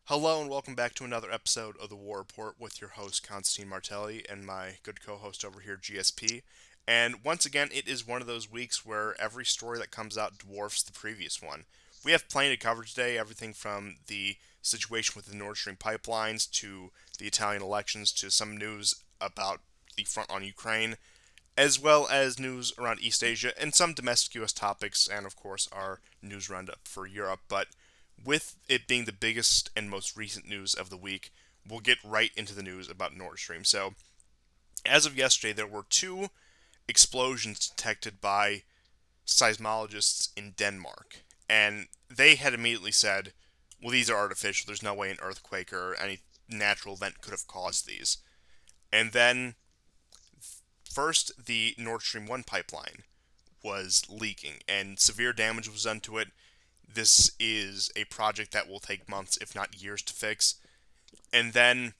Hello and welcome back to another episode of the War Report with your host Constantine Martelli and my good co-host over here GSP. And once again, it is one of those weeks where every story that comes out dwarfs the previous one. We have plenty to cover today, everything from the situation with the Nord Stream pipelines to the Italian elections to some news about the front on Ukraine, as well as news around East Asia and some domestic U.S. topics, and of course our news roundup for Europe. But with it being the biggest and most recent news of the week, we'll get right into the news about Nord Stream. So, as of yesterday, there were two explosions detected by seismologists in Denmark, and they had immediately said, well, these are artificial. There's no way an earthquake or any natural event could have caused these. And then, first, the Nord Stream 1 pipeline was leaking, and severe damage was done to it. This is a project that will take months, if not years, to fix. And then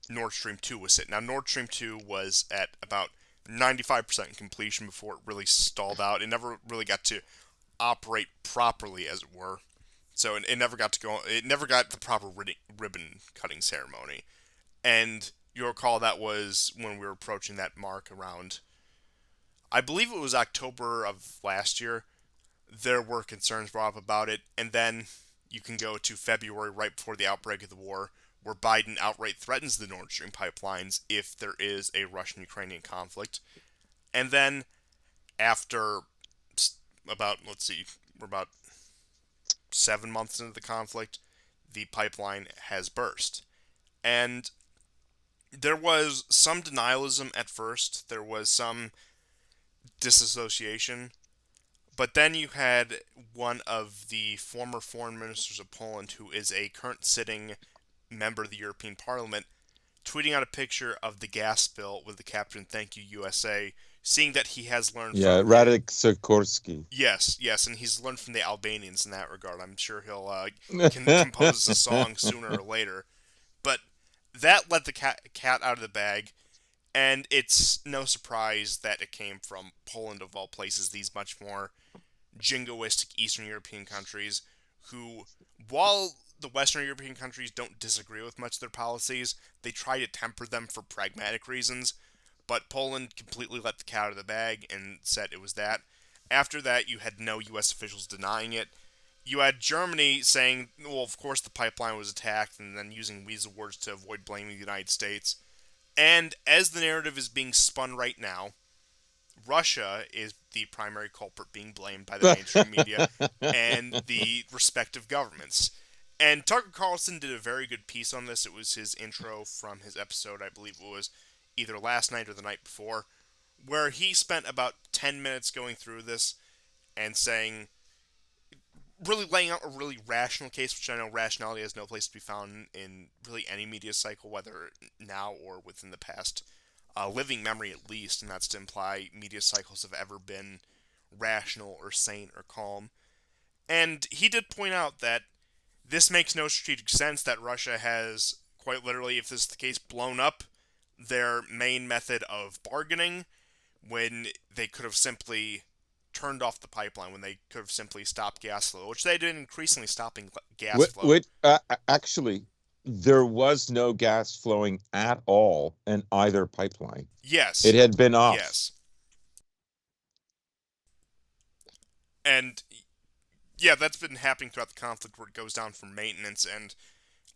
Nord Stream 2 was hit. Now, Nord Stream 2 was at about 95% completion before it really stalled out. It never really got to operate properly, as it were. So it never got to go. It never got the proper ribbon cutting ceremony. And you'll recall that was when we were approaching that mark around, I believe it was October of last year. There were concerns brought up about it, and then you can go to February, right before the outbreak of the war, where Biden outright threatens the Nord Stream pipelines if there is a Russian-Ukrainian conflict. And then after about, let's see, we're about 7 months into the conflict, the pipeline has burst. And there was some denialism at first, there was some disassociation. But then you had one of the former foreign ministers of Poland, who is a current sitting member of the European Parliament, tweeting out a picture of the gas spill with the caption "Thank you USA," seeing that he has learned Yeah, from the Radek Sikorski. yes, and he's learned from the Albanians in that regard. I'm sure he'll can compose a song sooner or later. But that let the cat out of the bag, and it's no surprise that it came from Poland of all places. These much more jingoistic Eastern European countries who, while the Western European countries don't disagree with much of their policies, they try to temper them for pragmatic reasons. But Poland completely let the cat out of the bag and said it was that. After that, you had no U.S. officials denying it. You had Germany saying, well, of course the pipeline was attacked, and then using weasel words to avoid blaming the United States. And as the narrative is being spun right now, Russia is the primary culprit being blamed by the mainstream media and the respective governments. And Tucker Carlson did a very good piece on this. It was his intro from his episode, I believe it was either last night or the night before, where he spent about 10 minutes going through this and saying, really laying out a really rational case, which I know rationality has no place to be found in really any media cycle, whether now or within the past living memory at least, and that's to imply media cycles have ever been rational or sane or calm. And he did point out that this makes no strategic sense, that Russia has, quite literally, if this is the case, blown up their main method of bargaining when they could have simply turned off the pipeline, when they could have simply stopped gas flow, which they did increasingly stopping gas flow. Actually, there was no gas flowing at all in either pipeline. It Yes, had been off. yes. And yeah, that's been happening throughout the conflict where it goes down for maintenance. And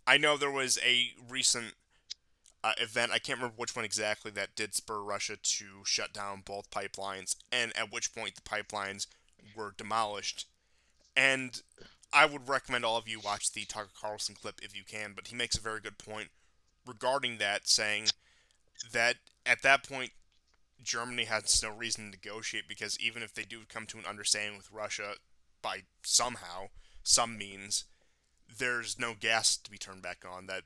I know there was a recent event, I can't remember which one exactly, that did spur Russia to shut down both pipelines, and at which point the pipelines were demolished. And I would recommend all of you watch the Tucker Carlson clip if you can, but he makes a very good point regarding that, saying that at that point, Germany has no reason to negotiate because even if they do come to an understanding with Russia by somehow, some means, there's no gas to be turned back on. That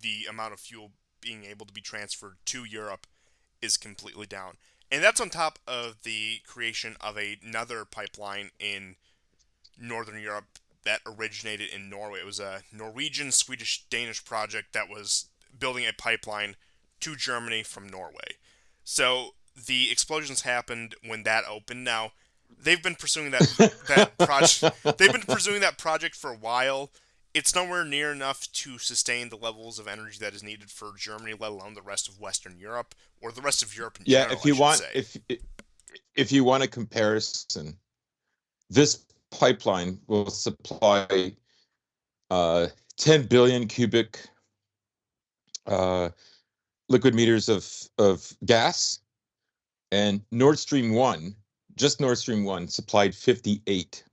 the amount of fuel being able to be transferred to Europe is completely down. And that's on top of the creation of another pipeline in Northern Europe that originated in Norway. It was a Norwegian, Swedish, Danish project that was building a pipeline to Germany from Norway. So the explosions happened when that opened. Now, they've been pursuing that project. They've been pursuing that project for a while. it's nowhere near enough to sustain the levels of energy that is needed for Germany, let alone the rest of Western Europe or the rest of Europe in Yeah, general, I should say. if you want a comparison, this pipeline will supply 10 billion cubic uh, liquid meters of gas, and Nord Stream 1, just Nord Stream 1, supplied 58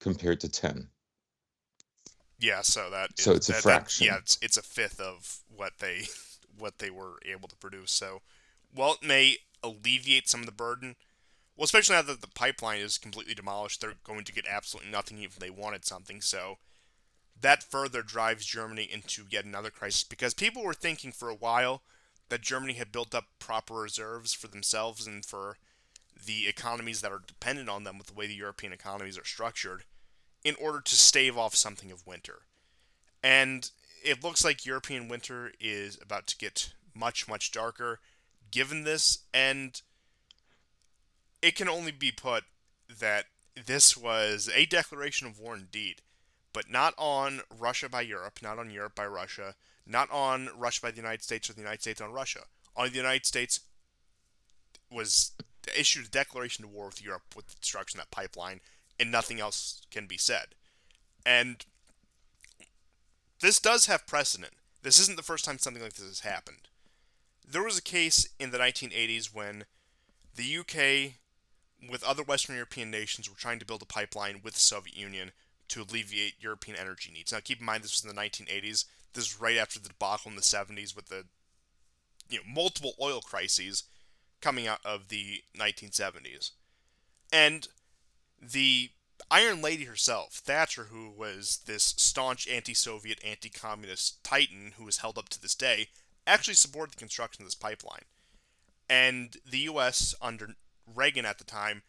compared to 10. Yeah, so that So is it's a yeah, fraction. it's a fifth of what they what they were able to produce. So, while it may alleviate some of the burden, well, especially now that the pipeline is completely demolished, they're going to get absolutely nothing even if they wanted something. So that further drives Germany into yet another crisis because people were thinking for a while that Germany had built up proper reserves for themselves and for the economies that are dependent on them with the way the European economies are structured in order to stave off something of winter. And it looks like European winter is about to get much, much darker given this, and it can only be put that this was a declaration of war indeed, but not on Russia by Europe, not on Europe by Russia, not on Russia by the United States or the United States on Russia. On the United States was issued a declaration of war with Europe with the destruction of that pipeline, and nothing else can be said. And this does have precedent. This isn't the first time something like this has happened. There was a case in the 1980s when the UK, with other Western European nations, were trying to build a pipeline with the Soviet Union to alleviate European energy needs. Now, keep in mind, this was in the 1980s. This was right after the debacle in the 70s with the multiple oil crises coming out of the 1970s. And the Iron Lady herself, Thatcher, who was this staunch anti Soviet, anti communist titan who is held up to this day, actually supported the construction of this pipeline. And the U.S., under Reagan at the time,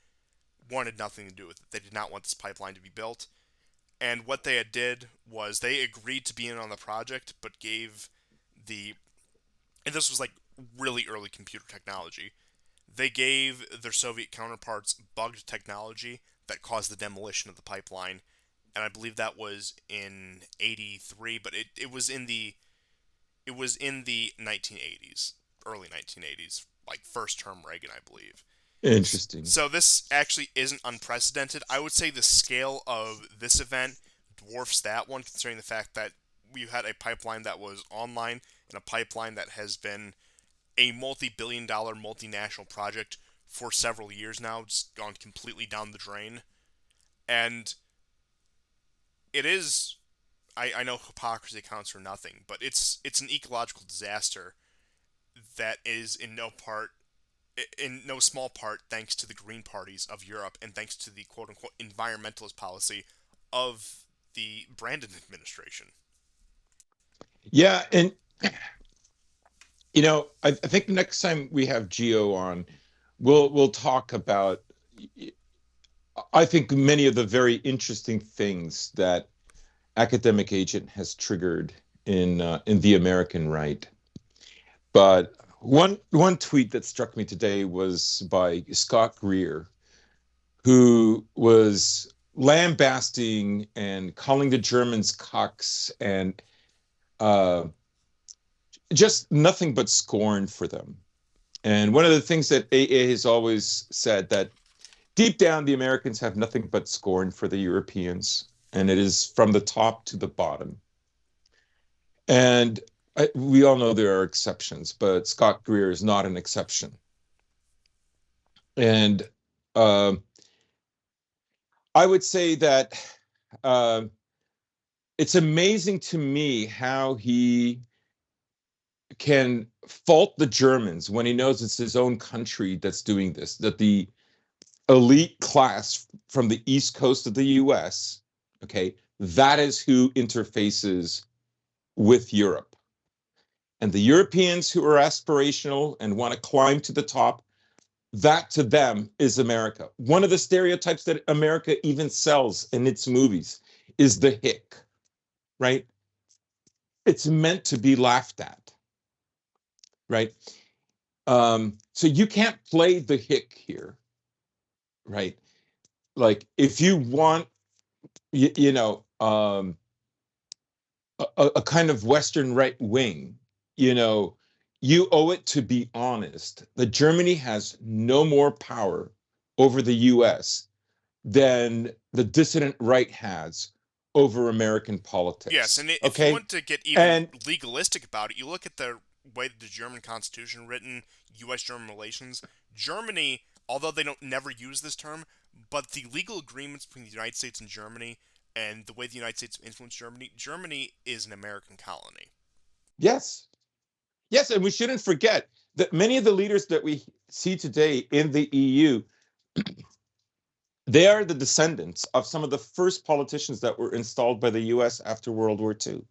wanted nothing to do with it. They did not want this pipeline to be built. And what they had did was they agreed to be in on the project, but gave the. And this was like really early computer technology. They gave their Soviet counterparts bugged technology that caused the demolition of the pipeline, and I believe that was in '83, but it was in the 1980s, early 1980s, like first term Reagan, I believe. Interesting. So this actually isn't unprecedented. I would say the scale of this event dwarfs that one, considering the fact that we had a pipeline that was online and a pipeline that has been a multi-billion-dollar multinational project for several years now, just gone completely down the drain. And it is, I know hypocrisy counts for nothing, but it's an ecological disaster that is in no small part thanks to the green parties of Europe and thanks to the quote unquote environmentalist policy of the Brandon administration. Yeah, and I think next time we have Geo on, we'll talk about I think many of the very interesting things that academic agent has triggered in the American right. But one tweet that struck me today was by Scott Greer, who was lambasting and calling the Germans cocks and uh, just nothing but scorn for them. And one of the things that AA has always said that deep down the Americans have nothing but scorn for the Europeans, and it is from the top to the bottom. And we all know there are exceptions, but Scott Greer is not an exception. And uh, I would say that uh, it's amazing to me how he can fault the Germans when he knows it's his own country that's doing this, that the elite class from the East Coast of the US, okay, that is who interfaces with Europe. And the Europeans who are aspirational and want to climb to the top, that to them is America. One of the stereotypes that America even sells in its movies is the hick, right? It's meant to be laughed at, right? So you can't play the hick here, right? Like if you want, you know, a kind of Western right wing, you know, you owe it to be honest that Germany has no more power over the US than the dissident right has over American Yes, politics. and if you Okay. want to get even And legalistic about it, you look at the way the German Constitution written, U.S.-German relations. Germany, although they don't never use this term, but the legal agreements between the United States and Germany, and the way the United States influenced Germany, Germany is an American colony. yes, yes, and we shouldn't forget that many of the leaders that we see today in the EU, they are the descendants of some of the first politicians that were installed by the US after World War II.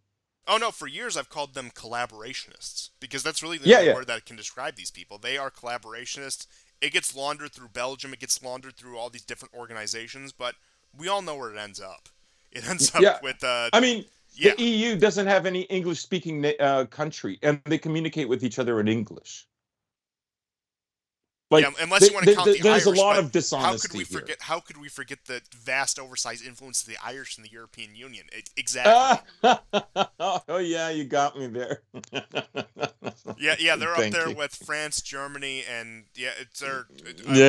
Oh no, for years I've called them collaborationists because that's really the Yeah, only yeah. word that can describe these people. They are collaborationists. It gets laundered through Belgium, it gets laundered through all these different organizations, but we all know where it ends up. It ends up Yeah. with I mean, yeah. the EU doesn't have any English speaking country, and they communicate with each other in English. Yeah, Like, unless you want to count the there's a Irish, lot but of dishonesty here. how could we forget the vast oversized influence of the Irish in the European Union? Exactly. Ah! Oh, yeah, you got me there. Yeah, they're up Thank there you. with France, Germany, and yeah, it's a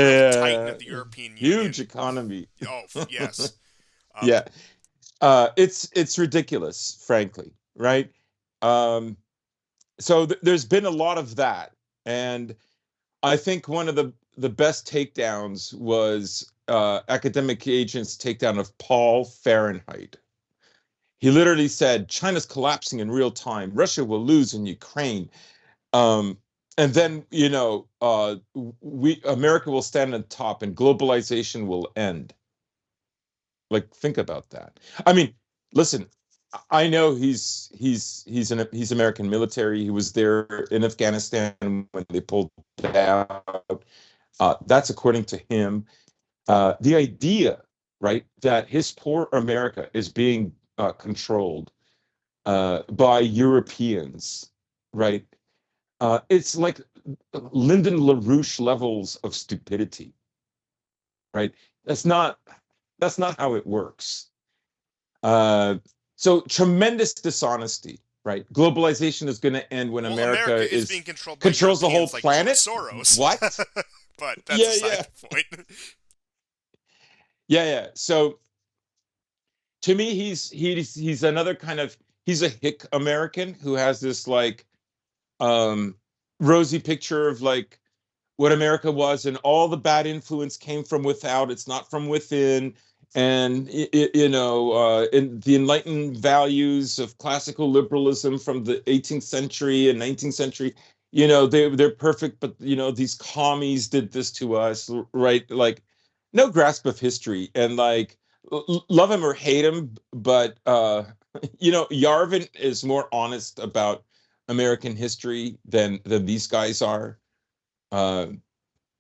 real titan Yeah, of the European huge Union. economy. Oh, yes. Uh, Yeah, it's ridiculous, frankly, right? Um, so there's been a lot of that, and I think one of the best takedowns was academic agent's takedown of Paul Fahrenheit. He literally said, China's collapsing in real time. Russia will lose in Ukraine. Um, and then, we America will stand on top and globalization will end. Like, think about that. I mean, listen, I know he's American military. He was there in Afghanistan when they pulled out. That's according to him. The idea, right, that his poor America is being controlled by Europeans, right? It's like Lyndon LaRouche levels of stupidity, right? That's not that's not how it works. Uh, so tremendous dishonesty, right? Globalization is going to end when well, America America is is being controlled by controls the whole Europeans like George planet. Soros. What? But that's Yeah, aside yeah, the point. yeah, yeah. So to me, he's another kind of he's a hick American who has this like um rosy picture of like what America was, and all the bad influence came from without. It's not from within. And in the enlightened values of classical liberalism from the 18th century and 19th century, they're perfect, but these commies did this to us, right? Like, no grasp of history, and like love him or hate him, but Yarvin is more honest about American history than these guys are. uh,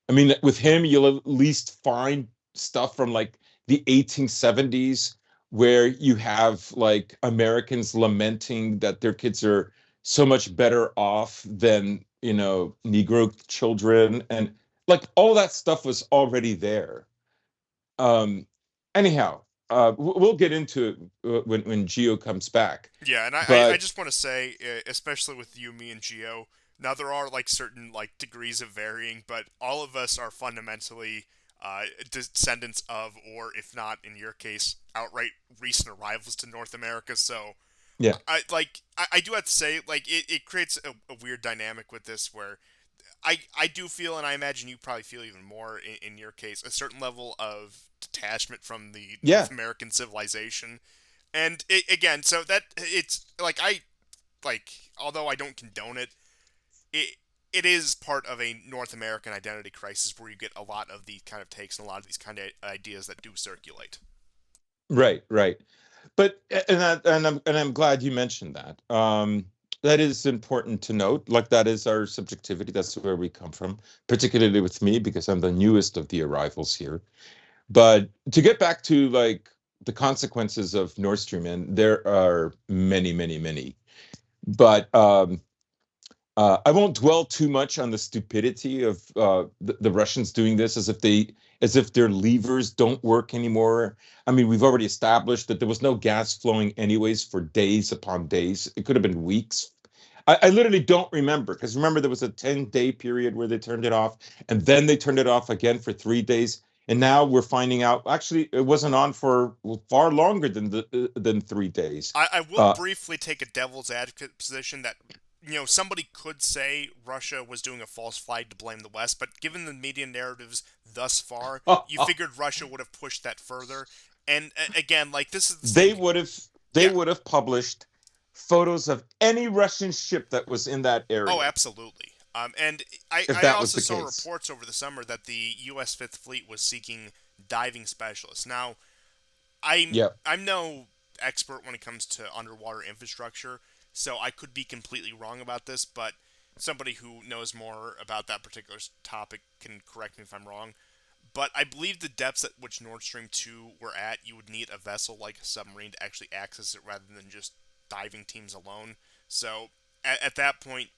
I mean, with him, you'll at least find stuff from like the 1870s where you have like Americans lamenting that their kids are so much better off than, Negro children. And like all that stuff was already there. Um, anyhow, we'll get into it when Geo comes back. Yeah, and I But just want to say, especially with you, me, and Geo, now there are like certain like degrees of varying, but all of us are fundamentally descendants of, or if not in your case, outright recent arrivals to North America. So yeah, I do have to say like it creates a weird dynamic with this where I do feel, and I imagine you probably feel even more in your case, a certain level of detachment from the North yeah, American civilization. And again, so that it's like although I don't condone it, it it is part of a North American identity crisis where you get a lot of these kind of takes and a lot of these kind of ideas that do circulate. right, right. But and I'm glad you mentioned that. That is important to note. Like, that is our subjectivity. That's where we come from, particularly with me because I'm the newest of the arrivals here. But to get back to like the consequences of Nord Stream, and there are many, many, many. But I won't dwell too much on the stupidity of the Russians doing this, as if their levers don't work anymore. I mean, we've already established that there was no gas flowing anyways for days upon days. It could have been weeks. I literally don't remember, because remember there was a 10-day period where they turned it off, and then they turned it off again for 3 days. And now we're finding out actually it wasn't on for far longer than 3 days. I will Uh, briefly take a devil's advocate position that, somebody could say Russia was doing a false flag to blame the West, but given the media narratives thus far, you figured Russia would have pushed that further. And again, like, this is the same. they would have they Yeah. would have published photos of any Russian ship that was in that Oh, area absolutely. And I, if I that was also the saw case. reports over the summer that the U.S. Fifth Fleet was seeking diving specialists. Now, I'm Yeah. I'm no expert when it comes to underwater infrastructure, so I could be completely wrong about this, but somebody who knows more about that particular topic can correct me if I'm wrong. But I believe the depths at which Nord Stream 2 were at, you would need a vessel like a submarine to actually access it rather than just diving teams alone. So at that point,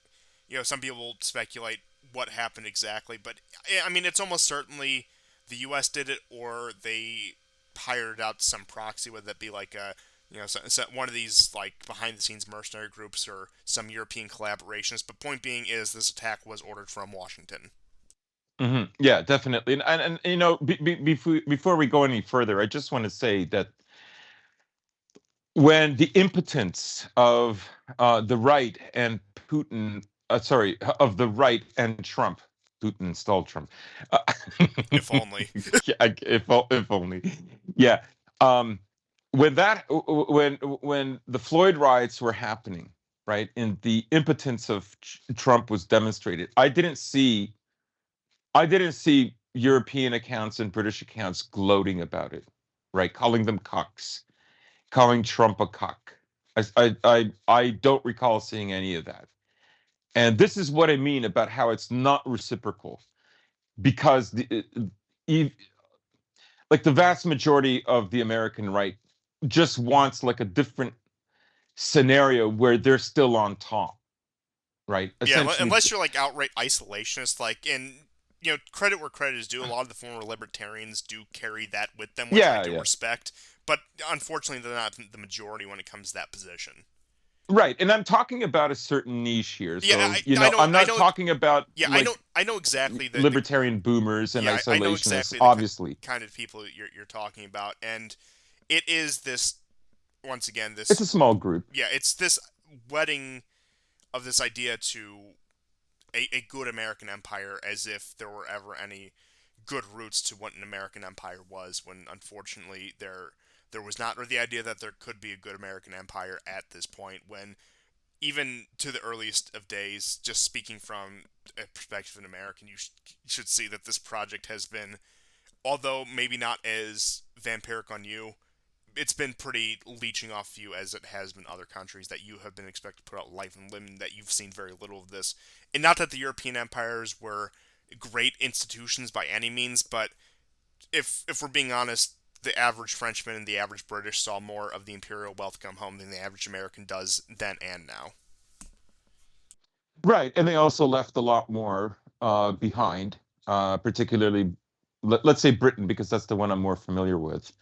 some people speculate what happened exactly, but I mean, it's almost certainly the U.S. did it, or they hired out some proxy, whether that be like one of these like behind the scenes mercenary groups or some European collaborations. But point being is this attack was ordered from Washington. Yeah, definitely. And before we go any further, I just want to say that when the impotence of the right and Putin, sorry, of the right and Trump, Putin installed Trump. Uh, If only. yeah, if only. Yeah. Um, when the Floyd riots were happening, right, and the impotence of Trump was demonstrated, I didn't see European accounts and British accounts gloating about it, right, calling them cocks, calling Trump a cock. I don't recall seeing any of that. And this is what I mean about how it's not reciprocal, because like the vast majority of the American right just wants like a different scenario where they're still on top, right? Yeah, Essentially, unless you're like outright isolationist, like in credit where credit is due. A lot of the former libertarians do carry that with them, which I yeah, do yeah. respect. But unfortunately, they're not the majority when it comes to that position. Right. And I'm talking about a certain niche here. Yeah, So, I know, I'm I not know. talking about Yeah, like I know exactly the libertarian boomers and yeah, I know isolationists, exactly the obviously. kind of people you're talking about, and it is this once again It's this a small group. yeah, it's this wedding of this idea to a good American empire, as if there were ever any good roots to what an American empire was, when unfortunately there was not, or the idea that there could be a good American empire at this point, when even to the earliest of days, just speaking from a perspective of an American, you should see that this project has been, although maybe not as vampiric on you, it's been pretty leeching off you as it has been other countries that you have been expected to put out life and limb, and that you've seen very little of this. And not that the European empires were great institutions by any means, but if we're being honest, the average Frenchman and the average British saw more of the imperial wealth come home than the average American does then and now. Right. And they also left a lot more behind, particularly, let's say Britain, because that's the one I'm more familiar with.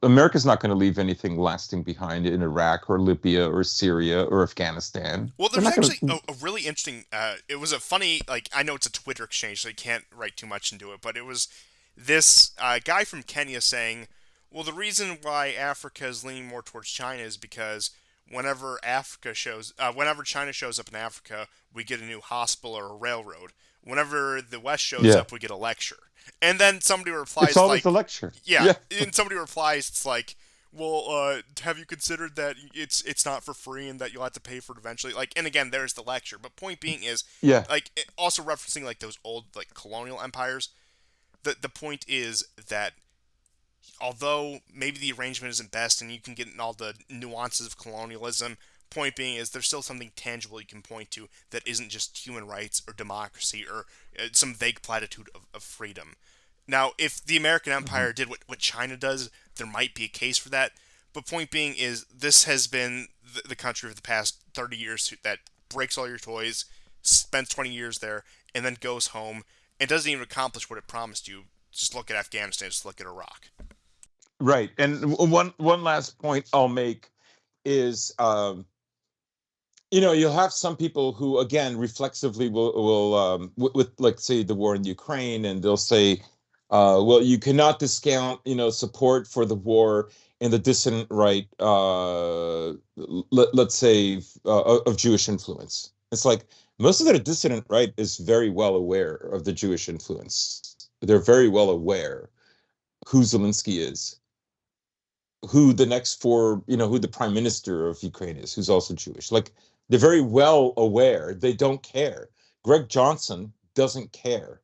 America's not going to leave anything lasting behind in Iraq or Libya or Syria or Afghanistan. Well, They're there's not going actually to. a really interesting. It was a funny, like, I know it's a Twitter exchange, so you can't write too much into it, but it was this guy from Kenya saying, "Well, the reason why Africa is leaning more towards China is because whenever China shows up in Africa, we get a new hospital or a railroad. Whenever the West shows Yeah. up, we get a lecture." And then somebody It's replies always a like, lecture. "Yeah," Yeah. and somebody replies, it's like, well, have you considered that it's not for free and that you'll have to pay for it eventually? Like, and again, there's the lecture. But point being is, Yeah. like, also referencing like those old like colonial empires. The point is that although maybe the arrangement isn't best and you can get in all the nuances of colonialism, point being is there's still something tangible you can point to that isn't just human rights or democracy or some vague platitude of freedom. Now, if the American Mhm. Empire did what China does, there might be a case for that. But point being is this has been the country of the past 30 years that breaks all your toys, spends 20 years there, and then goes home and doesn't even accomplish what it promised you. Just look at Afghanistan. Just look at Iraq. Right. And one last point I'll make is, you'll have some people who, again, reflexively will with, like, say, the war in Ukraine, and they'll say, well, you cannot discount, support for the war in the dissident right, let's say, of Jewish influence. It's like most of the dissident right is very well aware of the Jewish influence. They're very well aware who Zelensky is, who the next four, who the prime minister of Ukraine is, who's also Jewish. Like, they're very well aware. They don't care. Greg Johnson doesn't care.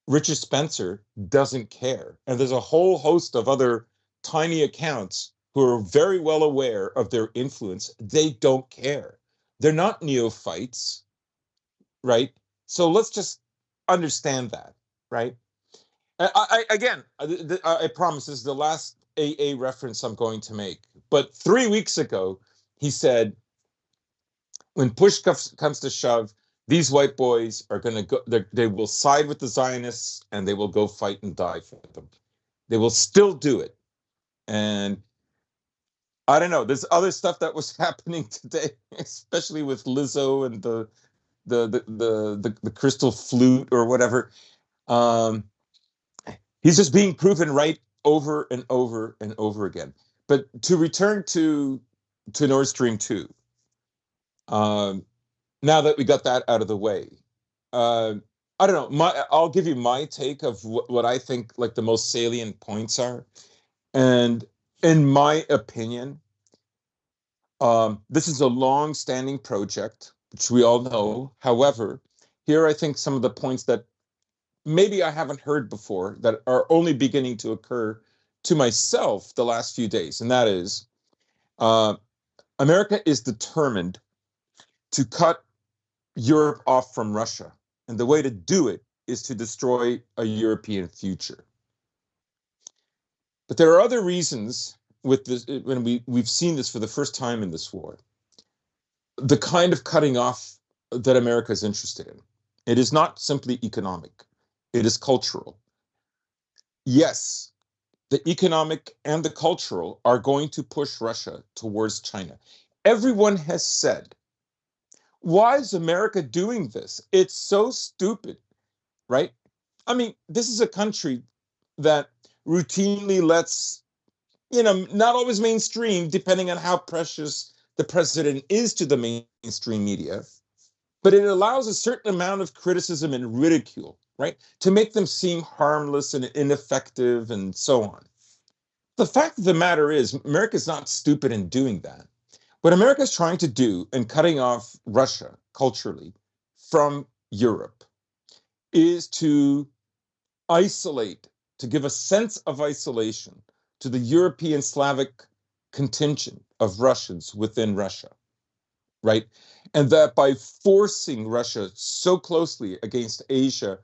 Richard Spencer doesn't care. And there's a whole host of other tiny accounts who are very well aware of their influence. They don't care. They're not neophytes, right? So let's just understand that, right? Again, I promise this is the last AA reference I'm going to make. But 3 weeks ago, he said, when push comes to shove, these white boys are going to go, they will side with the Zionists and they will go fight and die for them. They will still do it. And I don't know, there's other stuff that was happening today, especially with Lizzo and the crystal flute or whatever. Um, he's just being proven right over and over and over again. But to return to Nord Stream 2, um, now that we got that out of the way, uh, I don't know. I'll give you my take of what I think like the most salient points are. And in my opinion, this is a long-standing project, which we all know. However, here I think some of the points that maybe I haven't heard before that are only beginning to occur to myself the last few days, and that is, uh, America is determined to cut Europe off from Russia, and the way to do it is to destroy a European future. But there are other reasons with this when we've seen this for the first time in this war. The kind of cutting off that America is interested in. It is not simply economic, it is cultural. Yes, the economic and the cultural are going to push Russia towards China. Everyone has said, why is America doing this? It's so stupid, right? I mean, this is a country that routinely lets, not always mainstream, depending on how precious the president is to the mainstream media, but it allows a certain amount of criticism and ridicule, right? To make them seem harmless and ineffective and so on. The fact of the matter is, America is not stupid in doing that. What America is trying to do in cutting off Russia culturally from Europe is to isolate, to give a sense of isolation to the European Slavic contingent of Russians within Russia, right? And that by forcing Russia so closely against Asia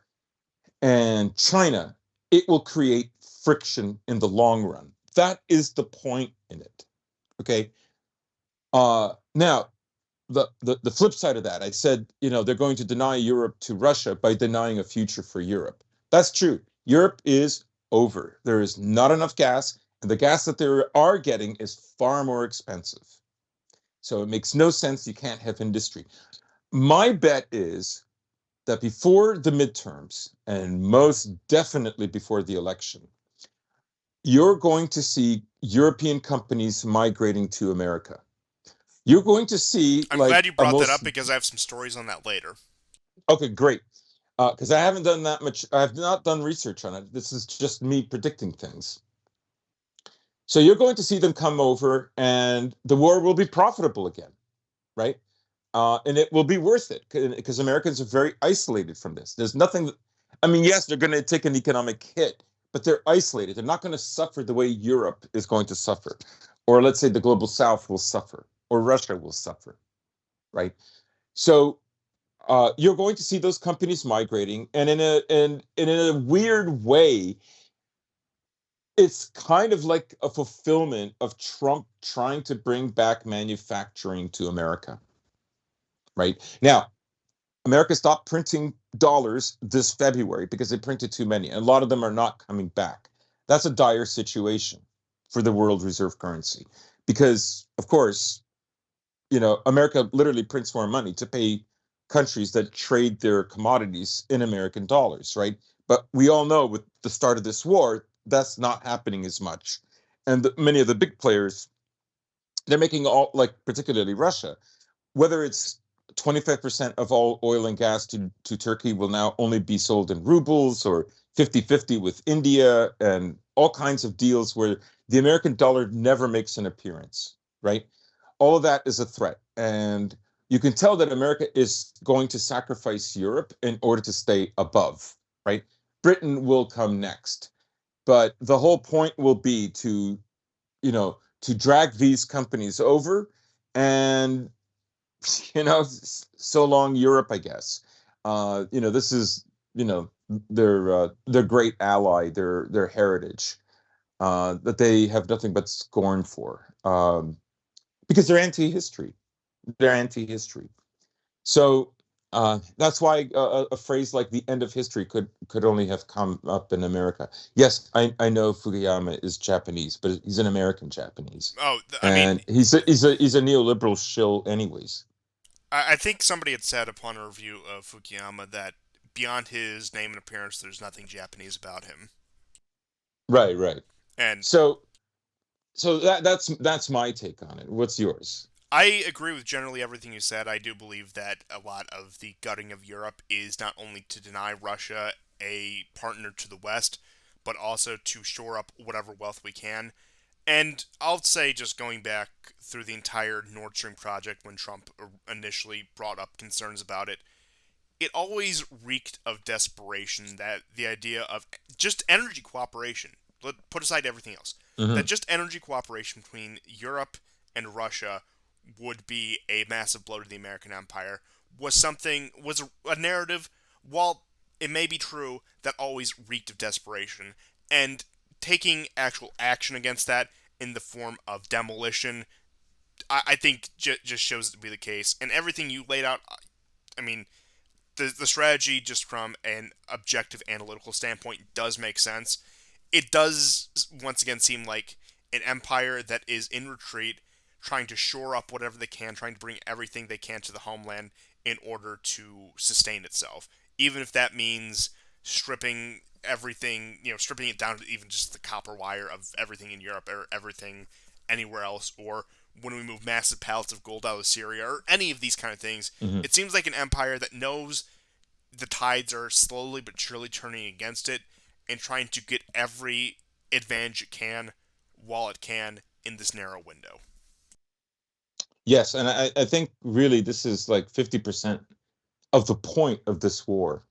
and China, it will create friction in the long run. That is the point in it. Okay. Now, the flip side of that, I said, they're going to deny Europe to Russia by denying a future for Europe. That's true. Europe is over. There is not enough gas, and the gas that they are getting is far more expensive. So it makes no sense. You can't have industry. My bet is that before the midterms, and most definitely before the election, you're going to see European companies migrating to America. You're going to see I'm glad like you a brought that up most because I have some stories on that later. okay, great. Because I haven't done that much. I have not done research on it. This is just me predicting things. So you're going to see them come over, and the war will be profitable again, right? And it will be worth it because Americans are very isolated from this. There's nothing. I mean, yes, they're going to take an economic hit, but they're isolated. They're not going to suffer the way Europe is going to suffer, or let's say the global South will suffer, or Russia will suffer, right? So you're going to see those companies migrating, and in a weird way, it's kind of like a fulfillment of Trump trying to bring back manufacturing to America, right? Now, America stopped printing dollars this February because they printed too many. And a lot of them are not coming back. That's a dire situation for the world reserve currency because, of course, America literally prints more money to pay countries that trade their commodities in American dollars, right? But we all know with the start of this war, that's not happening as much. And many of the big players, they're making all, like particularly Russia, whether it's 25% of all oil and gas to Turkey will now only be sold in rubles, or 50-50 with India, and all kinds of deals where the American dollar never makes an appearance, right? All of that is a threat. And you can tell that America is going to sacrifice Europe in order to stay above, right? Britain will come next. But the whole point will be to drag these companies over, and so long Europe, I guess. This is their great ally, their heritage, that they have nothing but scorn for, because they're anti-history. They're anti-history. So that's why a phrase like "the end of history" could only have come up in America. Yes, I know Fukuyama is Japanese, but he's an American Japanese, Oh, I mean, and he's a neoliberal shill, anyways. I think somebody had said upon a review of Fukuyama that beyond his name and appearance, there's nothing Japanese about him. Right, right. And So that's my take on it. What's yours? I agree with generally everything you said. I do believe that a lot of the gutting of Europe is not only to deny Russia a partner to the West, but also to shore up whatever wealth we can. And I'll say, just going back through the entire Nord Stream project when Trump initially brought up concerns about it, it always reeked of desperation, that the idea of just energy cooperation, put aside everything else, that Hmm. just energy cooperation between Europe and Russia would be a massive blow to the American empire, was a narrative, while it may be true, that always reeked of desperation. And taking actual action against that in the form of demolition, I think just shows it to be the case. And everything you laid out, I mean, the strategy, just from an objective analytical standpoint, does make sense. It does once again seem like an empire that is in retreat, trying to shore up whatever they can, trying to bring everything they can to the homeland in order to sustain itself, even if that means stripping everything, stripping it down to even just the copper wire of everything in Europe or everything anywhere else, or when we move massive pallets of gold out of Syria, or any of these kind of things. Hmm. It seems like an empire that knows the tides are slowly but surely turning against it, and trying to get every advantage it can while it can in this narrow window. Yes, and I think really this is like 50% of the point of this war,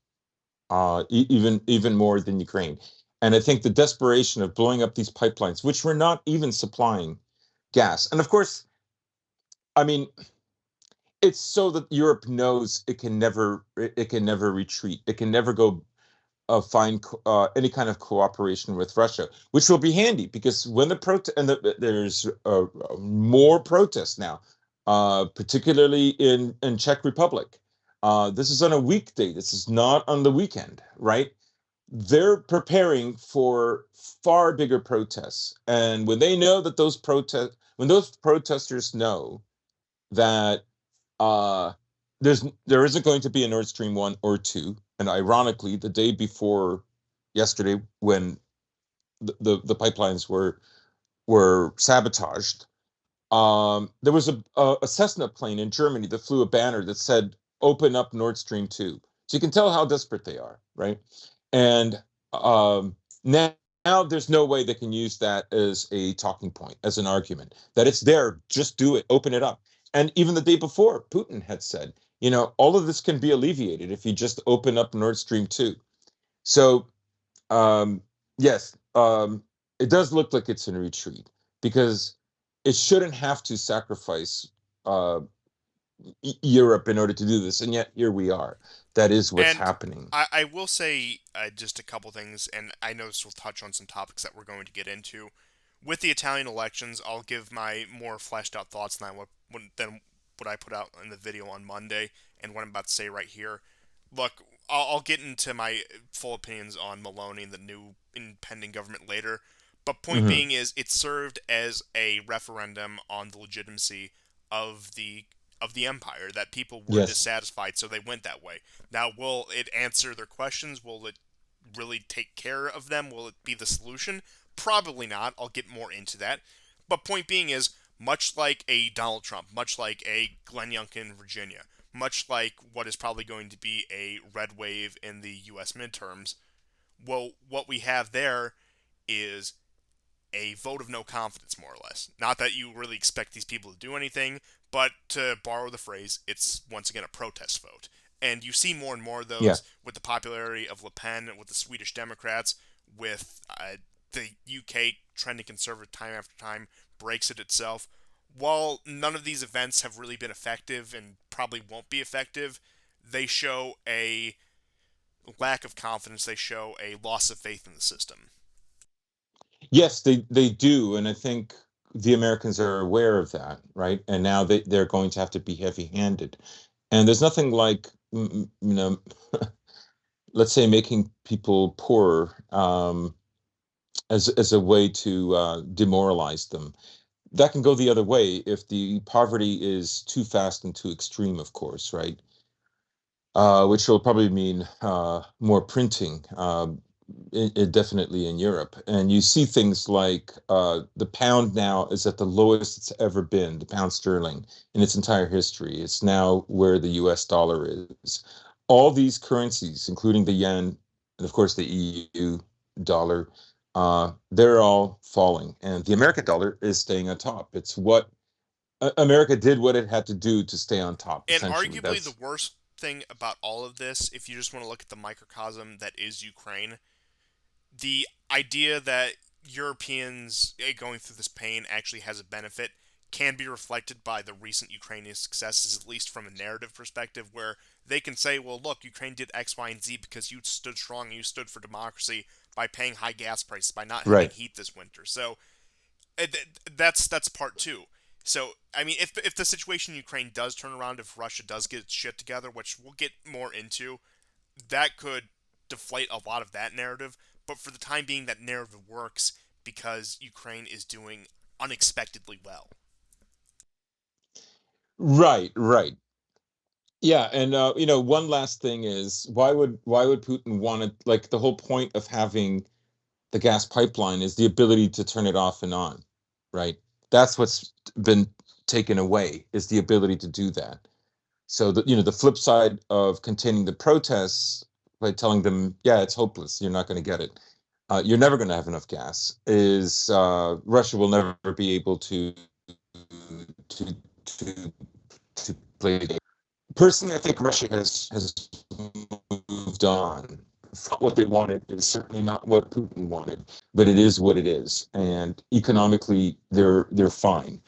even more than Ukraine. And I think the desperation of blowing up these pipelines, which were not even supplying gas, and of course, I mean, it's so that Europe knows it can never retreat. It can never go find any kind of cooperation with Russia, which will be handy because when there's more protests now, particularly in Czech Republic. This is on a weekday. This is not on the weekend, right? They're preparing for far bigger protests, and when they know that when those protesters know that uh, there isn't going to be a Nord Stream 1 or 2. And ironically, the day before yesterday, when the pipelines were sabotaged, there was a Cessna plane in Germany that flew a banner that said "Open up Nord Stream 2." So you can tell how desperate they are, right? And now there's no way they can use that as a talking point, as an argument, that it's there, just do it, open it up. And even the day before, Putin had said, all of this can be alleviated if you just open up Nord Stream 2. So, um, yes, it does look like it's in retreat because it shouldn't have to sacrifice uh, Europe in order to do this. And yet here we are. That is what's And happening. I will say just a couple things, and I know this will touch on some topics that we're going to get into. With the Italian elections, I'll give my more fleshed out thoughts than what I put out in the video on Monday and what I'm about to say right here. Look, I'll get into my full opinions on Meloni and the new impending government later. But point Hmm. being is, it served as a referendum on the legitimacy of the empire, that people were Yes. dissatisfied, so they went that way. Now, will it answer their questions? Will it really take care of them? Will it be the solution? Probably not. I'll get more into that. But point being is, much like a Donald Trump, much like a Glenn Youngkin in Virginia, much like what is probably going to be a red wave in the U.S. midterms, well, what we have there is a vote of no confidence, more or less. Not that you really expect these people to do anything, but to borrow the phrase, it's once again a protest vote. And you see more and more of Yeah. those with the popularity of Le Pen, with the Swedish Democrats, with the UK trending conservative time after time, Brexit itself. While none of these events have really been effective and probably won't be effective, they show a lack of confidence. They show a loss of faith in the system. Yes, they do, and I think the Americans are aware of that, right? And now they're going to have to be heavy-handed. And there's nothing like, let's say, making people poorer as a way to demoralize them. That can go the other way if the poverty is too fast and too extreme, of course, right? Which will probably mean more printing, definitely in Europe. And you see things like the pound now is at the lowest it's ever been, the pound sterling, in its entire history. It's now where the US dollar is. All these currencies, including the yen and, of course, the EU dollar, they're all falling. And the American dollar is staying on top. It's what America did what it had to do to stay on top, And essentially. arguably the That's worst thing about all of this, if you just want to look at the microcosm that is Ukraine, the idea that Europeans going through this pain actually has a benefit can be reflected by the recent Ukrainian successes, at least from a narrative perspective, where they can say, well, look, Ukraine did X, Y, and Z because you stood strong and you stood for democracy by paying high gas prices, by not having right. heat this winter. So that's part two. So I mean, if the situation in Ukraine does turn around, if Russia does get its shit together, which we'll get more into, that could deflate a lot of that narrative. But for the time being, that narrative works because Ukraine is doing unexpectedly well. Right, right. Yeah, and one last thing is why would Putin want to, like, the whole point of having the gas pipeline is the ability to turn it off and on, right? That's what's been taken away, is the ability to do that. So the flip side of containing the protests by telling them, yeah, it's hopeless, you're not going to get it, you're never going to have enough gas, is Russia will never be able to to to play the game. Personally, I think Russia has moved on. What they wanted is certainly not what Putin wanted, but it is what it is, and economically they're fine.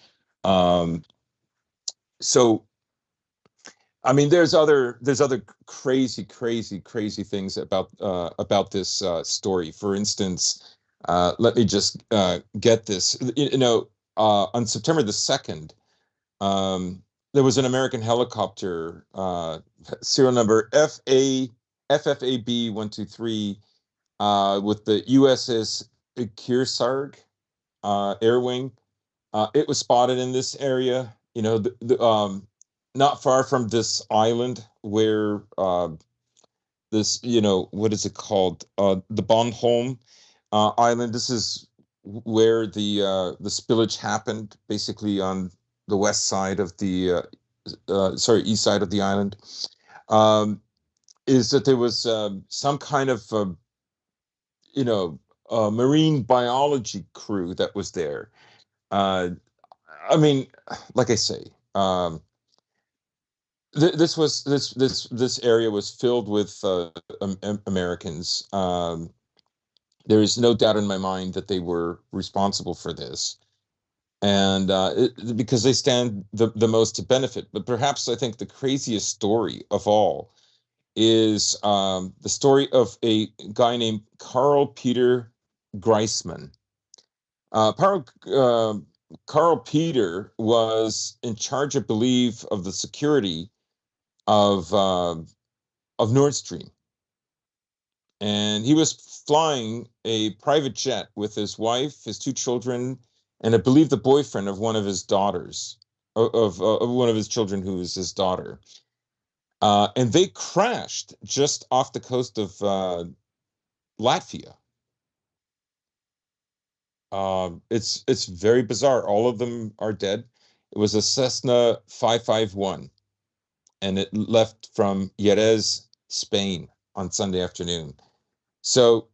Um, so I mean, there's other crazy, crazy, crazy things about this story. For instance, let me just get this. On September the 2nd, there was an American helicopter, serial number FFAB 123, with the USS Kearsarge Air Wing. It was spotted in this area, not far from this island where this, what is it called? The Bondholm Island. This is where the spillage happened, basically on the west side of the sorry, east side of the island. Um, is that there was some kind of you know marine biology crew that was there. Uh, I mean, like I say, this area was filled with Americans. There is no doubt in my mind that they were responsible for this, and because they stand the most to benefit. But perhaps I think the craziest story of all is the story of a guy named Carl Peter Greisman. Carl Carl Peter was in charge, I believe, of the security of Nord Stream, and he was flying a private jet with his wife, his two children, and I believe the boyfriend of one of his daughters, of one of his children who is his daughter. And they crashed just off the coast of Latvia. It's very bizarre. All of them are dead. It was a Cessna 551, and it left from Jerez, Spain, on Sunday afternoon. So,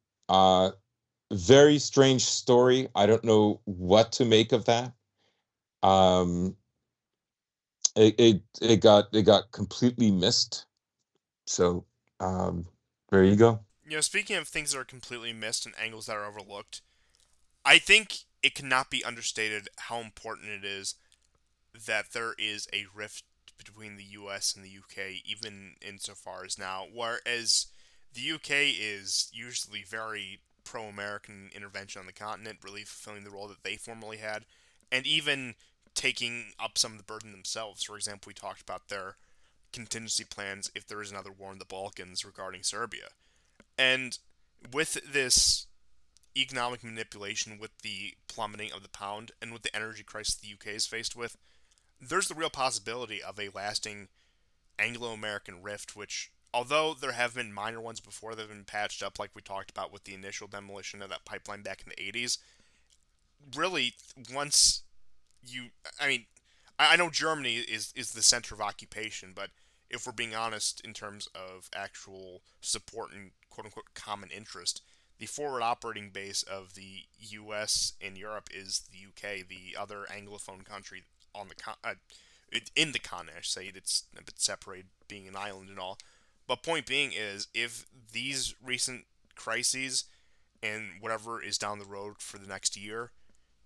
very strange story. I don't know what to make of that. Um, it got completely missed. So, um, there you go. Speaking of things that are completely missed and angles that are overlooked, I think it cannot be understated how important it is that there is a rift between the U.S. and the U.K., even insofar as now, whereas the U.K. is usually very pro-American intervention on the continent, really fulfilling the role that they formerly had, and even taking up some of the burden themselves. For example, we talked about their contingency plans if there is another war in the Balkans regarding Serbia. And with this economic manipulation, with the plummeting of the pound, and with the energy crisis the UK is faced with, there's the real possibility of a lasting Anglo-American rift, which, although there have been minor ones before that have been patched up, like we talked about with the initial demolition of that pipeline back in the 80s, really, once you, I mean, I know Germany is the center of occupation, but if we're being honest in terms of actual support and quote unquote common interest, the forward operating base of the U.S. in Europe is the U.K., the other Anglophone country on the in the continent. I should say it's a bit separated, being an island and all. But point being is, if these recent crises and whatever is down the road for the next year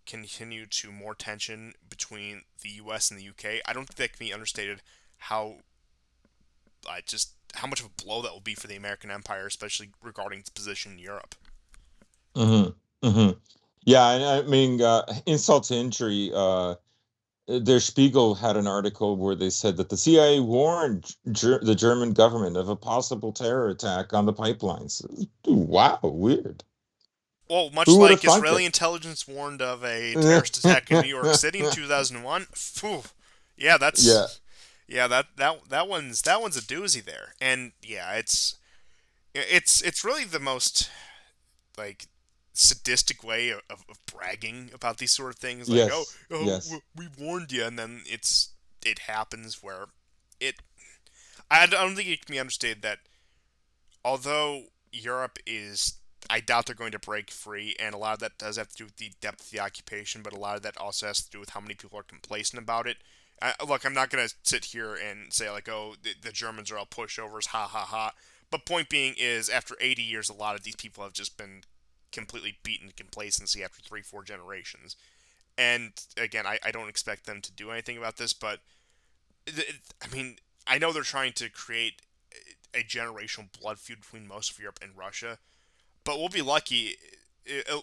continue to more tension between the U.S. and the U.K., I don't think that can be understated how just how much of a blow that will be for the American empire, especially regarding its position in Europe. Hmm. Hmm. Yeah, and I mean, insult to injury. Der Spiegel had an article where they said that the CIA warned the German government of a possible terror attack on the pipelines. Wow, weird. Well, much Who would have like thunk Israeli it? intelligence warned of a terrorist attack in New York City in 2001. Phew. Yeah, Yeah. yeah, that one's a doozy there. And yeah, it's really the most like sadistic way of bragging about these sort of things, like, oh, Yes. oh, Yes. we warned you, and then it happens where it I don't think it can be understated that although Europe is, I doubt they're going to break free, and a lot of that does have to do with the depth of the occupation, but a lot of that also has to do with how many people are complacent about it. Look, I'm not going to sit here and say, like, oh, the Germans are all pushovers, ha ha ha. But point being is, after 80 years, a lot of these people have just been completely beaten to complacency after 3, 4 generations. And again, I don't expect them to do anything about this, but I mean, I know they're trying to create a generational blood feud between most of Europe and Russia, but we'll be lucky.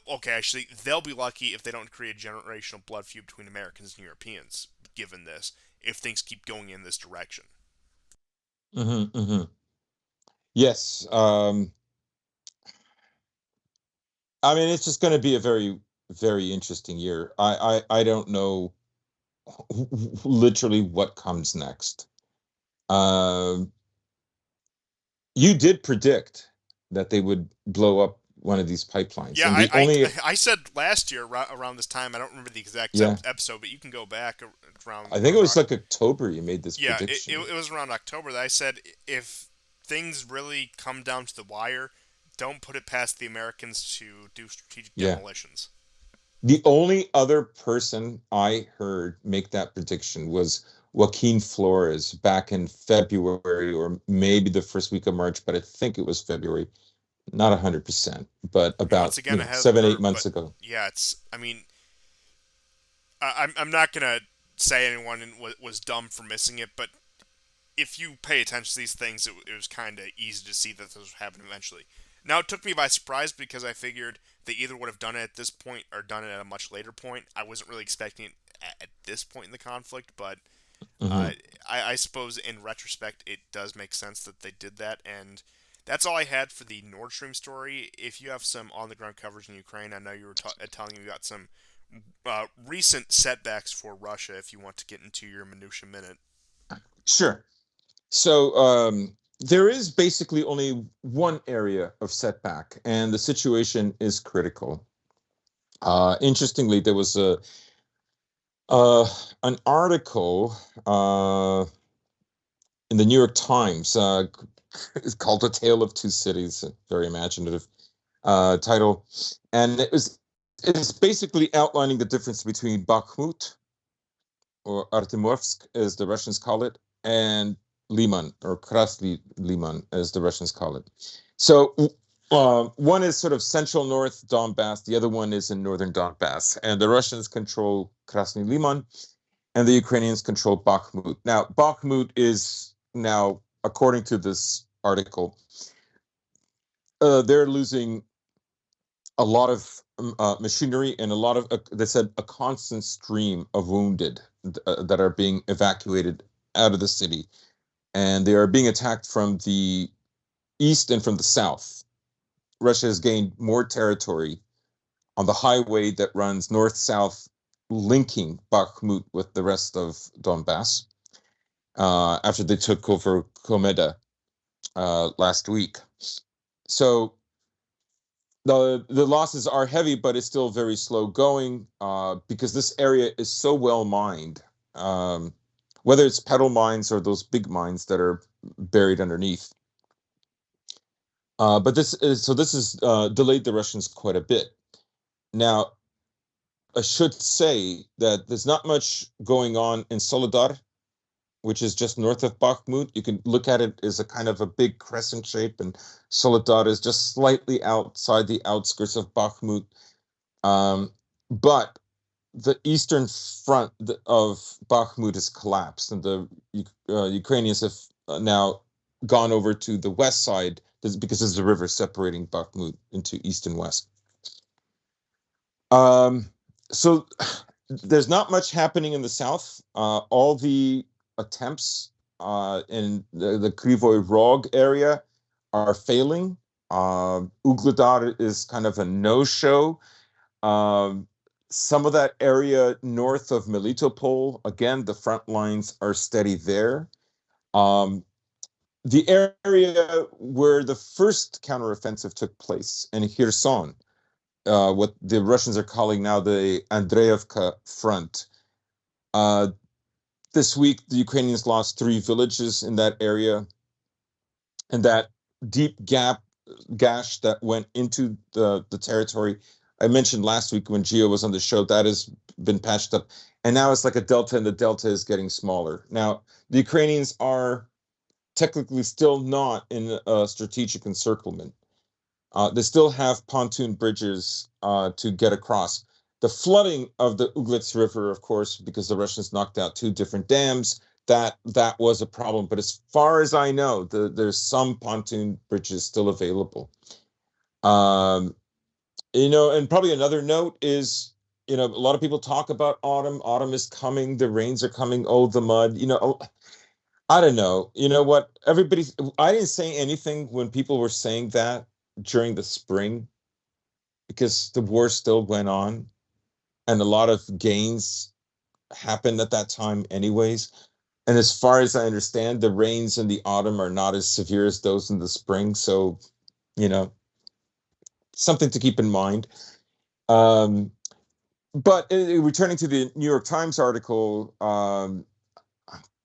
Okay, actually, they'll be lucky if they don't create a generational blood feud between Americans and Europeans, given this, if things keep going in this direction. Hmm. Hmm. Yes. I mean, it's just going to be a very, very interesting year. I don't know literally what comes next. Um, you did predict that they would blow up one of these pipelines, Yeah, and the only, I said last year around this time. I don't remember the exact yeah, episode, but you can go back around I think it whatever. was like October you made this Yeah, it, it, prediction. it was around October that I said if things really come down to the wire, don't put it past the Americans to do strategic Yeah. demolitions. The only other person I heard make that prediction was Joaquin Flores back in February or maybe the first week of March, but I think it was February. Not 100%, but I mean, once about, again, ahead of the seven, eight curve, but months ago. yeah, it's. I mean, I'm not gonna say anyone was dumb for missing it, but if you pay attention to these things, it was kind of easy to see that this would happen eventually. Now it took me by surprise because I figured they either would have done it at this point or done it at a much later point. I wasn't really expecting it at this point in the conflict, but uh, Hmm. I suppose in retrospect it does make sense that they did that. And that's all I had for the Nord Stream story. If you have some on the ground coverage in Ukraine, I know you were telling me you got some recent setbacks for Russia. If you want to get into your minutia minute. Sure. So there is basically only one area of setback, and the situation is critical. Interestingly, there was uh, an article in the New York Times. It's called "A Tale of Two Cities," a very imaginative title, and it's basically outlining the difference between Bakhmut, or Artemovsk, as the Russians call it, and Liman, or Krasny Liman, as the Russians call it. So one is sort of central north Donbass, the other one is in northern Donbass, and the Russians control Krasny Liman, and the Ukrainians control Bakhmut. Now, Bakhmut is now, according to this article, they're losing a lot of machinery and a lot of, they said, a constant stream of wounded that are being evacuated out of the city. And they are being attacked from the east and from the south. Russia has gained more territory on the highway that runs north south, linking Bakhmut with the rest of Donbass after they took over Komeda last week. So the losses are heavy, but it's still very slow going because this area is so well mined. Um, whether it's pedal mines or those big mines that are buried underneath. But this is delayed the Russians quite a bit. Now, I should say that there's not much going on in Soledar, which is just north of Bakhmut. You can look at it as a kind of a big crescent shape, and Soledar is just slightly outside the outskirts of Bakhmut. Um, but the eastern front of Bakhmut has collapsed, and the Ukrainians have now gone over to the west side because there's a river separating Bakhmut into east and west. Um, so there's not much happening in the south. All the attempts in the Krivoy Rog area are failing. Ugledar is kind of a no-show. Um, some of that area north of Melitopol, again, the front lines are steady there. Um, the area where the first counteroffensive took place in Kherson, what the Russians are calling now the Andreevka front. Uh, this week, the Ukrainians lost 3 villages in that area, and that deep gash that went into the territory. I mentioned last week when Gio was on the show that has been patched up, and now it's like a delta, and the delta is getting smaller. Now the Ukrainians are technically still not in a strategic encirclement. They still have pontoon bridges to get across. The flooding of the Uglitz River, of course, because the Russians knocked out 2 different dams, that was a problem. But as far as I know, there's some pontoon bridges still available. Um, and probably another note is, a lot of people talk about autumn. Autumn is coming. The rains are coming. Oh, the mud. I don't know. You know what? I didn't say anything when people were saying that during the spring because the war still went on and a lot of gains happened at that time, anyways. And as far as I understand, the rains in the autumn are not as severe as those in the spring. So, you know, something to keep in mind. Um, but returning to the New York Times article,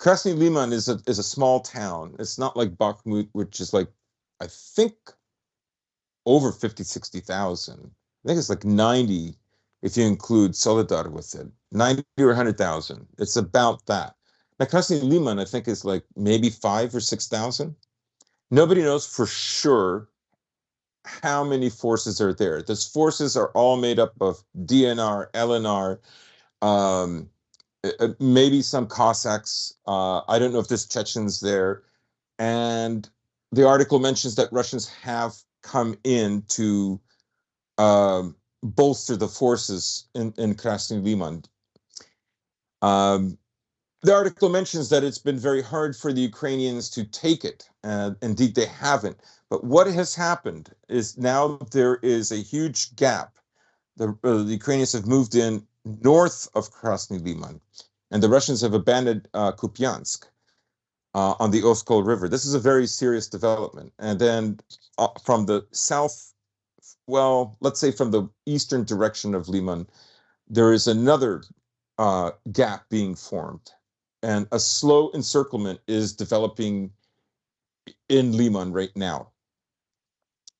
Krasny Liman is a small town. It's not like Bakhmut, which is like, I think, over 50, 60,000. I think it's like 90 if you include Soledar with it. 90 or 100,000. It's about that. Now, Krasny Liman, I think, is like maybe 5 or 6,000. Nobody knows for sure how many forces are there. Those forces are all made up of DNR, LNR, um, maybe some Cossacks. I don't know if there's Chechens there. And the article mentions that Russians have come in to bolster the forces in Krasny Liman. The article mentions that it's been very hard for the Ukrainians to take it. Indeed, they haven't. But what has happened is now there is a huge gap. The Ukrainians have moved in north of Krasny Liman, and the Russians have abandoned Kupiansk on the Oskol River. This is a very serious development. And then from the south, well, let's say from the eastern direction of Liman, there is another gap being formed. And a slow encirclement is developing in Liman right now.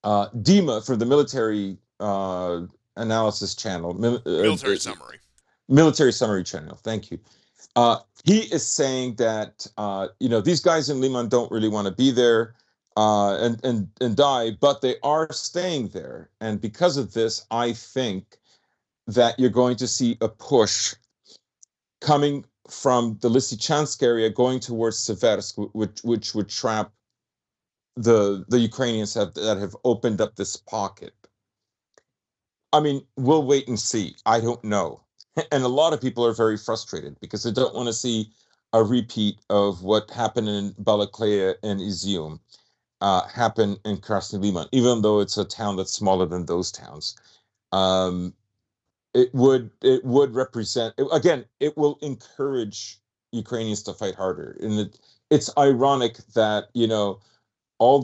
Dima, from the military analysis channel, Military summary. military summary channel, thank you. He is saying that these guys in Liman don't really want to be there and die, but they are staying there. And because of this, I think that you're going to see a push coming from the Lysychansk area going towards Seversk, which would trap the Ukrainians that have opened up this pocket. I mean, we'll wait and see. I don't know. And a lot of people are very frustrated because they don't want to see a repeat of what happened in Balakleya and Izium happen in Krasny Liman, even though it's a town that's smaller than those towns. It would represent, again, it will encourage Ukrainians to fight harder. And it's ironic that all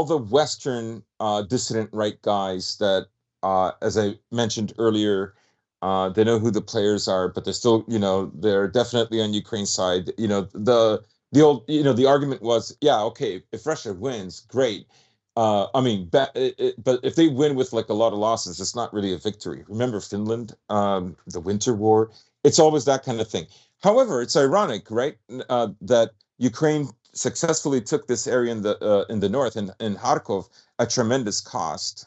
the Western dissident right guys that, as I mentioned earlier, they know who the players are, but they're still, they're definitely on Ukraine's side. The old, the argument was, yeah, okay, if Russia wins, great. But if they win with like a lot of losses, it's not really a victory. Remember Finland, the Winter War? It's always that kind of thing. However, it's ironic, right, that Ukraine successfully took this area in the north, in Kharkov, at tremendous cost,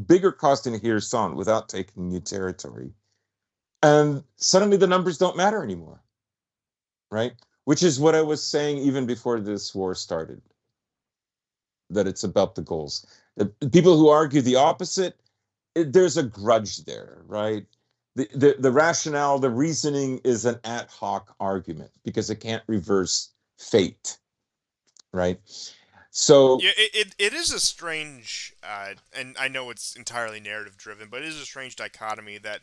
bigger cost in Kherson, without taking new territory, and suddenly the numbers don't matter anymore, right? Which is what I was saying even before this war started, that it's about the goals. The people who argue the opposite, there's a grudge there, right? The rationale, the reasoning is an ad hoc argument because it can't reverse fate, right? So Yeah, it is a strange, and I know it's entirely narrative driven, but it is a strange dichotomy that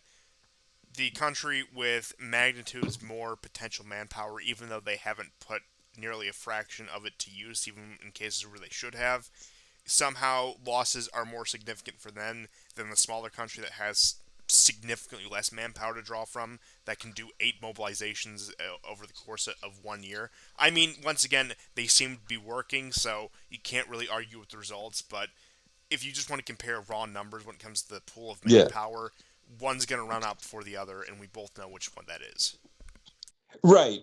the country with magnitudes more potential manpower, even though they haven't put nearly a fraction of it to use, even in cases where they should have, somehow losses are more significant for them than the smaller country that has significantly less manpower to draw from, that can do 8 mobilizations over the course of 1 year. I mean, once again, they seem to be working, so you can't really argue with the results, but if you just want to compare raw numbers when it comes to the pool of yeah, manpower, one's going to run out before the other, and we both know which one that is.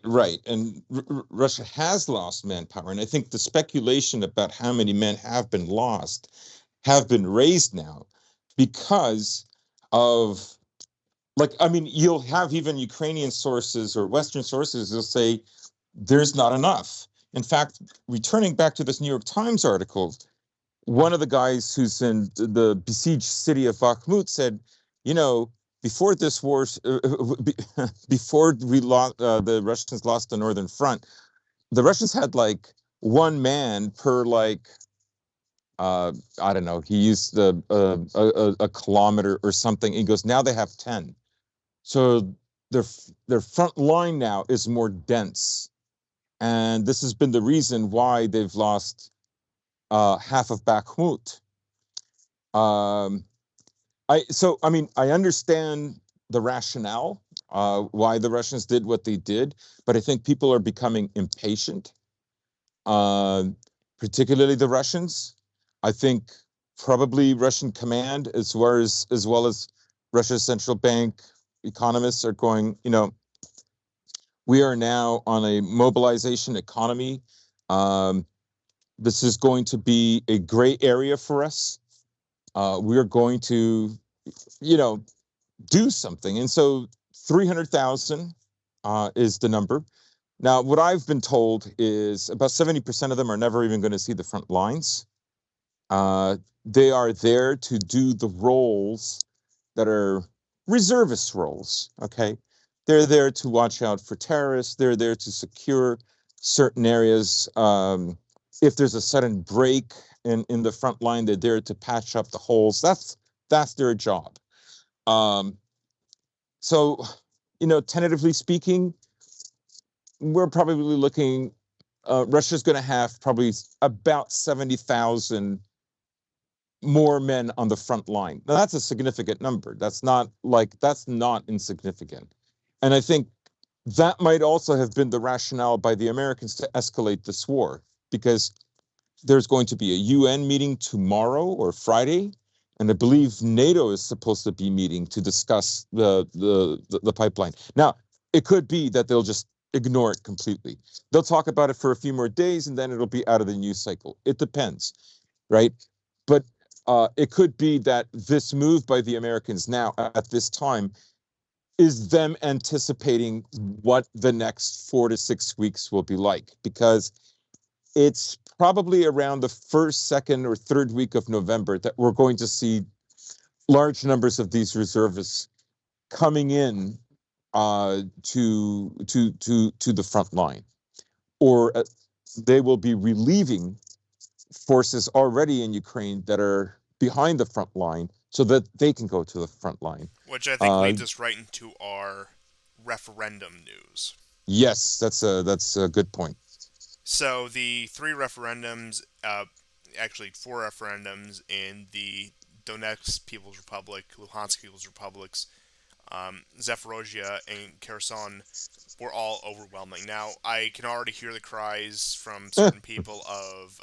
right. And Russia has lost manpower, and I think the speculation about how many men have been lost have been raised now because of, like, I mean, you'll have even Ukrainian sources or Western sources who'll say there's not enough. In fact, returning back to this New York Times article, one of the guys who's in the besieged city of Bakhmut said, you know, before this war, before the Russians lost the Northern Front, the Russians had like one man per, like, I don't know, he used a kilometer or something. He goes, now they have 10. So their front line now is more dense. And this has been the reason why they've lost half of Bakhmut. Um, I mean, I understand the rationale why the Russians did what they did, but I think people are becoming impatient, uh, particularly the Russians. I think probably Russian command, as well as Russia's central bank economists, are going, we are now on a mobilization economy. Um, this is going to be a gray area for us. We're going to, do something. And so 300,000 is the number. Now, what I've been told is about 70% of them are never even going to see the front lines. They are there to do the roles that are reservist roles. Okay, they're there to watch out for terrorists. They're there to secure certain areas. If there's a sudden break in the front line, they're there to patch up the holes. That's their job. Um, so, tentatively speaking, we're probably looking. Russia's going to have probably about 70,000 more men on the front line. Now, that's a significant number. That's not insignificant. And I think that might also have been the rationale by the Americans to escalate this war, because there's going to be a UN meeting tomorrow or Friday, and I believe NATO is supposed to be meeting to discuss the pipeline. Now, it could be that they'll just ignore it completely. They'll talk about it for a few more days, and then it'll be out of the news cycle. It depends, right? But it could be that this move by the Americans now at this time is them anticipating what the next 4 to 6 weeks will be like, because it's probably around the first, second, or third week of November that we're going to see large numbers of these reservists coming in to the front line, or they will be relieving forces already in Ukraine that are behind the front line so that they can go to the front line. Which I think leads us right into our referendum news. Yes, that's a good point. So the three referendums, actually four referendums in the Donetsk People's Republic, Luhansk People's Republics, Zaporozhye, and Kherson were all overwhelming. Now, I can already hear the cries from certain people of,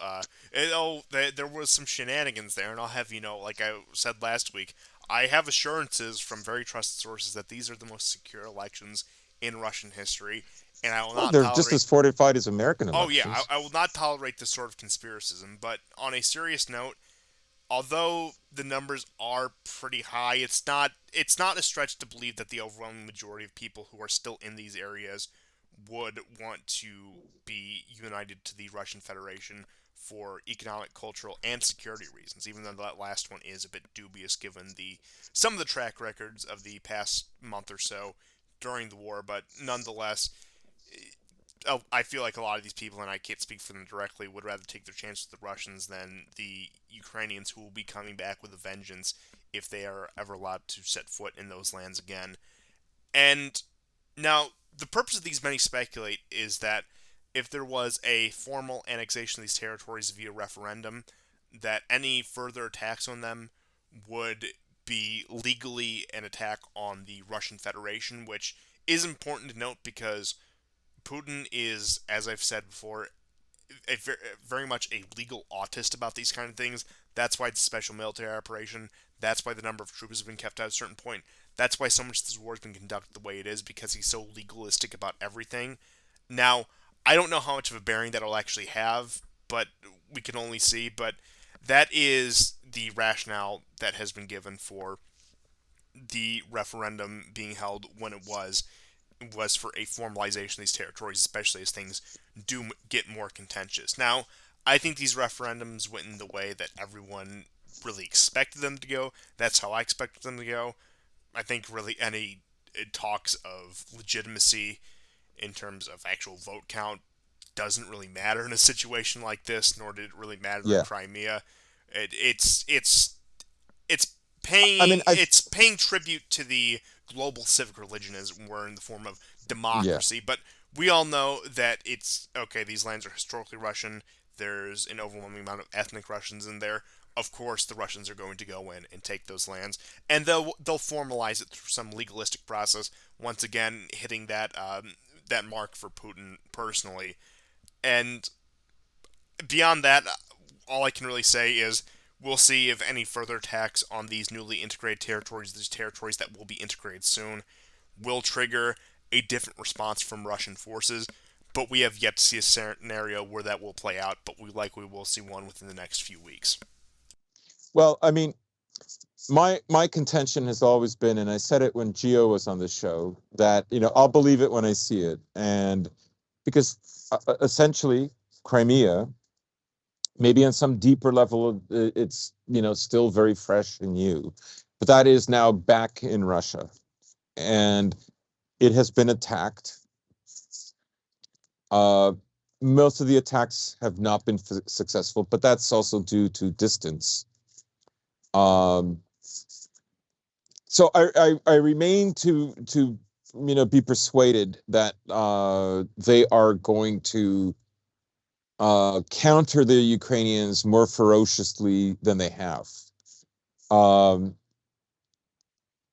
there was some shenanigans there, and I'll have you know, like I said last week, I have assurances from very trusted sources that these are the most secure elections in Russian history, and I will Oh, not they're just tolerate. as fortified as American Oh yeah, elections. I will not tolerate this sort of conspiracism. But on a serious note, although the numbers are pretty high, it's not a stretch to believe that the overwhelming majority of people who are still in these areas would want to be united to the Russian Federation for economic, cultural, and security reasons. Even though that last one is a bit dubious given the some of the track records of the past month or so during the war, but nonetheless, I feel like a lot of these people, and I can't speak for them directly, would rather take their chance with the Russians than the Ukrainians, who will be coming back with a vengeance if they are ever allowed to set foot in those lands again. And now, the purpose of these many speculate is that if there was a formal annexation of these territories via referendum, that any further attacks on them would be legally an attack on the Russian Federation, which is important to note because Putin is, as I've said before, very much a legal autist about these kind of things. That's why it's a special military operation. That's why the number of troops have been kept at a certain point. That's why so much of this war has been conducted the way it is, because he's so legalistic about everything. Now, I don't know how much of a bearing that'll actually have, but we can only see. But that is the rationale that has been given for the referendum being held when it was for a formalization of these territories, especially as things do get more contentious. Now, I think these referendums went in the way that everyone really expected them to go. That's how I expected them to go. I think really any talks of legitimacy in terms of actual vote count doesn't really matter in a situation like this, nor did it really matter in Yeah. Crimea. It's I mean, it's paying tribute to the global civic religion, as it were, in the form of yeah. democracy. But we all know that it's okay. These lands are historically Russian. There's an overwhelming amount of ethnic Russians in there. Of course, the Russians are going to go in and take those lands, and they'll formalize it through some legalistic process. Once again, hitting that mark for Putin personally, and beyond that, all I can really say is we'll see if any further attacks on these newly integrated territories, these territories that will be integrated soon, will trigger a different response from Russian forces. But we have yet to see a scenario where that will play out, but we likely will see one within the next few weeks. Well, I mean, my contention has always been, and I said it when Gio was on the show, that I'll believe it when I see it, and because essentially Crimea Maybe on some deeper level, it's still very fresh and new, but that is now back in Russia, and it has been attacked. Uh, Most of the attacks have not been successful, but that's also due to distance. Um, so I remain to be persuaded that they are going to counter the Ukrainians more ferociously than they have. Um,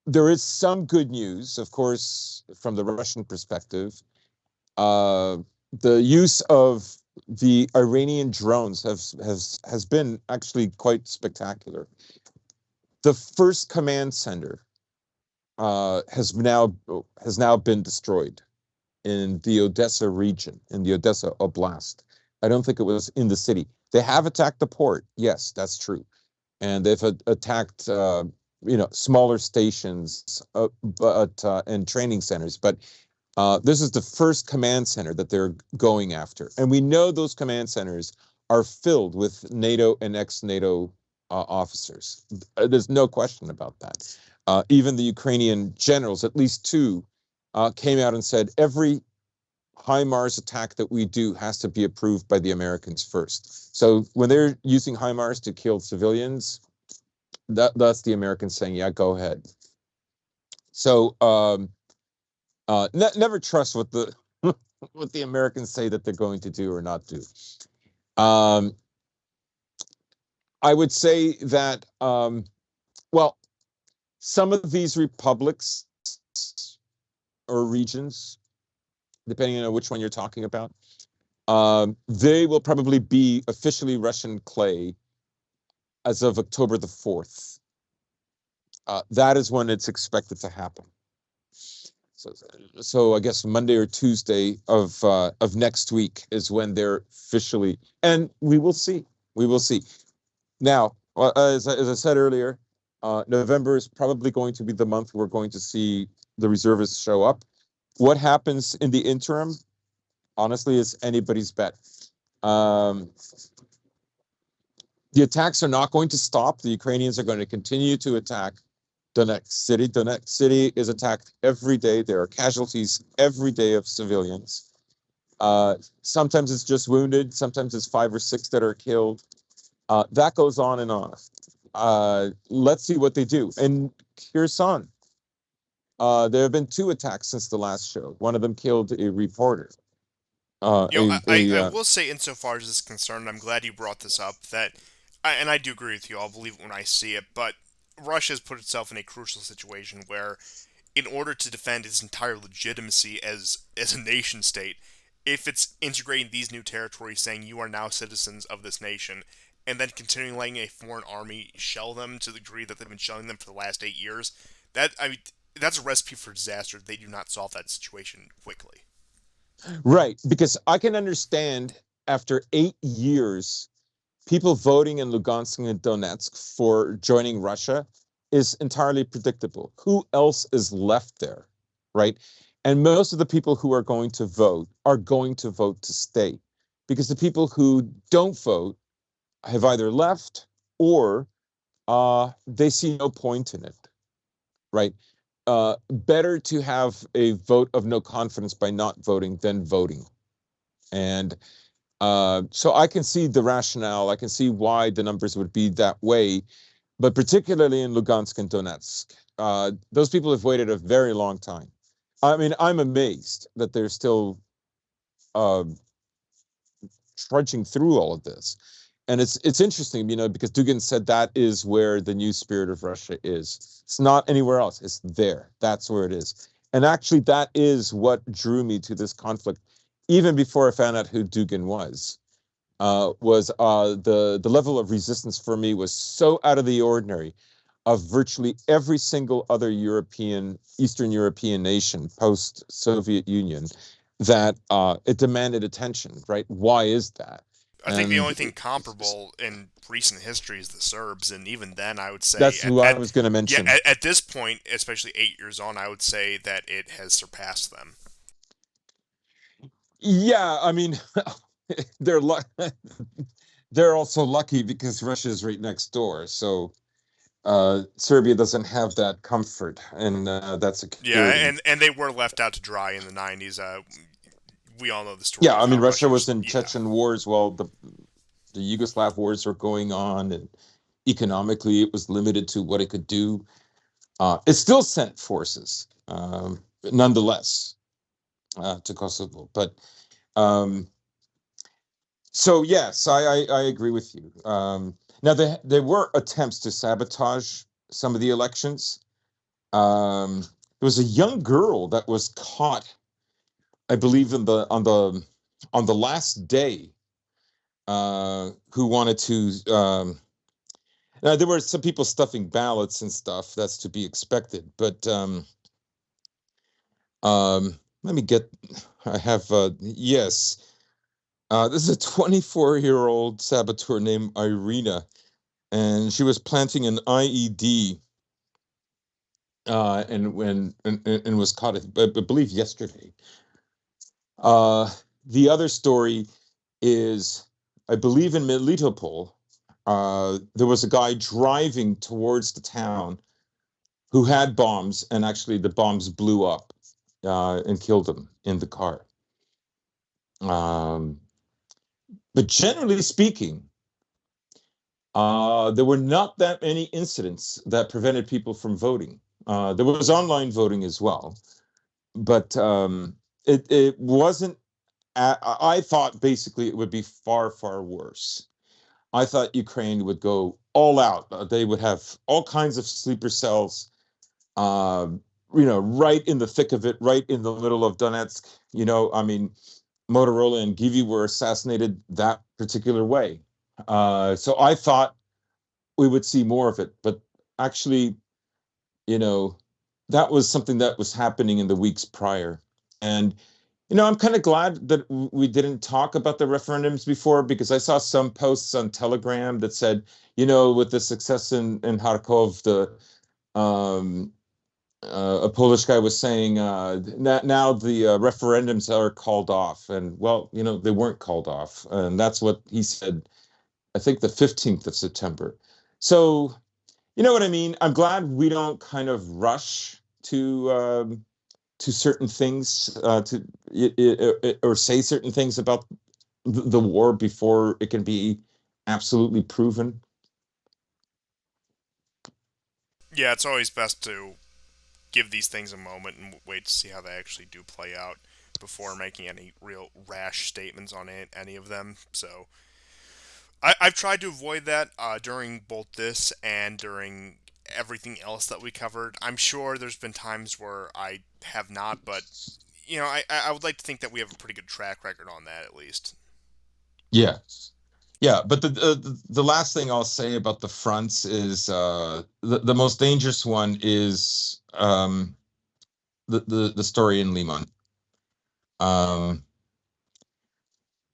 there is some good news, of course, from the Russian perspective. Uh, the use of the Iranian drones has been actually quite spectacular. The first command center has now been destroyed in the Odessa region, in the Odessa Oblast. I don't think it was in the city. They have attacked the port. Yes, that's true, and they've attacked smaller stations, but and training centers. But this is the first command center that they're going after, and we know those command centers are filled with NATO and ex-NATO officers. There's no question about that. Even the Ukrainian generals, at least two, came out and said every HIMARS attack that we do has to be approved by the Americans first. So when they're using HIMARS to kill civilians, that's the Americans saying, "Yeah, go ahead." So never trust what the what the Americans say that they're going to do or not do. Um, I would say that well, some of these republics or regions, depending on which one you're talking about, they will probably be officially Russian clay as of October the 4th. That is when it's expected to happen. So, so I guess Monday or Tuesday of next week is when they're officially, and we will see. We will see. Now, as I said earlier, November is probably going to be the month we're going to see the reservists show up. What happens in the interim, honestly, is anybody's bet. Um, the attacks are not going to stop. The Ukrainians are going to continue to attack Donetsk City. Donetsk City is attacked every day. There are casualties every day of civilians. Sometimes it's just wounded. Sometimes it's 5 or 6 that are killed. That goes on and on. Let's see what they do. And Kherson, there have been 2 attacks since the last show. One of them killed a reporter. You know, I will say, insofar as this is concerned, I'm glad you brought this up. And I do agree with you. I'll believe it when I see it. But Russia has put itself in a crucial situation where, in order to defend its entire legitimacy as a nation state, if it's integrating these new territories, saying you are now citizens of this nation, and then continuing letting a foreign army shell them to the degree that they've been shelling them for the last 8 years, that's a recipe for disaster. They do not solve that situation quickly. Right, because I can understand after 8 years, people voting in Lugansk and Donetsk for joining Russia is entirely predictable. Who else is left there, right? And most of the people who are going to vote to stay, because the people who don't vote have either left or they see no point in it, right? Better to have a vote of no confidence by not voting than voting. And so I can see the rationale. I can see why the numbers would be that way, but particularly in Lugansk and Donetsk, those people have waited a very long time. I mean, I'm amazed that they're still uh, trudging through all of this. And it's interesting, because Dugin said that is where the new spirit of Russia is. It's not anywhere else. It's there. That's where it is. And actually, that is what drew me to this conflict, even before I found out who Dugin was. The level of resistance for me was so out of the ordinary of virtually every single other Eastern European nation post-Soviet Union that it demanded attention, right? Why is that? I think the And only thing comparable in recent history is the Serbs, and even then, I would say that's who I was going to yeah, mention. at this point, especially 8 years on, I would say that it has surpassed them. Yeah, I mean, they're they're also lucky because Russia is right next door. So Serbia doesn't have that comfort and that Yeah, security. and they were left out to dry in the '90s. We all know the story Yeah, of I how mean, Russia Russia was just in Chechen wars while the Yugoslav wars were going on, and economically it was limited to what it could do. It still sent forces, nonetheless, to Kosovo. But um, so yes, I agree with you. Now there were attempts to sabotage some of the elections. There was a young girl that was caught, I believe, in the on the last day, who wanted to. Now there were some people stuffing ballots and stuff. That's to be expected, but let me get. I have yes. This is a 24-year-old saboteur named Irina, and she was planting an IED, and was caught, I believe, yesterday. Uh, the other story is, I believe, in Melitopol. There was a guy driving towards the town who had bombs, and actually the bombs blew up and killed him in the car. Um, but generally speaking, there were not that many incidents that prevented people from voting. There was online voting as well, but it wasn't. I thought basically it would be far, far worse. I thought Ukraine would go all out. They would have all kinds of sleeper cells, uh, right in the thick of it, right in the middle of Donetsk. I mean, Motorola and Givi were assassinated that particular way. So I thought we would see more of it. But actually, you know, that was something that was happening in the weeks prior. And, I'm kind of glad that we didn't talk about the referendums before, because I saw some posts on Telegram that said, with the success in Kharkov, um, a Polish guy was saying now the referendums are called off. And, well, they weren't called off. And that's what he said, I think the 15th of September. So, you know what I mean? I'm glad we don't kind of rush to certain things, or say certain things about the war before it can be absolutely proven. Yeah, it's always best to give these things a moment and wait to see how they actually do play out before making any real rash statements on any of them. So I've tried to avoid that during both this and during everything else that we covered. I'm sure there's been times where I have not, but I would like to think that we have a pretty good track record on that at least. Yeah, yeah. But the last thing I'll say about the fronts is the most dangerous one is the story in Limon. Um,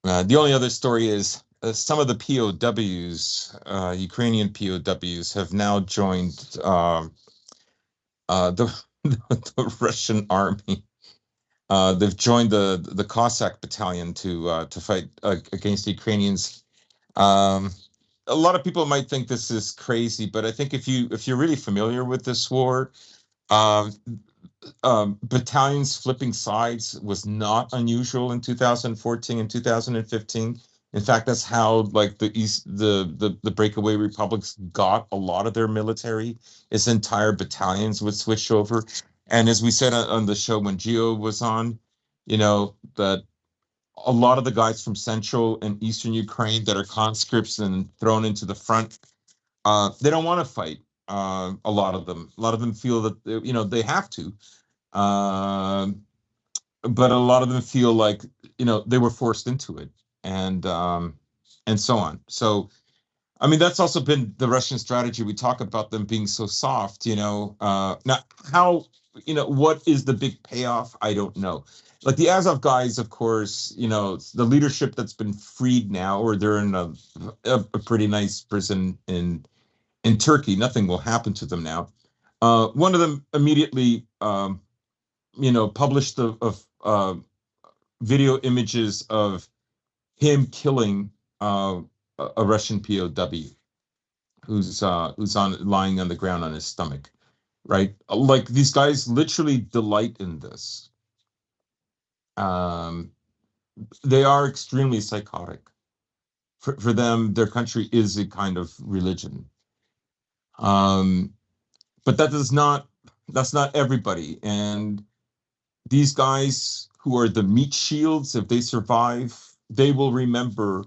the only other story is some of the POWs, Ukrainian POWs, have now joined the the Russian army. They've joined the Cossack battalion to fight against the Ukrainians. Um, a lot of people might think this is crazy, but I think if you're really familiar with this war, um, battalions flipping sides was not unusual in 2014 and 2015. In fact, that's how like the breakaway republics got a lot of their military. Its entire battalions would switch over. And as we said on the show when Geo was on, that a lot of the guys from central and eastern Ukraine that are conscripts and thrown into the front, they don't want to fight. A lot of them feel that they have to. Um, but a lot of them feel like they were forced into it, and so on. So I mean that's also been the Russian strategy. We talk about them being so soft. Not how what is the big payoff? I don't know. Like the Azov guys, of course, the leadership that's been freed now, or they're in a pretty nice prison in Turkey. Nothing will happen to them now. One of them immediately published of video images of him killing a Russian POW who's on lying on the ground on his stomach, right? Like these guys literally delight in this. Um, they are extremely psychotic. For them, their country is a kind of religion. Um, but that's not everybody. And these guys who are the meat shields, if they survive, they will remember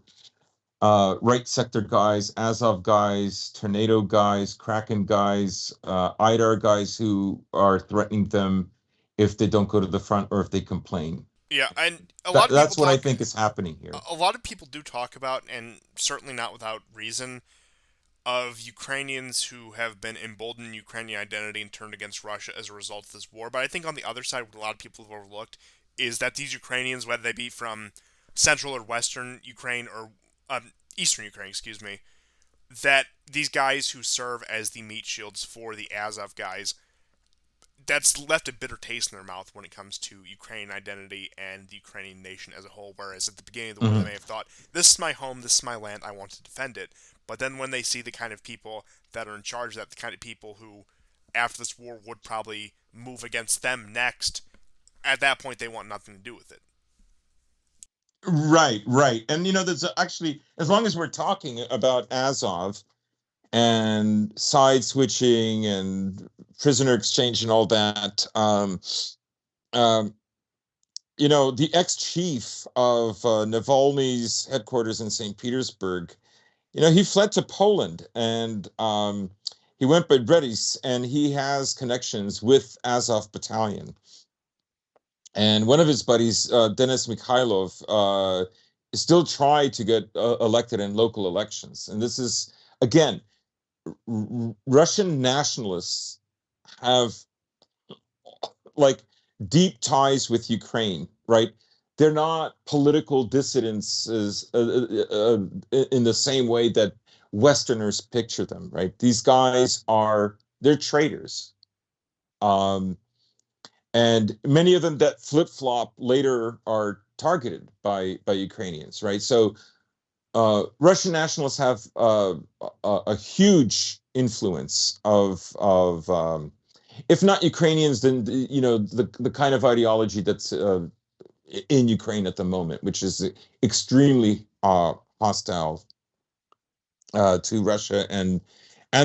right sector guys, Azov guys, Tornado guys, Kraken guys, IDAR guys who are threatening them if they don't go to the front or if they complain. Yeah, and a lot of people That's what I talk. think is happening here. A lot of people do talk about, and certainly not without reason, of Ukrainians who have been emboldened in Ukrainian identity and turned against Russia as a result of this war. But I think on the other side, what a lot of people have overlooked is that these Ukrainians, whether they be from central or western Ukraine or eastern Ukraine, excuse me, that these guys who serve as the meat shields for the Azov guys, that's left a bitter taste in their mouth when it comes to Ukrainian identity and the Ukrainian nation as a whole. Whereas at the beginning of the war, they Mhm. may have thought, "This is my home, this is my land, I want to defend it." But then when they see the kind of people that are in charge of that, the kind of people who, after this war, would probably move against them next, at that point they want nothing to do with it. Right, right. And there's actually, as long as we're talking about Azov and side switching and prisoner exchange and all that, um, the ex-chief of Navalny's headquarters in St. Petersburg, he fled to Poland and he went by Bredis and he has connections with Azov Battalion. And one of his buddies, Denis Mikhailov, still tried to get elected in local elections. And this is, again, Russian nationalists have like deep ties with Ukraine, right? They're not political dissidents in the same way that Westerners picture them, right? These guys they're traitors. Um, and many of them that flip flop later are targeted by Ukrainians, right? So Russian nationalists have a huge influence of if not Ukrainians, then the kind of ideology that's in Ukraine at the moment, which is extremely hostile to Russia and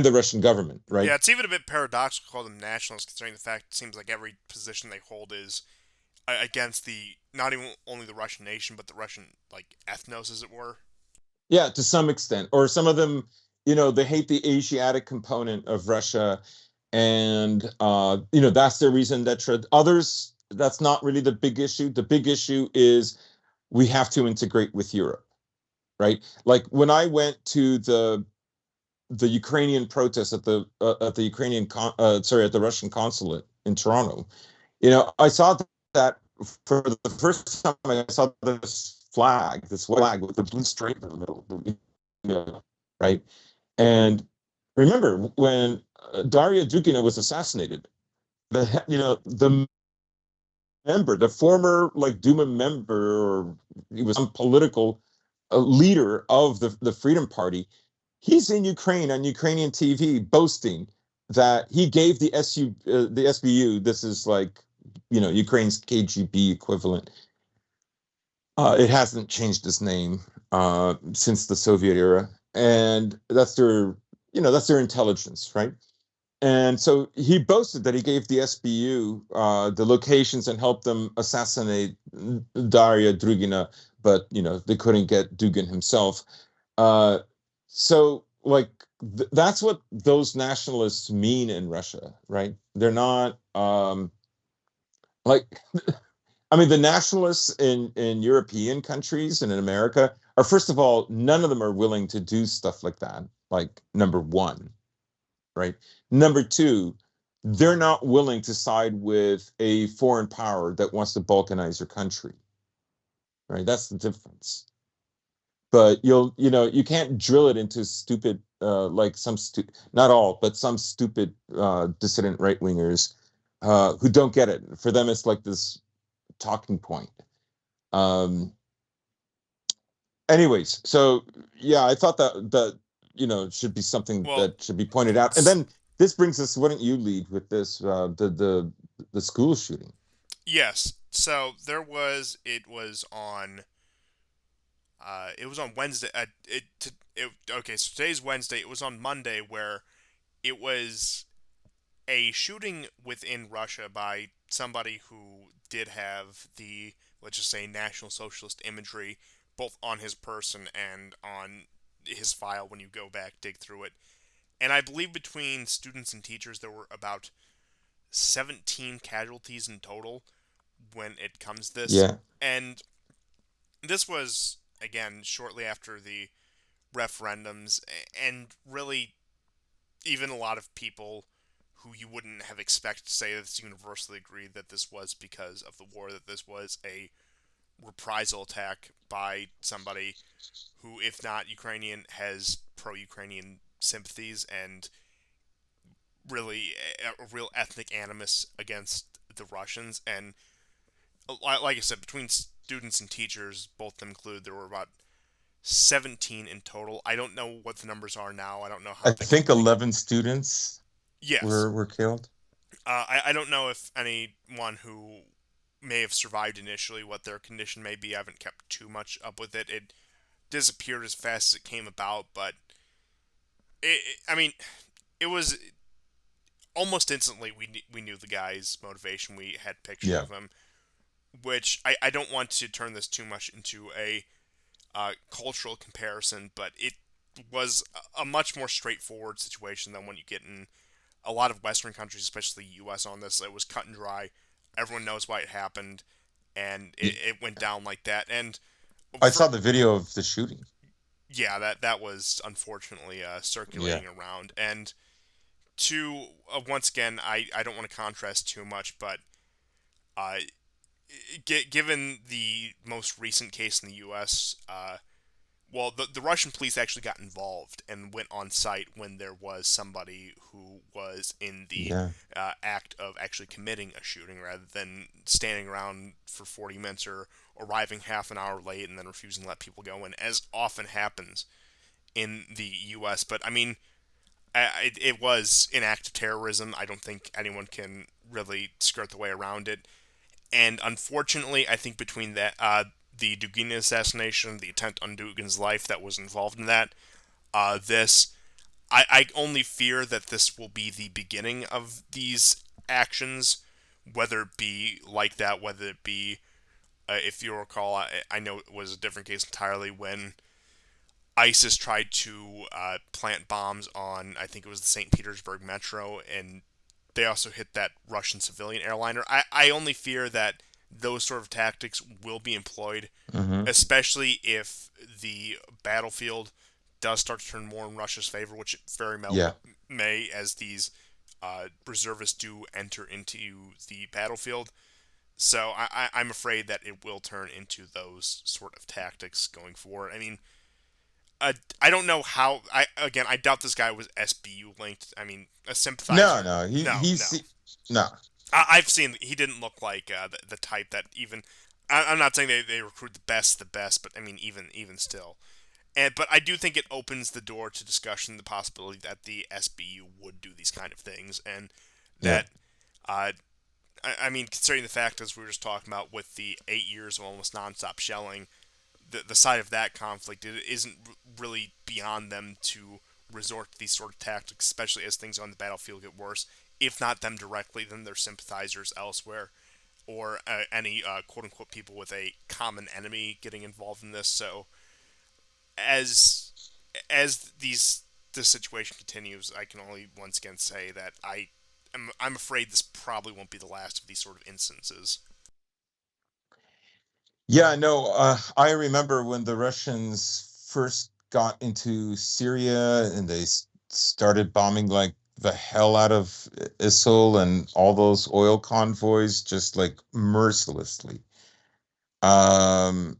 the Russian government, right? Yeah, it's even a bit paradoxical to call them nationalists, considering the fact it seems like every position they hold is against the not even only the Russian nation, but the Russian like ethnos, as it were. Yeah, to some extent. Or some of them, they hate the Asiatic component of Russia, and that's their reason. Others, that's not really the big issue. The big issue is we have to integrate with Europe, right? Like when I went to the Ukrainian protest at the at the Russian consulate in Toronto, I saw that for the first time. I saw this flag, with the blue stripe in the middle, right? And remember when Daria Dugina was assassinated, the the former like Duma member, or he was some political leader of the Freedom Party. He's in Ukraine on Ukrainian TV boasting that he gave the SBU. This is like Ukraine's KGB equivalent. It hasn't changed its name since the Soviet era, and that's their intelligence, right? And so he boasted that he gave the SBU the locations and helped them assassinate Daria Drugina, but they couldn't get Dugin himself. Uh, so like that's what those nationalists mean in Russia, right? They're not like I mean, the nationalists in European countries and in America are, first of all, none of them are willing to do stuff like that. Like number one, right? Number two, they're not willing to side with a foreign power that wants to balkanize your country, right? That's the difference. But you can't drill it into stupid, like not all, but some stupid dissident right wingers who don't get it. For them, it's like this talking point. Um, Anyways, so yeah, I thought that should be something Well, that should be pointed out. And s- then this brings us. Why don't you lead with this? The school shooting. yes. So there was. It was on Wednesday. Okay. So today's Wednesday. It was on Monday where it was a shooting within Russia by somebody who did have the, let's just say, National Socialist imagery both on his person and on his file when you go back dig through it. And I believe between students and teachers there were about 17 casualties in total when it comes to this. Yeah, And this was again shortly after the referendums, and really even a lot of people who you wouldn't have expected to say this universally agreed that this was because of the war, that this was a reprisal attack by somebody who, if not Ukrainian, has pro-Ukrainian sympathies and really a real ethnic animus against the Russians. And like I said, between students and teachers, both of them included, there were about 17 in total. I don't know what the numbers are now. I don't know I how think they 11 students yes. were killed. I don't know if anyone who may have survived initially, what their condition may be. I haven't kept too much up with it. It disappeared as fast as it came about, but I mean, it was almost instantly we knew the guy's motivation. We had pictures Yeah, of him, which I don't want to turn this too much into a cultural comparison, but it was a much more straightforward situation than when you get in a lot of Western countries, especially the U.S. on this. It was cut and dry. Everyone knows why it happened, and Y- it went down like that. And I for saw the video of the shooting. yeah, that was unfortunately Yeah, circulating around. And to once again, I don't want to contrast too much, but uh, given the most recent case in the U.S., well, the Russian police actually got involved and went on site when there was somebody who was in the yeah. act of actually committing a shooting rather than standing around for 40 minutes or arriving half an hour late and then refusing to let people go in, as often happens in the U.S. But I mean, it was an act of terrorism. I don't think anyone can really skirt the way around it. And unfortunately, I think between that, the Dugin assassination, the attempt on Dugin's life that was involved in that, this, I only fear that this will be the beginning of these actions, whether it be like that, whether it be, if you recall, I know it was a different case entirely when ISIS tried to plant bombs on, I think it was the St. Petersburg metro, and they also hit that Russian civilian airliner. I only fear that those sort of tactics will be employed, Hmm. especially if the battlefield does start to turn more in Russia's favor, which it very well Yeah. may as these reservists do enter into the battlefield. So I'm afraid that it will turn into those sort of tactics going forward. I mean, I don't know how. I doubt this guy was SBU linked. I mean, a No, sympathizer. no. No, no. No. I've seen he didn't look like the type that even. I'm not saying they recruit the best, but I mean even still. And but I do think it opens the door to discussion the possibility that the SBU would do these kind of things, and Yeah. that uh, I mean considering the fact as we were just talking about with the 8 years of almost nonstop shelling, the side of that conflict, it isn't really beyond them to resort to these sort of tactics, especially as things on the battlefield get worse. If not them directly, then their sympathizers elsewhere, or any quote unquote people with a common enemy getting involved in this. So as as these this situation continues, I can only once again say that I'm afraid this probably won't be the last of these sort of instances. Yeah, no, I remember when the Russians first got into Syria and they started bombing like the hell out of ISIL and all those oil convoys, just like mercilessly. Um,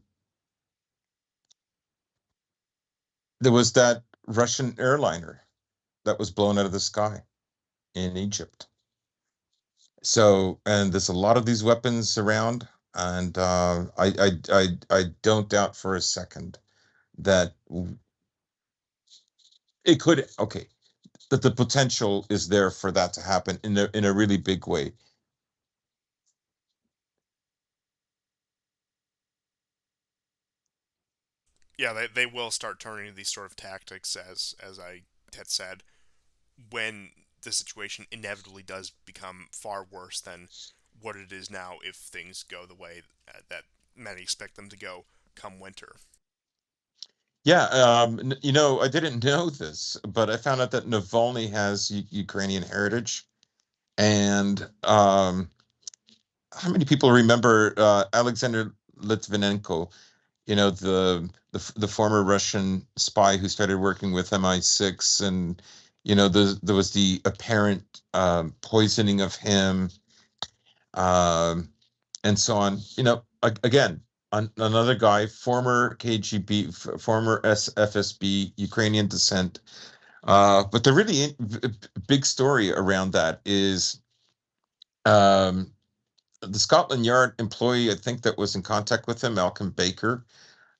there was that Russian airliner that was blown out of the sky in Egypt. So, and there's a lot of these weapons around, and I don't doubt for a second that it could, okay, that the potential is there for that to happen in a really big way. Yeah, they will start turning to these sort of tactics, as I had said, when the situation inevitably does become far worse than what it is now if things go the way that many expect them to go come winter. Yeah, I didn't know this, but I found out that Navalny has Ukrainian heritage. And how many people remember Alexander Litvinenko? The former Russian spy who started working with MI6, and there was the apparent poisoning of him, um, and so on. Again, another guy, former KGB, former FSB, Ukrainian descent. But the really big story around that is um, the Scotland Yard employee, I think, that was in contact with him, Malcolm Baker,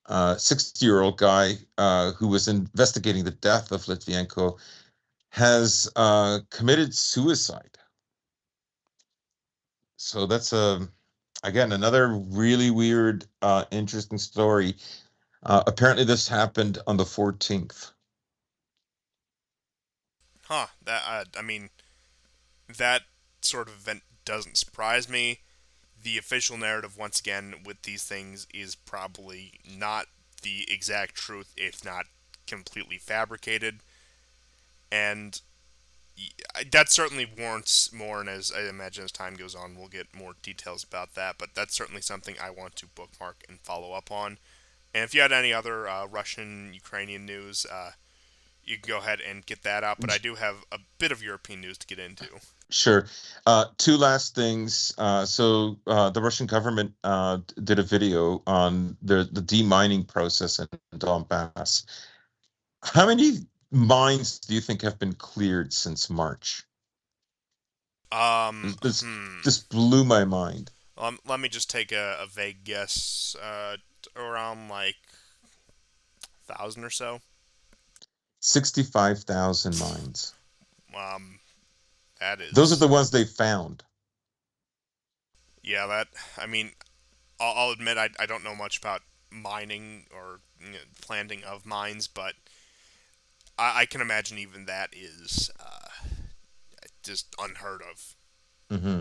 60-year-old guy who was investigating the death of Litvienko, has committed suicide. So that's again another really weird, interesting story. Apparently, this happened on the 14th. Huh? I mean, that sort of event doesn't surprise me. The official narrative, once again, with these things is probably not the exact truth, if not completely fabricated. And that certainly warrants more, and as I imagine as time goes on, we'll get more details about that. But that's certainly something I want to bookmark and follow up on. And if you had any other Russian Ukrainian news, you can go ahead and get that out. But I do have a bit of European news to get into. Sure. Two last things. The Russian government did a video on the demining process in Donbass. How many mines do you think have been cleared since March? This Hmm. this blew my mind. Let me just take a vague guess. Around like 1,000 or so. 65,000 mines. Um, that Those are is, the ones they found. yeah. That I mean, I'll admit I don't know much about mining or planting of mines, but I can imagine even that is just unheard of. Hmm.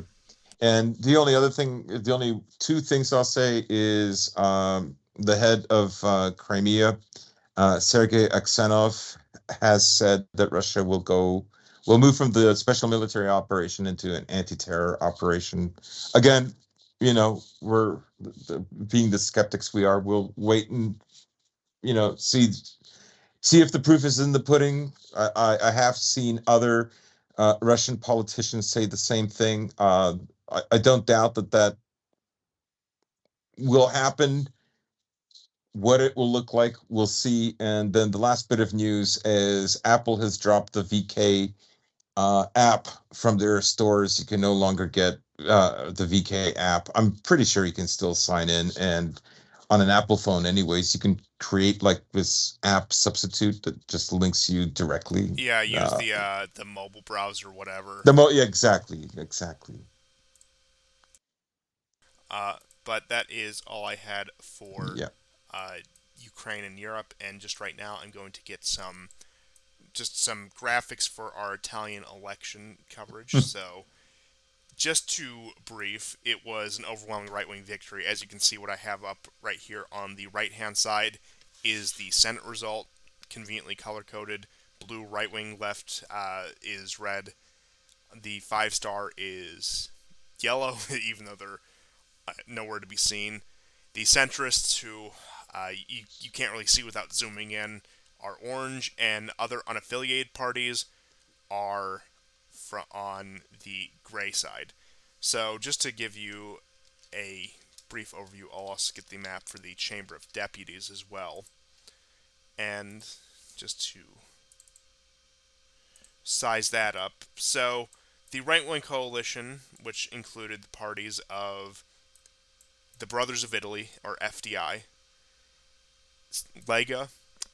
And the only two things I'll say is the head of Crimea, Sergei Aksenov, has said that Russia will move from the special military operation into an anti-terror operation. Again, we're being the skeptics we are. We'll wait and see if the proof is in the pudding. I have seen other Russian politicians say the same thing. I don't doubt that will happen. What it will look like, we'll see. And then the last bit of news is Apple has dropped the VK app from their stores. You can no longer get the VK app. I'm pretty sure you can still sign in, and on an Apple phone, anyways, you can create like this app substitute that just links you directly. Yeah, use Uh, the mobile browser, whatever. yeah, exactly. Uh, but that is all I had for Yeah. uh, Ukraine and Europe. And just right now, I'm going to get some graphics for our Italian election coverage. So just to brief, it was an overwhelming right wing victory. As you can see, what I have up right here on the right hand side is the Senate result, conveniently color coded. Blue right wing, left is red. The 5 star is yellow, even though they're nowhere to be seen. The centrists, who you can't really see without zooming in, are orange, and other unaffiliated parties are on the gray side. So, just to give you a brief overview, I'll also get the map for the Chamber of Deputies as well. And just to size that up, so the right wing coalition, which included the parties of the Brothers of Italy, or FDI, Lega,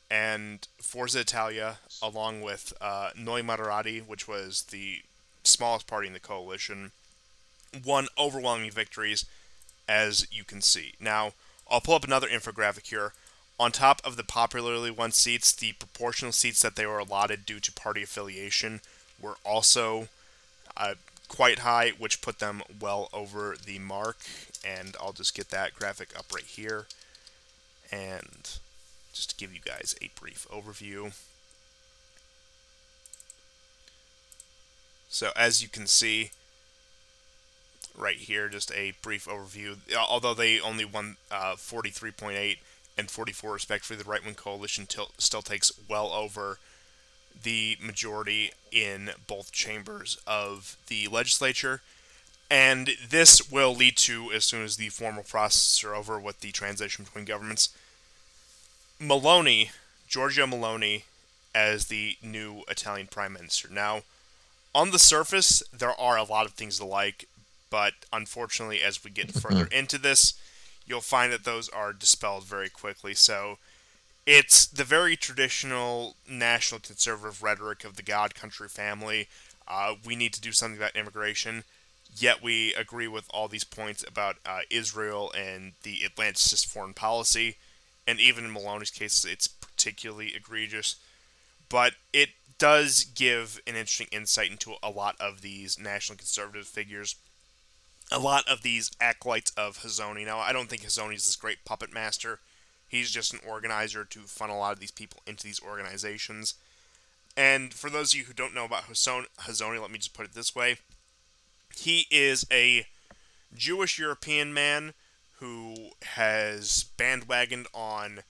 and Forza Italia, along with Noi Moderati, which was the smallest party in the coalition, won overwhelming victories, as you can see. Now, I'll pull up another infographic here. On top of the popularly won seats, the proportional seats that they were allotted due to party affiliation were also uh, quite high, which put them well over the mark. And I'll just get that graphic up right here. And just to give you guys a brief overview. So, as you can see, right here, just a brief overview. Although they only won 43.8 and 44 respectively, the right-wing coalition still takes well over the majority in both chambers of the legislature. And this will lead to, as soon as the formal process are over with the transition between governments, Meloni, Giorgia Meloni, as the new Italian prime minister. Now, on the surface, there are a lot of things to like, but unfortunately, as we get further into this, you'll find that those are dispelled very quickly. So, it's the very traditional national conservative rhetoric of the God country family. We need to do something about immigration, yet we agree with all these points about Israel and the Atlanticist foreign policy. And even in Meloni's case, it's particularly egregious. But it does give an interesting insight into a lot of these national conservative figures, a lot of these acolytes of Hazoni. Now, I don't think Hazoni is this great puppet master. He's just an organizer to funnel a lot of these people into these organizations. And for those of you who don't know about Hazoni, let me just put it this way. He is a Jewish European man who has bandwagoned on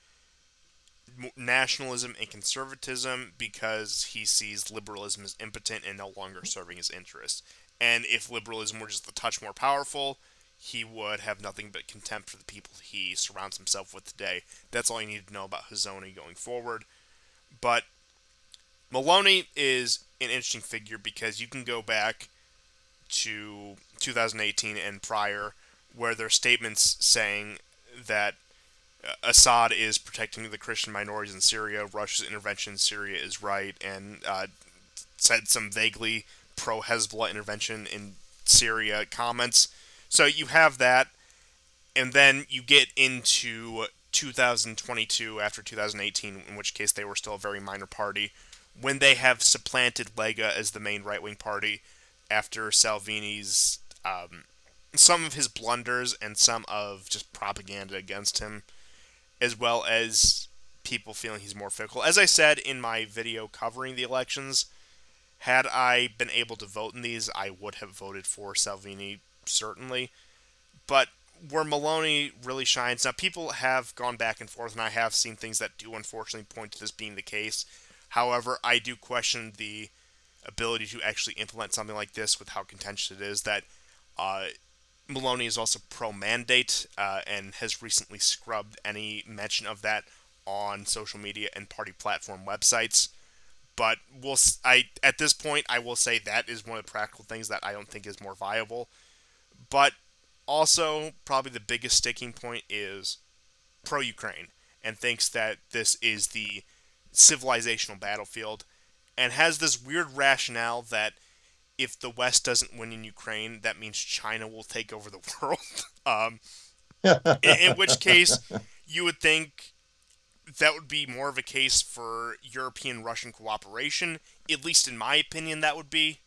nationalism and conservatism because he sees liberalism as impotent and no longer serving his interests. And if liberalism were just a touch more powerful, he would have nothing but contempt for the people he surrounds himself with today. That's all you need to know about Hazoni going forward. But Meloni is an interesting figure because you can go back to 2018 and prior, where there are statements saying that Assad is protecting the Christian minorities in Syria, Russia's intervention in Syria is right, and said some vaguely pro-Hezbollah intervention in Syria comments. So you have that, and then you get into 2022 after 2018, in which case they were still a very minor party, when they have supplanted Lega as the main right-wing party after Salvini's some of his blunders and some of just propaganda against him, as well as people feeling he's more fickle. As I said in my video covering the elections, had I been able to vote in these, I would have voted for Salvini, certainly. But where Meloni really shines, now people have gone back and forth, and I have seen things that do unfortunately point to this being the case. However, I do question the ability to actually implement something like this with how contentious it is. That Meloni is also pro-mandate and has recently scrubbed any mention of that on social media and party platform websites. But at this point, I will say that is one of the practical things that I don't think is more viable. But also, probably the biggest sticking point is pro-Ukraine and thinks that this is the civilizational battlefield and has this weird rationale that if the West doesn't win in Ukraine, that means China will take over the world. In which case, you would think that would be more of a case for European-Russian cooperation. At least in my opinion, that would be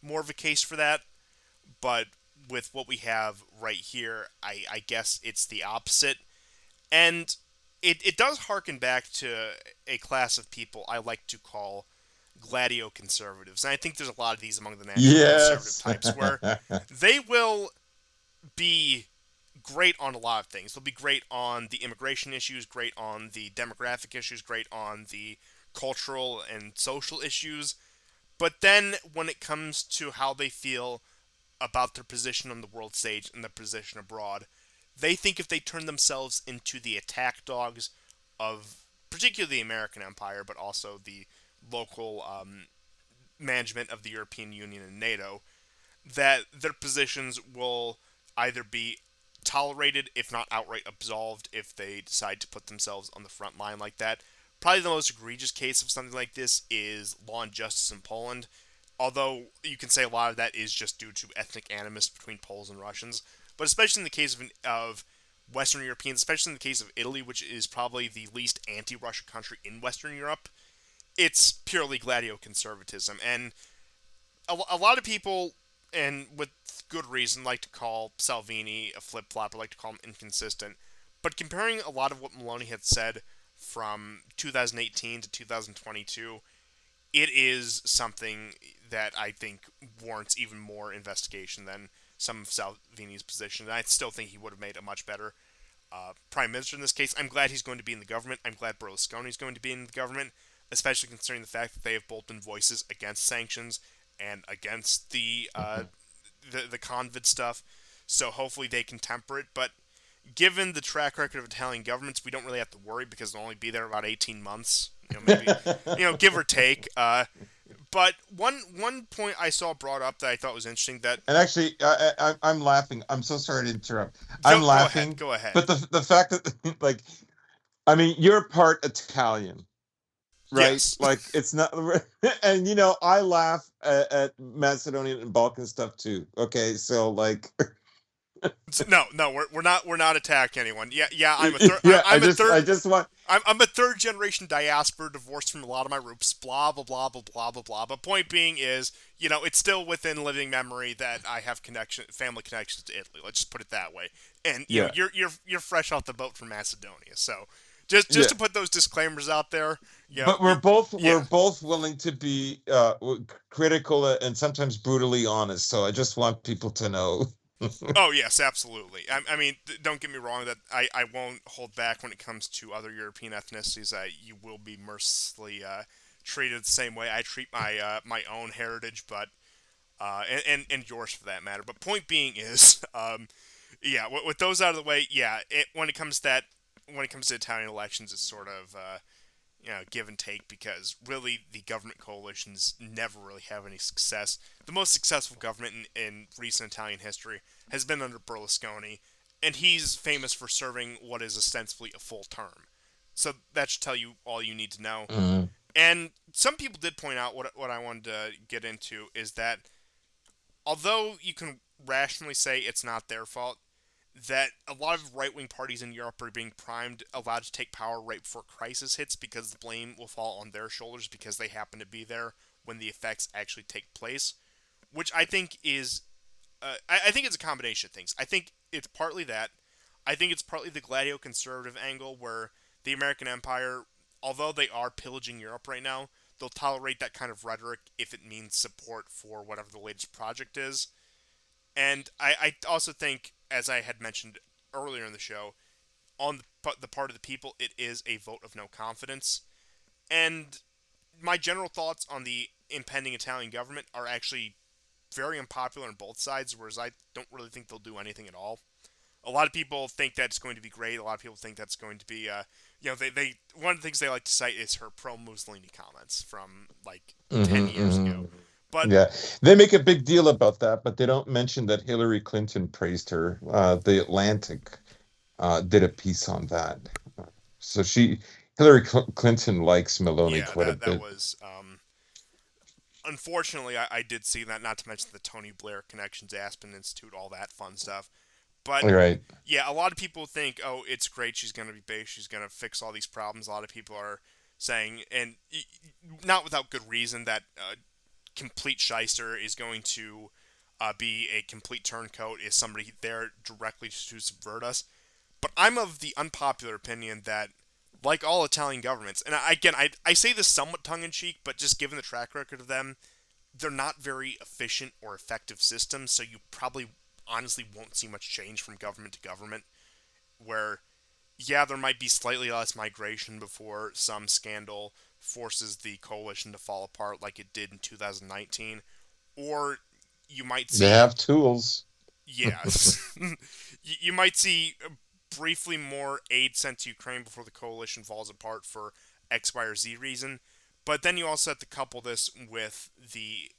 more of a case for that. But with what we have right here, I guess it's the opposite. And it does harken back to a class of people I like to call gladio conservatives. And I think there's a lot of these among the national conservative Yes. types where they will be great on a lot of things. They'll be great on the immigration issues, great on the demographic issues, great on the cultural and social issues. But then when it comes to how they feel about their position on the world stage and their position abroad, they think if they turn themselves into the attack dogs of particularly the American empire, but also the local management of the European Union and NATO, that their positions will either be tolerated, if not outright absolved, if they decide to put themselves on the front line like that. Probably the most egregious case of something like this is Law and Justice in Poland, although you can say a lot of that is just due to ethnic animus between Poles and Russians. But especially in the case of Western Europeans, especially in the case of Italy, which is probably the least anti-Russia country in Western Europe, it's purely gladio conservatism. And a lot of people, and with good reason, like to call Salvini a flip flopper, like to call him inconsistent. But comparing a lot of what Meloni had said from 2018 to 2022, it is something that I think warrants even more investigation than some of Salvini's position. And I still think he would have made a much better prime minister in this case. I'm glad he's going to be in the government. I'm glad Berlusconi is going to be in the government, especially considering the fact that they have both been voices against sanctions and against the convid stuff. So hopefully they can temper it. But given the track record of Italian governments, we don't really have to worry because they'll only be there about 18 months. Maybe give or take. But one point I saw brought up that I thought was interesting that And actually, I'm laughing. I'm so sorry to interrupt. I'm go ahead, laughing, go ahead. but the fact that like, I mean, you're part Italian, right? Yes. Like it's not, and I laugh at Macedonian and Balkan stuff too. Okay, so like, No, we're not attacking anyone. Yeah. I'm a third. yeah, I'm a third. I just want, I'm a third generation diaspora, divorced from a lot of my roots. Blah blah blah blah blah blah blah. But point being is, it's still within living memory that I have family connections to Italy. Let's just put it that way. And yeah, you're fresh off the boat from Macedonia, so just yeah. to put those disclaimers out there. But we're Yeah. both willing to be critical and sometimes brutally honest. So I just want people to know. Oh yes, absolutely. I mean, don't get me wrong. That I won't hold back when it comes to other European ethnicities. You will be mercilessly treated the same way I treat my own heritage, but and yours for that matter. But point being is, yeah, with those out of the way, yeah, when it comes to Italian elections, it's sort of give and take because really the government coalitions never really have any success. The most successful government in recent Italian history has been under Berlusconi, and he's famous for serving what is ostensibly a full term. So that should tell you all you need to know. Mhm. And some people did point out what I wanted to get into is that although you can rationally say it's not their fault, that a lot of right wing parties in Europe are being primed, allowed to take power right before crisis hits because the blame will fall on their shoulders because they happen to be there when the effects actually take place. Which I think is, I think it's a combination of things. I think it's partly that. I think it's partly the gladio conservative angle where the American empire, although they are pillaging Europe right now, they'll tolerate that kind of rhetoric if it means support for whatever the latest project is. And I also think, as I had mentioned earlier in the show, on the part of the people, it is a vote of no confidence. And my general thoughts on the impending Italian government are actually very unpopular on both sides, whereas I don't really think they'll do anything at all. A lot of people think that's going to be great. A lot of people think that's going to be, they one of the things they like to cite is her pro Mussolini comments from like Hmm. 10 years ago. But Yeah, they make a big deal about that, but they don't mention that Hillary Clinton praised her. The Atlantic did a piece on that. So Hillary Clinton likes Meloni yeah, quite a that bit. was unfortunately, I did see that. Not to mention the Tony Blair connections, Aspen Institute, all that fun stuff. But Right. yeah, a lot of people think, oh, it's great. She's going to be big. She's going to fix all these problems. A lot of people are saying, and not without good reason, that complete shyster is going to be a complete turncoat. Is somebody there directly to subvert us? But I'm of the unpopular opinion that, like all Italian governments, and I say this somewhat tongue in cheek, but just given the track record of them, they're not very efficient or effective systems, so you probably honestly won't see much change from government to government. Where, yeah, there might be slightly less migration before some scandal forces the coalition to fall apart like it did in 2019. Or you might They see, have tools. yes, you might see briefly more aid sent to Ukraine before the coalition falls apart for X, Y, or Z reason. But then you also have to couple this with the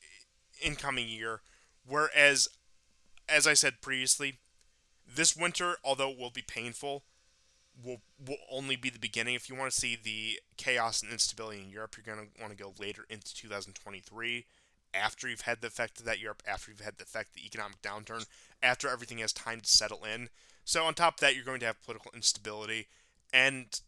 incoming year. Whereas, as I said previously, this winter, although it will be painful, will only be the beginning. If you want to see the chaos and instability in Europe, you're going to want to go later into 2023, after you've had the effect of that Europe, after you've had the effect of the economic downturn, after everything has time to settle in. So on top of that, you're going to have political instability, and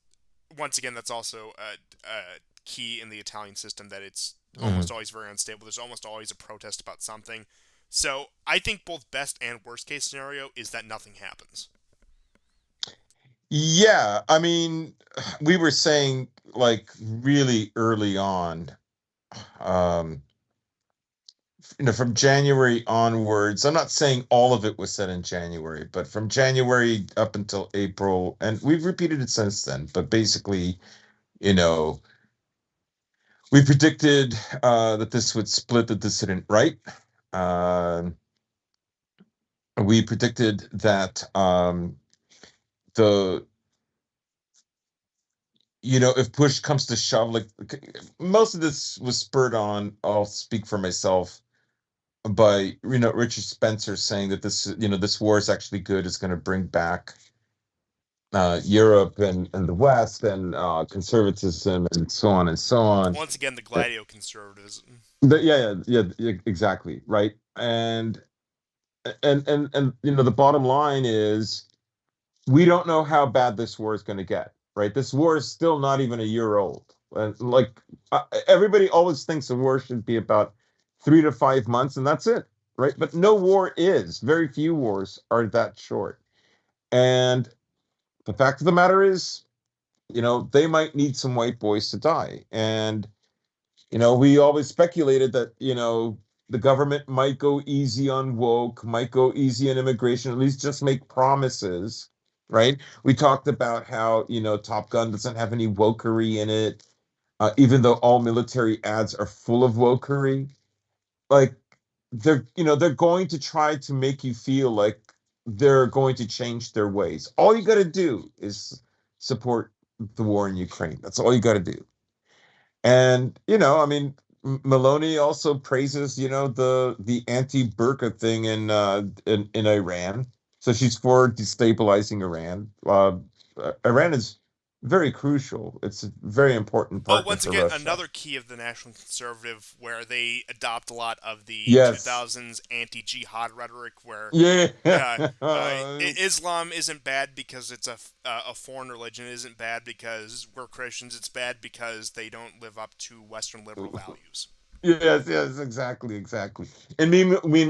once again, that's also a key in the Italian system that it's almost Mhm. always very unstable. There's almost always a protest about something. So I think both best and worst case scenario is that nothing happens. Yeah, I mean, we were saying like really early on, um, from January onwards. I'm not saying all of it was said in January, but from January up until April, and we've repeated it since then. But basically, you know, we predicted that this would split the dissident right. Uh, we predicted that the if push comes to shove, like most of this was spurred on. I'll speak for myself by Richard Spencer saying that this war is actually good. It's going to bring back Europe and the West and conservatism and so on and so on. Once again, the Uh, gladio conservatism. yeah, exactly, right. And the bottom line is we don't know how bad this war is going to get. Right, this war is still not even a year old, and like everybody always thinks a war should be about 3 to 5 months, and that's it. Right, but no war is. Very few wars are that short, and the fact of the matter is, they might need some white boys to die. And, we always speculated that, the government might go easy on woke, might go easy on immigration, at least just make promises, right? We talked about how, Top Gun doesn't have any wokery in it, even though all military ads are full of wokery. Like, they're going to try to make you feel like they're going to change their ways. All you got to do is support the war in Ukraine. That's all you got to do. And I mean, Meloni also praises the anti-burqa thing in Iran. So she's for destabilizing Iran. Iran is very crucial. It's a very important Oh, partner once for again, Russia. another key of the National Conservative where they adopt a lot of the Yes. 2000s anti jihad rhetoric, where Yeah. Islam isn't bad because it's a foreign religion, it isn't bad because we're Christians, it's bad because they don't live up to Western liberal values. Yes, exactly. And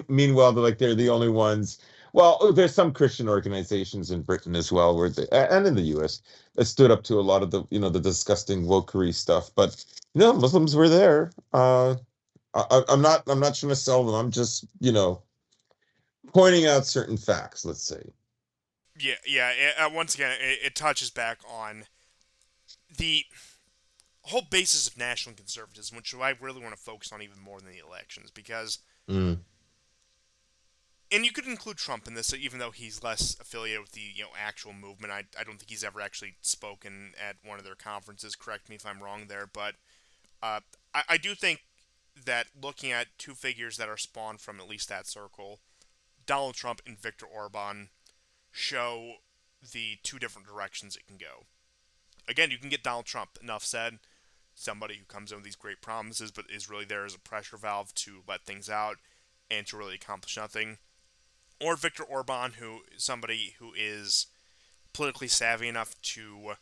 meanwhile, they're the only ones. Well, there's some Christian organizations in Britain as well, and in the U.S. that stood up to a lot of the disgusting wokery stuff. But Muslims were there. I'm not trying to sell them. I'm just pointing out certain facts. Let's say. Yeah. Once again, it touches back on the whole basis of national conservatism, which I really want to focus on even more than the elections, because Mm, and you could include Trump in this, even though he's less affiliated with the actual movement. I don't think he's ever actually spoken at one of their conferences. Correct me if I'm wrong there, but uh, I do think that looking at two figures that are spawned from at least that circle, Donald Trump and Viktor Orban, show the two different directions it can go. Again, you can get Donald Trump, enough said, somebody who comes in with these great promises, but is really there as a pressure valve to let things out and to really accomplish nothing. Or Viktor Orban, who somebody who is politically savvy enough to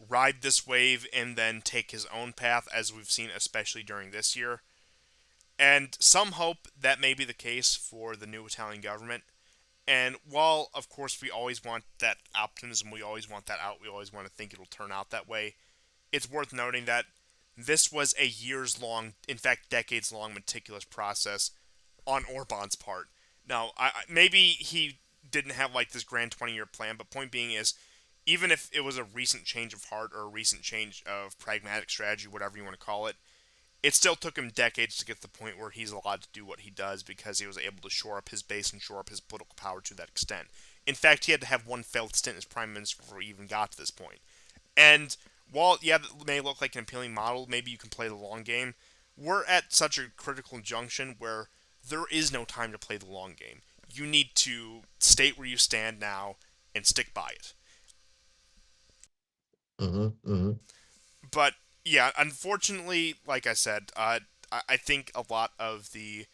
ride this wave and then take his own path, as we've seen especially during this year. And some hope that may be the case for the new Italian government. And while, of course, we always want that optimism, we always want that out, we always want to think it'll turn out that way, it's worth noting that this was a years long, in fact, decades long, meticulous process on Orban's part. Now, maybe he didn't have like this grand 20-year plan, but point being is, even if it was a recent change of heart or a recent change of pragmatic strategy, whatever you want to call it, it still took him decades to get to the point where he's allowed to do what he does because he was able to shore up his base and shore up his political power to that extent. In fact, he had to have one failed stint as prime minister before he even got to this point. And while, yeah, that may look like an appealing model, maybe you can play the long game, we're at such a critical junction where there is no time to play the long game. You need to state where you stand now and stick by it. Hmm. Hmm. But yeah, unfortunately, like I said, I think a lot of the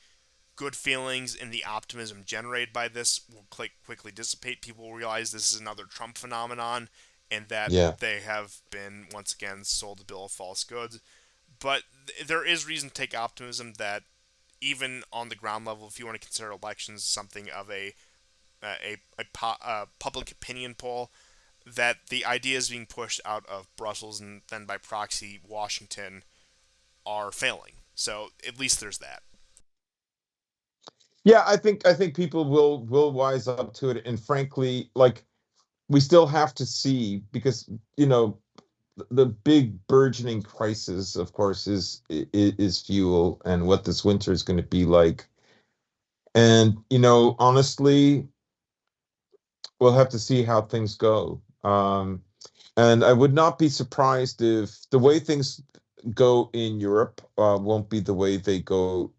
good feelings and the optimism generated by this will quickly dissipate. People will realize this is another Trump phenomenon and that Yeah. they have been once again sold a bill of false goods. But there is reason to take optimism that even on the ground level, if you want to consider elections something of a public opinion poll, that the ideas being pushed out of Brussels and then by proxy Washington are failing. So at least there's that. Yeah, I think people will wise up to it, and frankly, like, we still have to see, because you know the big burgeoning crisis, of course, is fuel, and what this winter is going to be like. And honestly, we'll have to see how things go. And I would not be surprised if the way things go in Europe won't be the way they go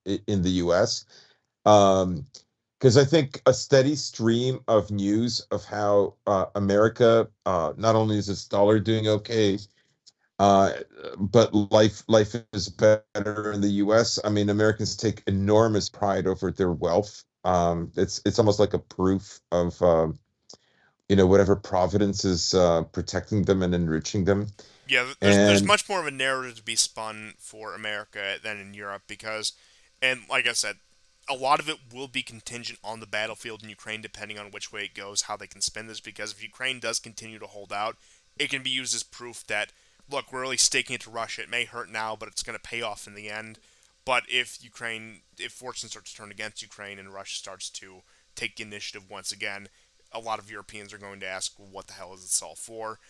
in the US. Um, because I think a steady stream of news of how America, not only is its dollar doing okay, uh, but life is better in the U.S. I mean, Americans take enormous pride over their wealth. It's almost like a proof of whatever providence is protecting them and enriching them. Yeah, there's And much more of a narrative to be spun for America than in Europe because, and like I said, a lot of it will be contingent on the battlefield in Ukraine, depending on which way it goes, how they can spin this. Because if Ukraine does continue to hold out, it can be used as proof that look, we're really staking it to Russia. It may hurt now, but it's going to pay off in the end. But if fortune starts to turn against Ukraine and Russia starts to take the initiative once again, a lot of Europeans are going to ask, well, what the hell is this all for?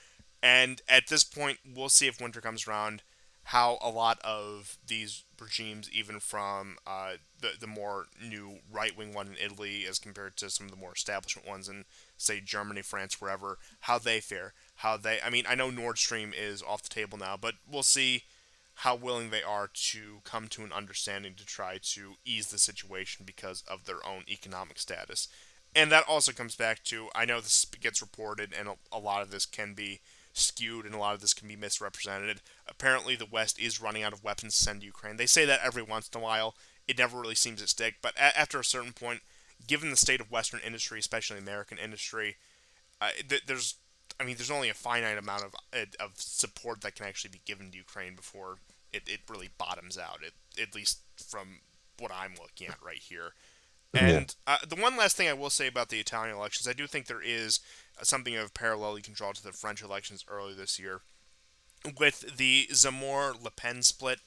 And at this point, we'll see if winter comes around how a lot of these regimes, even from the more new right wing one in Italy as compared to some of the more establishment ones in, say, Germany, France, wherever, how they fare. I mean, I know Nord Stream is off the table now, but we'll see how willing they are to come to an understanding to try to ease the situation because of their own economic status. And that also comes back to I know this gets reported, and a lot of this can be skewed and a lot of this can be misrepresented. Apparently, the West is running out of weapons to send to Ukraine. They say that every once in a while. It never really seems to stick. But after a certain point, given the state of Western industry, especially American industry, there's there's only a finite amount of support that can actually be given to Ukraine before it really bottoms out. At least from what I'm looking at right here. yeah. And the one last thing I will say about the Italian elections, I do think there is something of parallel you can draw to the French elections earlier this year with the Zemmour-Le Pen split,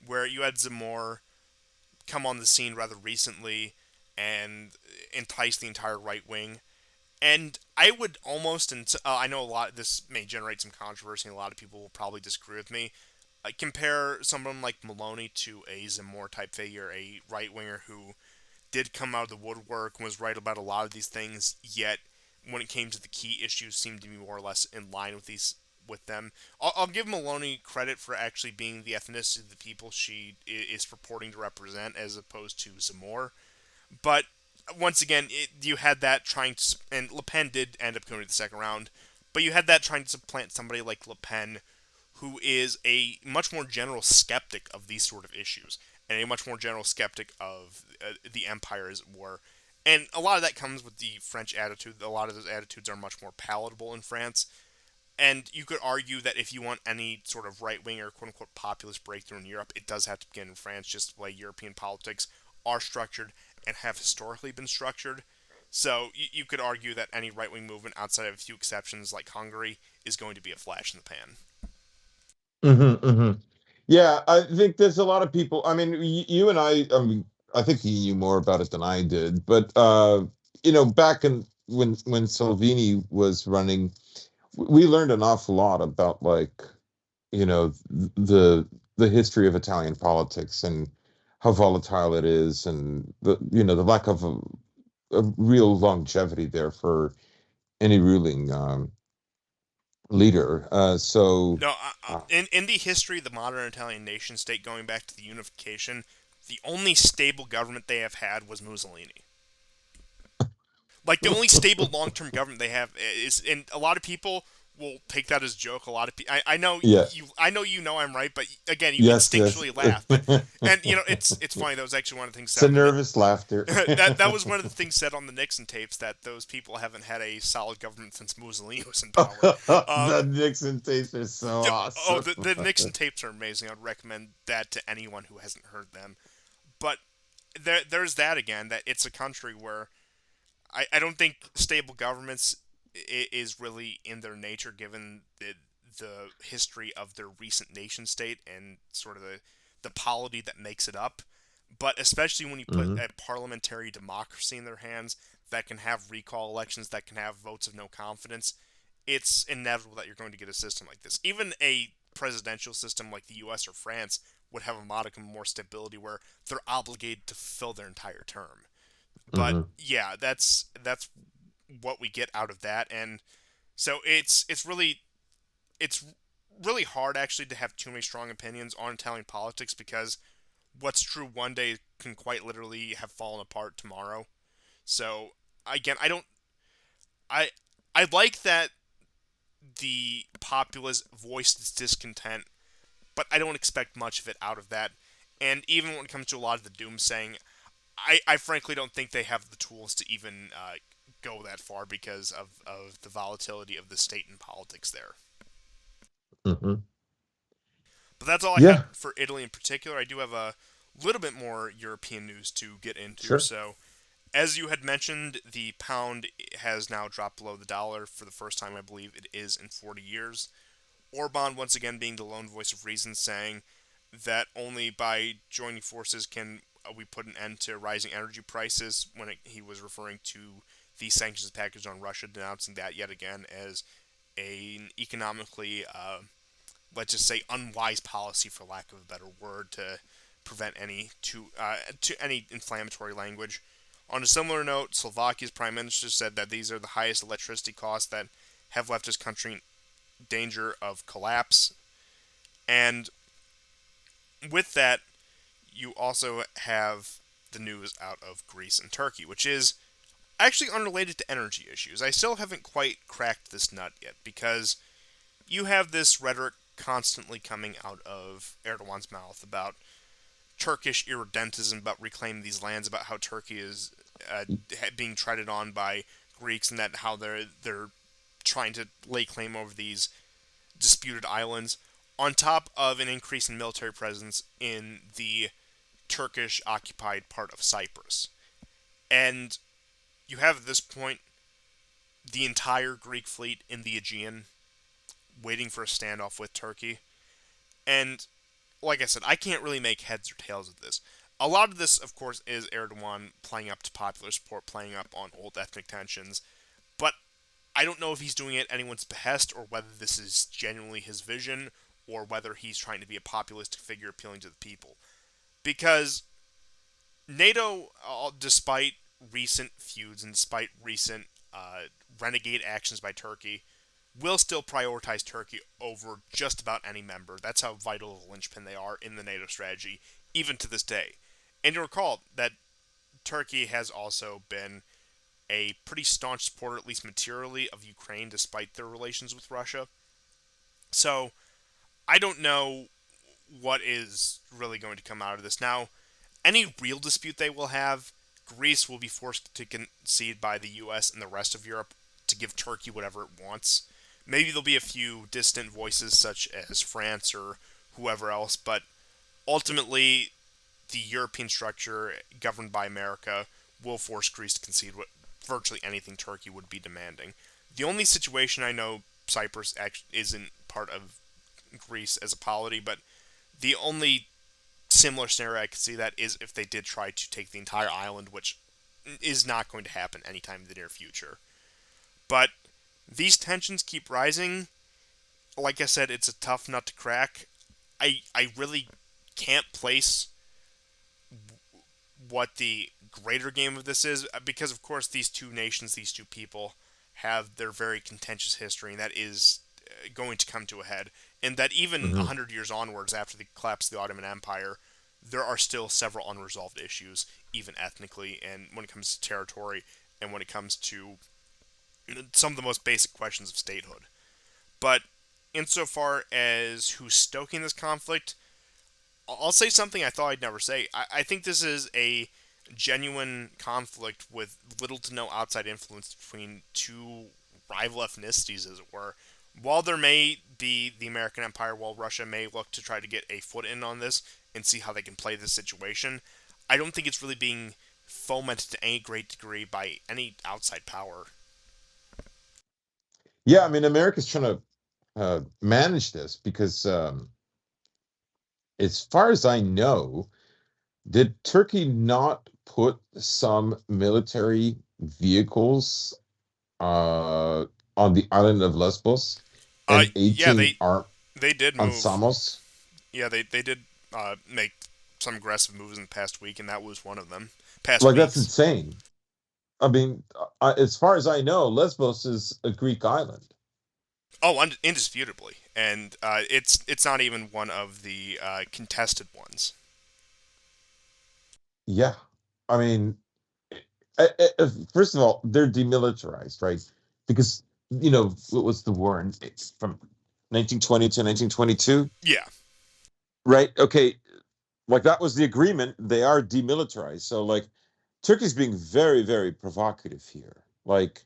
where you had Zemmour come on the scene rather recently and entice the entire right wing. And I would almost, and I know a lot. This may generate some controversy, and a lot of people will probably disagree with me. Compare someone like Meloni to a Zemmour type figure, a right winger who did come out of the woodwork and was right about a lot of these things, yet when it came to the key issues seemed to be more or less in line with them. I'll give Meloni credit for actually being the ethnicity of the people she is purporting to represent as opposed to Zamor. But once again, you had that trying to, and Le Pen did end up going to the second round, but you had that trying to supplant somebody like Le Pen, who is a much more general skeptic of these sort of issues and a much more general skeptic of the empire as it were. And a lot of that comes with the French attitude. A lot of those attitudes are much more palatable in France. And you could argue that if you want any sort of right wing or quote unquote populist breakthrough in Europe, it does have to begin in France, just the way European politics are structured and have historically been structured. So you could argue that any right wing movement, outside of a few exceptions like Hungary, is going to be a flash in the pan. Hmm. Hmm. Yeah, I think there's a lot of people. I mean, you and I mean, I think you knew more about it than I did, but back in when Salvini was running, we learned an awful lot about, like, the history of Italian politics, and how volatile it is, and the lack of a real longevity there for any ruling leader. So No, uh, in the history of the modern Italian nation state, going back to the unification, the only stable government they have had was Mussolini. Like the only stable long term government they have is, and a lot of people will take that as a joke. A lot of people, I know Yeah. you know I'm right, but again, you Yes, yes. instinctually laugh. But and it's funny. That was actually one of the things It's said a on the nervous laughter. that was one of the things said on the Nixon tapes, that those people haven't had a solid government since Mussolini was in power. The Nixon tapes are so Oh, awesome. the Nixon tapes are amazing. I'd recommend that to anyone who hasn't heard them. But there's that again. That it's a country where I don't think stable governments is really in their nature, given the history of their recent nation state and sort of the polity that makes it up. But especially when you put Hmm. a parliamentary democracy in their hands that can have recall elections, that can have votes of no confidence, it's inevitable that you're going to get a system like this. Even a presidential system like the US or France would have a modicum more stability where they're obligated to fill their entire term. But Hmm. yeah, that's what we get out of that, and so it's really hard actually to have too many strong opinions on Italian politics, because what's true one day can quite literally have fallen apart tomorrow. So again, I I like that the populace voiced its discontent, but I don't expect much of it out of that. And even when it comes to a lot of the doomsaying, I frankly don't think they have the tools to even go that far because of the volatility of the state and politics there. Hmm. But that's all I had Yeah, for Italy in particular. I do have a little bit more European news to get into. sure. So, as you had mentioned, the pound has now dropped below the dollar for the first time, I believe it is, in 40 years. Orban, once again, being the lone voice of reason, saying that only by joining forces can we put an end to rising energy prices, when he was referring to the sanctions package on Russia, denouncing that yet again as an economically, let's just say, unwise policy, for lack of a better word, to prevent any to any inflammatory language. On a similar note, Slovakia's prime minister said that these are the highest electricity costs that have left his country in danger of collapse. And with that, you also have the news out of Greece and Turkey, which is actually unrelated to energy issues. I still haven't quite cracked this nut yet, because you have this rhetoric constantly coming out of Erdogan's mouth about Turkish irredentism, about reclaiming these lands, about how Turkey is being treaded on by Greeks, and that how they're trying to lay claim over these disputed islands, on top of an increase in military presence in the Turkish occupied part of Cyprus. And you have at this point the entire Greek fleet in the Aegean waiting for a standoff with Turkey. And like I said, I can't really make heads or tails of this. A lot of this, of course, is Erdogan playing up to popular support, playing up on old ethnic tensions. But I don't know if he's doing it at anyone's behest, or whether this is genuinely his vision, or whether he's trying to be a populistic figure appealing to the people. Because NATO, despite recent feuds and despite recent renegade actions by Turkey, will still prioritize Turkey over just about any member. That's how vital of a linchpin they are in the NATO strategy, even to this day. And you recall that Turkey has also been a pretty staunch supporter, at least materially, of Ukraine, despite their relations with Russia. So I don't know what is really going to come out of this. Now, any real dispute they will have, Greece will be forced to concede by the US and the rest of Europe to give Turkey whatever it wants. Maybe there'll be a few distant voices, such as France or whoever else, but ultimately, the European structure governed by America will force Greece to concede virtually anything Turkey would be demanding. The only situation I know Cyprus isn't part of Greece as a polity, but the only similar scenario I could see that is if they did try to take the entire island, which is not going to happen anytime in the near future. But these tensions keep rising. Like I said, it's a tough nut to crack. I really can't place what the greater game of this is, because of course these two nations, these two people, have their very contentious history, and that is going to come to a head. And that even Hmm. 100 years onwards, after the collapse of the Ottoman Empire, there are still several unresolved issues, even ethnically, and when it comes to territory, and when it comes to some of the most basic questions of statehood. But insofar as who's stoking this conflict, I'll say something I thought I'd never say. I think this is a genuine conflict with little to no outside influence between two rival ethnicities, as it were. While there may be the American Empire, while Russia may look to try to get a foot in on this and see how they can play this situation, I don't think it's really being fomented to any great degree by any outside power. Yeah, I mean, America's trying to manage this because, as far as I know, did Turkey not put some military vehicles uh, on the island of Lesbos and Yeah, 18 arm they did on move. Samos? Yeah, they did make some aggressive moves in the past week, and that was one of them. Past Like, that's weeks. insane. I mean, as far as I know, Lesbos is a Greek island. Oh, indisputably, and it's not even one of the contested ones. Yeah. I mean, first of all, they're demilitarized, right? Because, what was the war from 1920 to 1922? Yeah, Right? Okay. Like, that was the agreement. They are demilitarized. So, like, Turkey's being very, very provocative here. Like,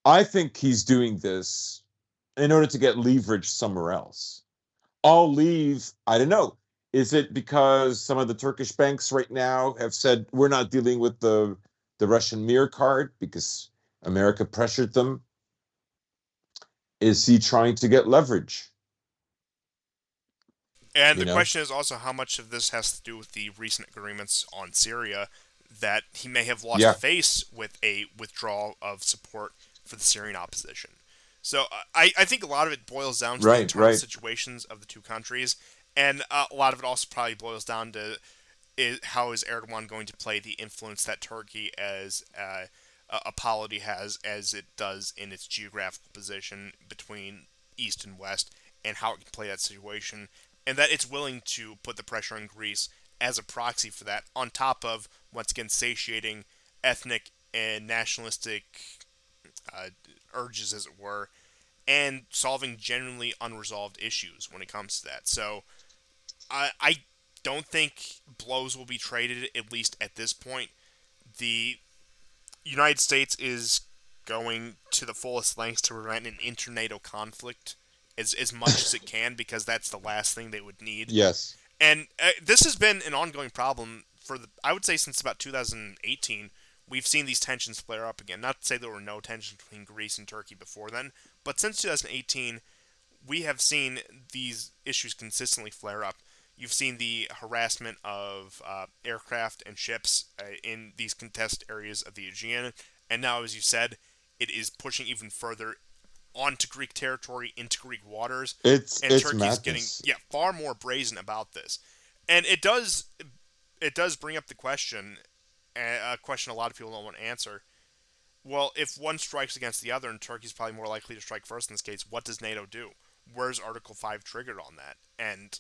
I think he's doing this in order to get leverage somewhere else. I'll leave. I don't know. Is it because some of the Turkish banks right now have said we're not dealing with the Russian mirror card because America pressured them? Is he trying to get leverage? and You the know? question is also how much of this has to do with the recent agreements on Syria that he may have lost Yeah. face with a withdrawal of support for the Syrian opposition. So I think a lot of it boils down to the Right. internal Right. situations of the two countries, and a lot of it also probably boils down to how is Erdogan going to play the influence that Turkey as a polity has as it does in its geographical position between east and west, and how it can play that situation, and that it's willing to put the pressure on Greece as a proxy for that, on top of once again satiating ethnic and nationalistic uh, urges, as it were, and solving genuinely unresolved issues when it comes to that. So I don't think blows will be traded, at least at this point. The United States is going to the fullest lengths to prevent an inter-NATO conflict as much as it can, because that's the last thing they would need. Yes. And this has been an ongoing problem for I would say since about 2018. We've seen these tensions flare up again. Not to say there were no tensions between Greece and Turkey before then, but since 2018, we have seen these issues consistently flare up. You've seen the harassment of aircraft and ships in these contested areas of the Aegean, and now, as you said, it is pushing even further onto Greek territory, into Greek waters, and It's Turkey's getting madness. far more brazen about this. And it does bring up the question, a question a lot of people don't want to answer. Well, if one strikes against the other, and Turkey's probably more likely to strike first in this case, what does NATO do? Where's Article 5 triggered on that? And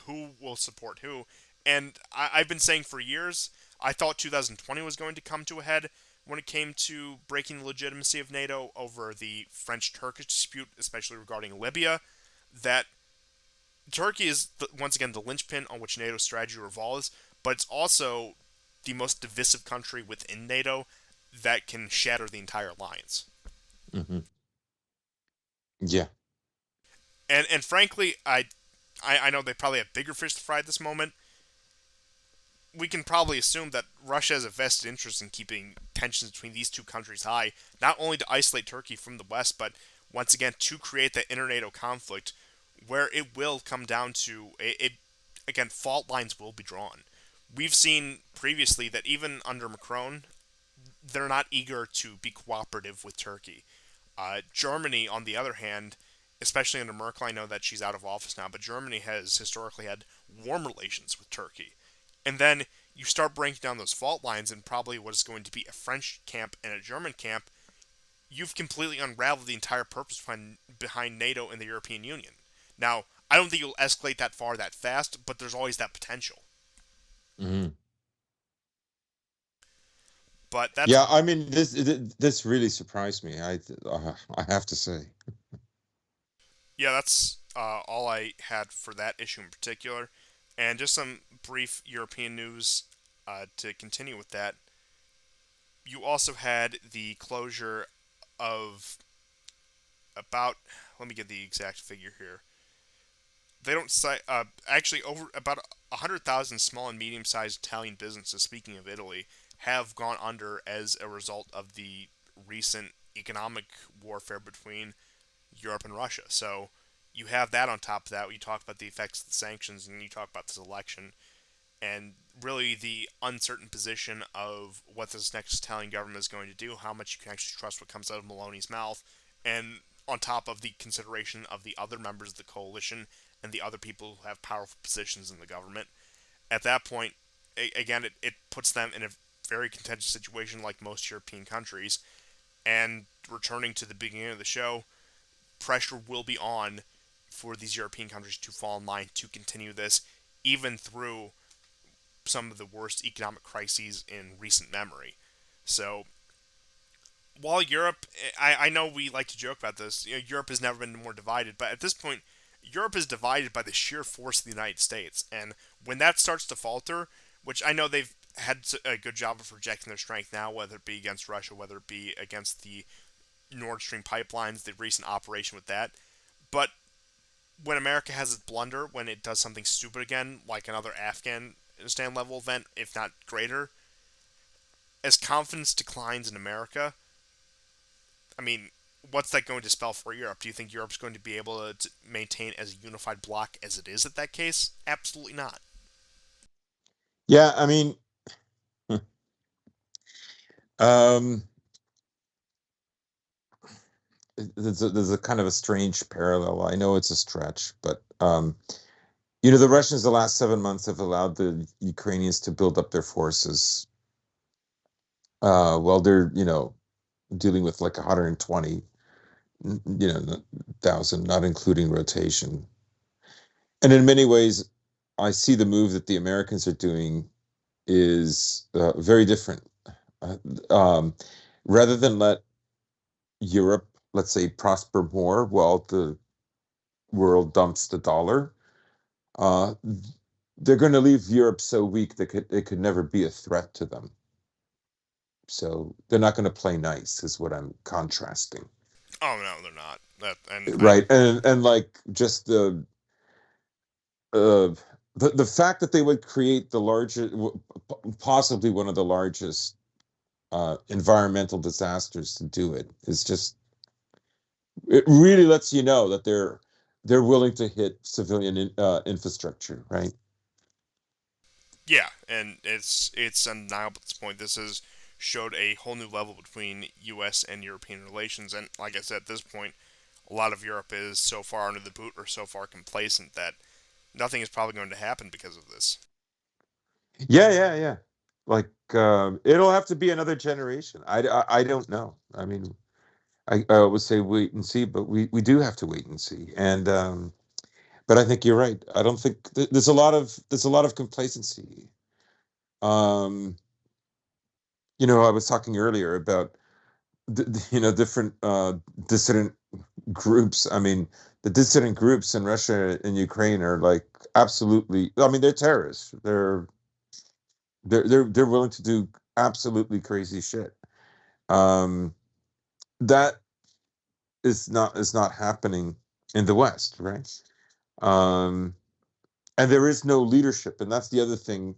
who will support who? And I've been saying for years, I thought 2020 was going to come to a head when it came to breaking the legitimacy of NATO over the French Turkish dispute, especially regarding Libya. That Turkey is, once again, the linchpin on which NATO's strategy revolves, but it's also the most divisive country within NATO that can shatter the entire alliance. Hmm. Yeah. And frankly, I know they probably have bigger fish to fry at this moment. We can probably assume that Russia has a vested interest in keeping tensions between these two countries high, not only to isolate Turkey from the West, but once again to create that inter-NATO conflict where it will come down to again, fault lines will be drawn. We've seen previously that even under Macron, they're not eager to be cooperative with Turkey. Germany, on the other hand, especially under Merkel, I know that she's out of office now, but Germany has historically had warm relations with Turkey. And then you start breaking down those fault lines, and probably what is going to be a French camp and a German camp, you've completely unraveled the entire purpose behind NATO and the European Union. Now, I don't think you'll escalate that far that fast, but there's always that potential. Hmm. But that's Yeah, I mean, this really surprised me. I have to say. yeah, that's all I had for that issue in particular. And just some brief European news to continue with that. You also had the closure of about, let me get the exact figure here. They don't cite, actually, over about 100,000 small and medium sized Italian businesses, speaking of Italy, have gone under as a result of the recent economic warfare between Europe and Russia. So you have that on top of that. You talk about the effects of the sanctions, and you talk about this election, and really the uncertain position of what this next Italian government is going to do, how much you can actually trust what comes out of Meloni's mouth, and on top of the consideration of the other members of the coalition and the other people who have powerful positions in the government. At that point, again, it puts them in a very contentious situation like most European countries. And returning to the beginning of the show, pressure will be on for these European countries to fall in line to continue this, even through some of the worst economic crises in recent memory. So while Europe, I know we like to joke about this, Europe has never been more divided, but at this point, Europe is divided by the sheer force of the United States. And when that starts to falter, which I know they've had a good job of projecting their strength now, whether it be against Russia, whether it be against the Nord Stream pipelines, the recent operation with that. But when America has its blunder, when it does something stupid again, like another Afghanistan level event, if not greater, as confidence declines in America, I mean, what's that going to spell for Europe? Do you think Europe's going to be able to maintain as a unified bloc as it is at that case? Absolutely not. Yeah, I mean, um, there's a kind of a strange parallel. I know it's a stretch, but the Russians the last 7 months have allowed the Ukrainians to build up their forces. While they're dealing with like 120 thousand, not including rotation. And in many ways, I see the move that the Americans are doing is very different. Uh, um, Rather than let Europe, let's say, prosper more while the world dumps the dollar, uh, they're going to leave Europe so weak that it could never be a threat to them. So they're not going to play nice, is what I'm contrasting. Oh no, they're not. That and I Right. And like just uh, the fact that they would create the largest, possibly one of the largest environmental disasters to do it is just, it really lets you know that they're willing to hit civilian infrastructure, right? yeah, and it's undeniable at this point. This has showed a whole new level between U.S. and European relations, and like I said, at this point, a lot of Europe is so far under the boot or so far complacent that nothing is probably going to happen because of this. Yeah, yeah, yeah. Like it'll have to be another generation. I don't know. I mean, I would say wait and see, but we do have to wait and see. And but I think you're right. I don't think there's a lot of complacency. Um, I was talking earlier about different dissident groups. I mean, the dissident groups in Russia and Ukraine are like absolutely. I mean, they're terrorists. They're willing to do absolutely crazy shit. Um, that is not happening in the West, right? Um, and there is no leadership, and that's the other thing,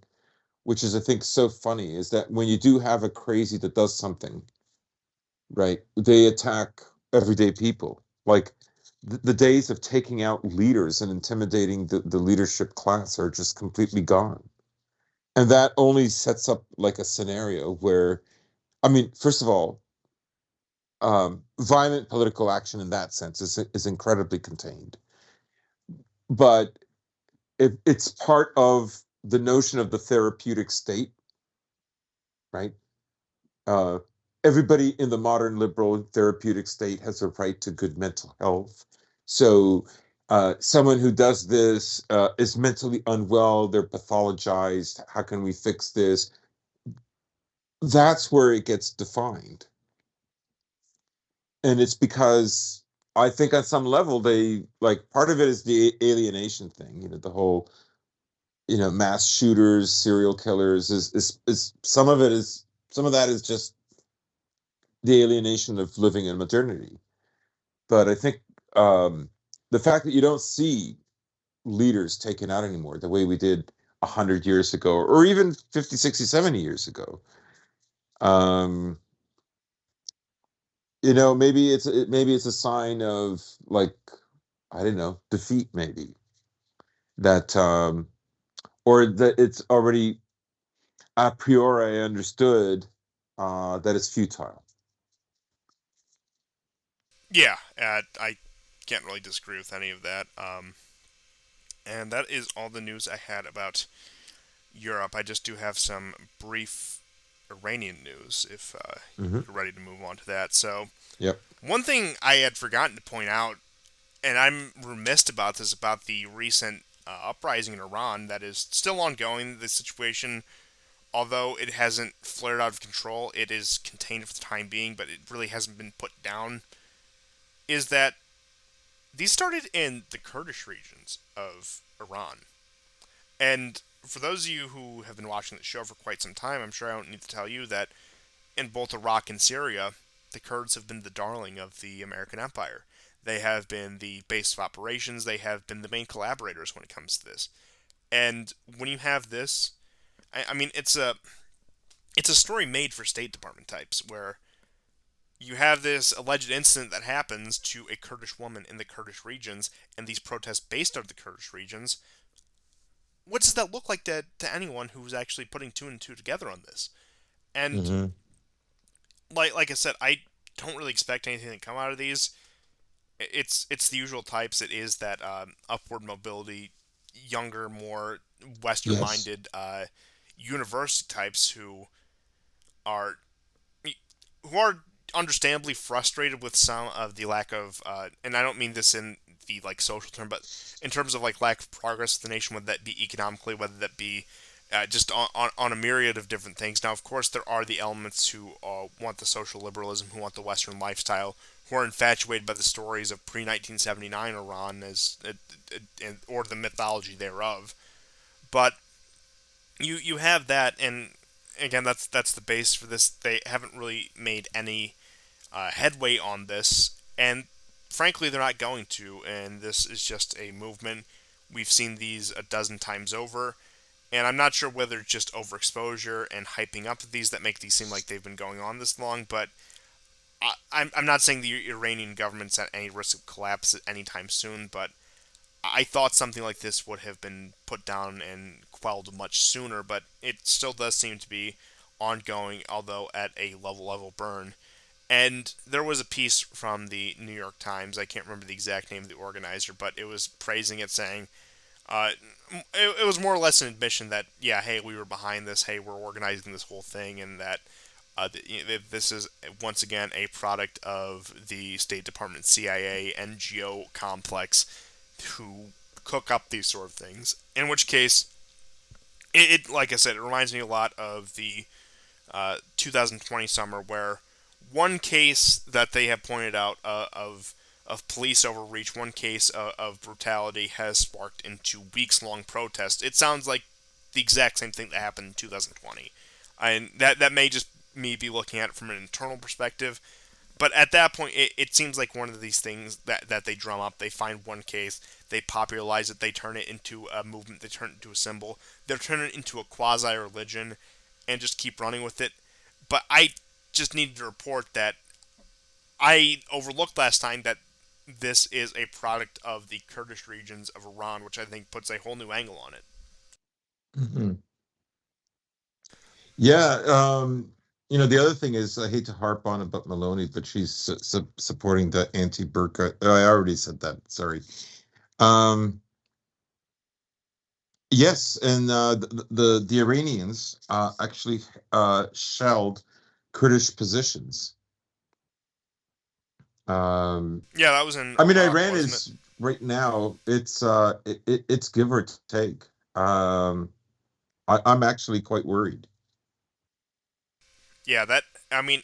which is I think so funny, is that when you do have a crazy that does something, right, they attack everyday people. Like the days of taking out leaders and intimidating the leadership class are just completely gone. And that only sets up like a scenario where, I mean, first of all, violent political action in that sense is incredibly contained. But it's part of the notion of the therapeutic state, right? Uh, Everybody in the modern liberal therapeutic state has a right to good mental health. So someone who does this is mentally unwell, they're pathologized. How can we fix this? that's where it gets defined. And it's because I think on some level they like part of it is the alienation thing, the whole, mass shooters, serial killers is some of it is some of that is just the alienation of living in modernity. But I think the fact that you don't see leaders taken out anymore the way we did 100 years ago or even 50, 60, 70 years ago. Um, maybe it's a sign of like I don't know, defeat maybe that or that it's already a priori understood that it's futile. Yeah, I can't really disagree with any of that. And that is all the news I had about Europe. I just do have some brief Iranian news if Hmm. you're ready to move on to that. So, Yep. one thing I had forgotten to point out, and I'm remiss about this, about the recent uprising in Iran that is still ongoing. The situation, although it hasn't flared out of control, it is contained for the time being, but it really hasn't been put down. Is that these started in the Kurdish regions of Iran. And for those of you who have been watching the show for quite some time, I'm sure I don't need to tell you that in both Iraq and Syria, the Kurds have been the darling of the American empire. They have been the base of operations, they have been the main collaborators when it comes to this. And when you have this, I mean, it's a story made for State Department types, where you have this alleged incident that happens to a Kurdish woman in the Kurdish regions, and these protests based out of the Kurdish regions. What does that look like to anyone who's actually putting two and two together on this? And Hmm. like I said, I don't really expect anything to come out of these. It's the usual types. It is that upward mobility, younger, more Yes. Western-minded university types are who are understandably frustrated with some of the lack of, and I don't mean this in the like social term, but in terms of like lack of progress of the nation, whether that be economically, whether that be just on a myriad of different things. Now, of course, there are the elements who want the social liberalism, who want the Western lifestyle, who are infatuated by the stories of pre 1979 Iran or the mythology thereof. But you have that, and again, that's the base for this. They haven't really made any headway on this, and frankly, they're not going to. And this is just a movement. We've seen these a dozen times over, and I'm not sure whether it's just overexposure and hyping up these that make these seem like they've been going on this long. But I'm not saying the Iranian government's at any risk of collapse at any time soon, but I thought something like this would have been put down and quelled much sooner. But it still does seem to be ongoing, although at a level burn. And there was a piece from the New York Times. I can't remember the exact name of the organizer, but it was praising it, saying uh, it was more or less an admission that, yeah, hey, we were behind this. Hey, we're organizing this whole thing, and that this is once again a product of the State Department, CIA, NGO complex who cook up these sort of things. In which case, like I said, it reminds me a lot of the 2020 summer, where one case that they have pointed out of police overreach, one case of brutality, has sparked into weeks long protests. It sounds like the exact same thing that happened in 2020, and that may just me be looking at it from an internal perspective. But at that point, it seems like one of these things that they drum up. They find one case, they popularize it, they turn it into a movement, they turn it into a symbol, they turn it into a quasi religion, and just keep running with it. But I just needed to report that I overlooked last time that this is a product of the Kurdish regions of Iran, which I think puts a whole new angle on it. Hmm. Yeah. The other thing is, I hate to harp on about Meloni, but she's supporting the anti-burqa. Oh, I already said that. Sorry. Um, yes, and the Iranians actually shelled Kurdish positions. Um, Yeah, that was in I mean, Iraq, Iran wasn't it? is right now. It's give or take. I'm actually quite worried. Yeah, that I mean,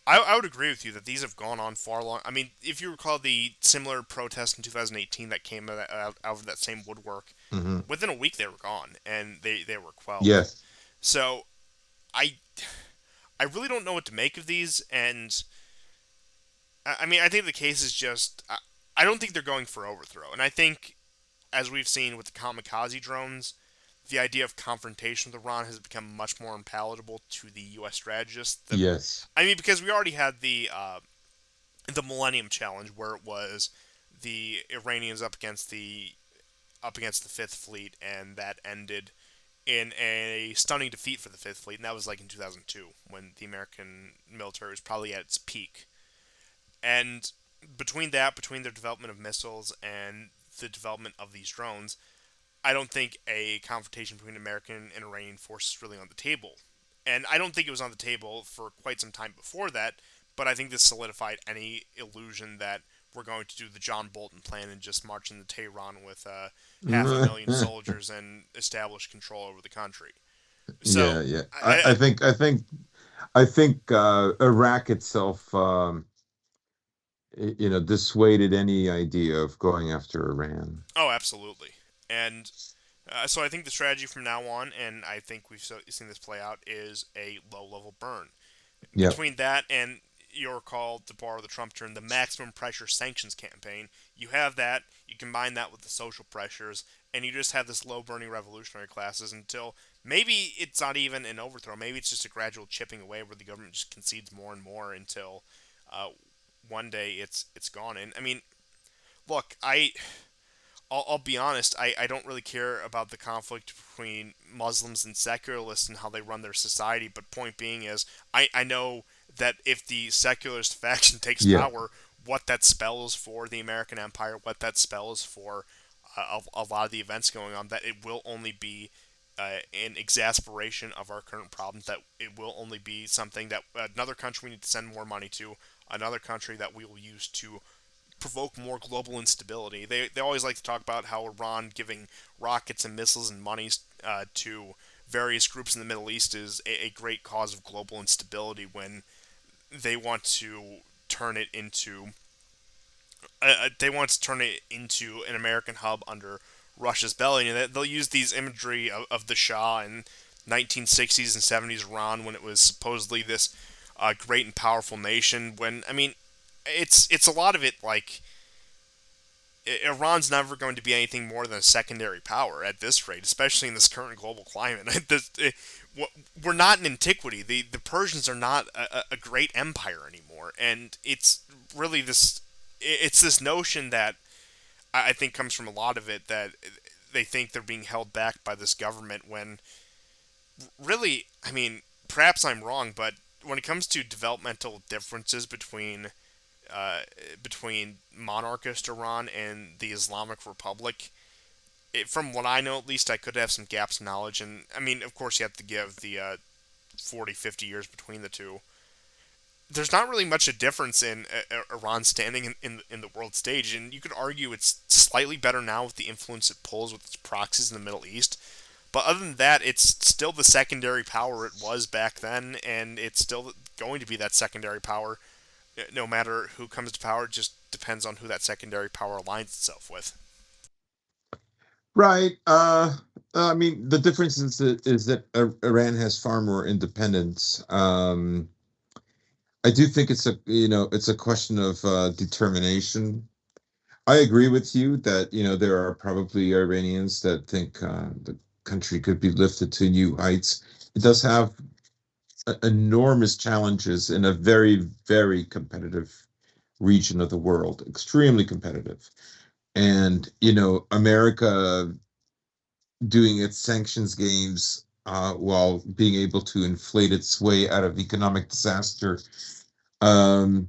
I would agree with you that these have gone on far long. I mean, if you recall the similar protest in 2018 that came out of that same woodwork, Hmm. within a week they were gone and they were quelled. Yes. So I I really don't know what to make of these, and I mean I think the case is just I don't think they're going for overthrow, and I think as we've seen with the kamikaze drones, the idea of confrontation with Iran has become much more unpalatable to the U.S. strategists. Yes. I mean, because we already had the Millennium Challenge, where it was the Iranians up against the Fifth Fleet, and that ended in a stunning defeat for the Fifth Fleet, and that was like in 2002 when the American military was probably at its peak. And between their development of missiles and the development of these drones, I don't think a confrontation between American and Iranian forces is really on the table. And I don't think it was on the table for quite some time before that, but I think this solidified any illusion that we're going to do the John Bolton plan and just march into Tehran with 500,000 soldiers and establish control over the country. So, Yeah, yeah. I I think Iraq itself, dissuaded any idea of going after Iran. oh, absolutely. And so I think the strategy from now on, and I think we've seen this play out, is a low level burn. Yep. Between that and your call, to borrow the Trump term, the maximum pressure sanctions campaign, you have that, you combine that with the social pressures, and you just have this low burning revolutionary classes until maybe it's not even an overthrow. Maybe it's just a gradual chipping away where the government just concedes more and more until uh, one day it's gone. And I mean, look, I'll be honest, I don't really care about the conflict between Muslims and secularists and how they run their society, but point being is, I know that if the secularist faction takes Yeah. power, what that spells for the American empire, what that spells for a lot of the events going on, that it will only be an exasperation of our current problems, that it will only be something that another country we need to send more money to, another country that we will use to provoke more global instability. They always like to talk about how Iran giving rockets and missiles and monies to various groups in the Middle East is a great cause of global instability when they want to turn it into an American hub under Russia's belly, and they'll use these imagery of the Shah in 1960s and 70s Iran when it was supposedly this great and powerful nation. When I mean, it's a lot of it like Iran's never going to be anything more than a secondary power at this rate, especially in this current global climate. We're not in antiquity. The Persians are not a great empire anymore, and it's really this. It's this notion that I think comes from a lot of it, that they think they're being held back by this government when really, I mean, perhaps I'm wrong, but when it comes to developmental differences uh, between monarchist Iran and the Islamic Republic, from what I know at least, I could have some gaps in knowledge. And I mean, of course, you have to give the 40, 50 years between the two. There's not really much a difference in Iran standing in the world stage, and you could argue it's slightly better now with the influence it pulls with its proxies in the Middle East. But other than that, it's still the secondary power it was back then, and it's still going to be that secondary power no matter who comes to power. It just depends on who that secondary power aligns itself with. Right. I mean, the difference is that Iran has far more independence. I do think it's a question of determination. I agree with you that there are probably Iranians that think the country could be lifted to new heights. It does have enormous challenges in a very, very competitive region of the world, extremely competitive. And America doing its sanctions games while being able to inflate its way out of economic disaster, um,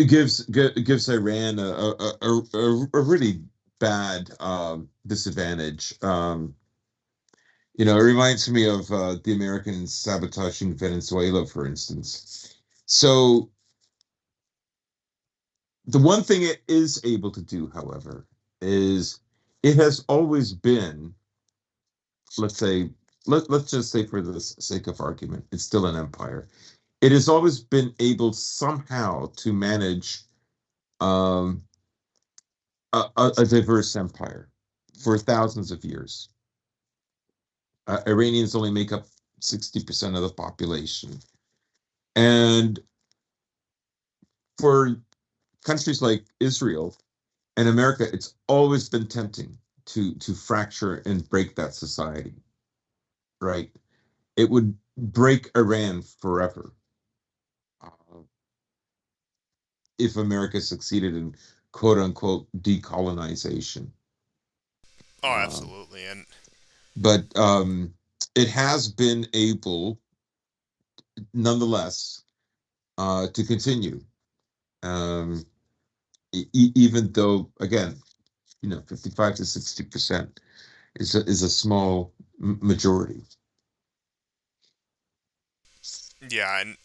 gives Iran a really bad disadvantage. It reminds me of the Americans sabotaging Venezuela, for instance. So the one thing it is able to do, however, is it has always been, let's say, let's just say for the sake of argument, it's still an empire. It has always been able somehow to manage um, a diverse empire for thousands of years. Iranians only make up 60% of the population. And for countries like Israel and America, it's always been tempting to fracture and break that society, right? It would break Iran forever uh, if America succeeded in quote unquote decolonization. Oh, Uh, absolutely. And but it has been able, nonetheless, to continue, um, even though, again, 55 to 60% is a small majority. yeah, and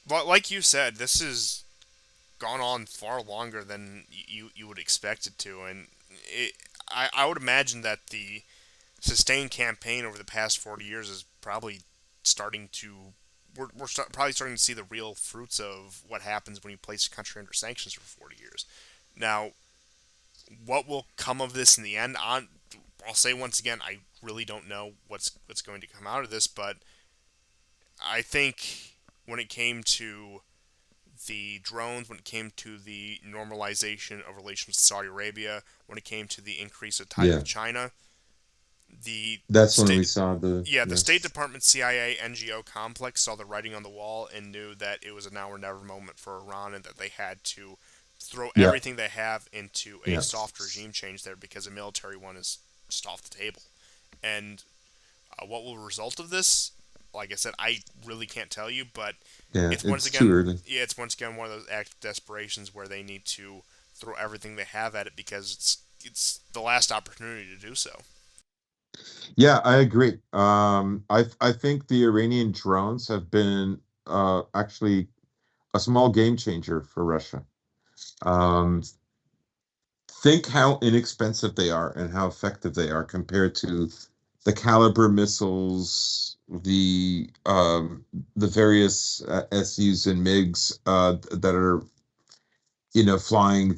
like you said, this has gone on far longer than you would expect it to, and it, I would imagine that the sustained campaign over the past 40 years is probably starting to probably starting to see the real fruits of what happens when you place a country under sanctions for 40 years. Now, what will come of this in the end? I'll say once again, I really don't know what's going to come out of this, but I think when it came to the drones, when it came to the normalization of relations with Saudi Arabia, when it came to the increase of ties Yeah, with China, the that's when we state saw the yeah, the State yes, Department CIA NGO complex saw the writing on the wall and knew that it was a now or never moment for Iran and that they had to throw yeah, everything they have into a yeah, soft regime change there because a military one is just off the table. And what will result of this? Like I said, I really can't tell you, but yeah. it's once It's too again, early. yeah, it's once again one of those acts of desperations where they need to throw everything they have at it because it's the last opportunity to do so. Yeah, I agree. I think the Iranian drones have been actually a small game changer for Russia. Um, think how inexpensive they are and how effective they are compared to the caliber missiles, the various SUs and MiGs that are flying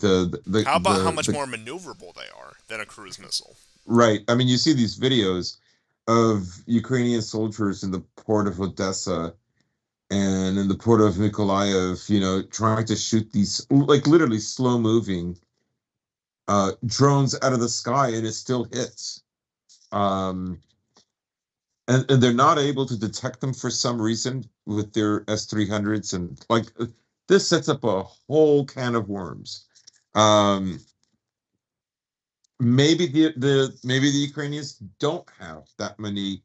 How about how much more maneuverable they are than a cruise missile? right. I mean, you see these videos of Ukrainian soldiers in the port of Odessa and in the port of Mykolaiv, trying to shoot these like literally slow moving drones out of the sky, and it still hits. Um, and they're not able to detect them for some reason with their S-300s, and like this sets up a whole can of worms. Um, maybe the Ukrainians don't have that many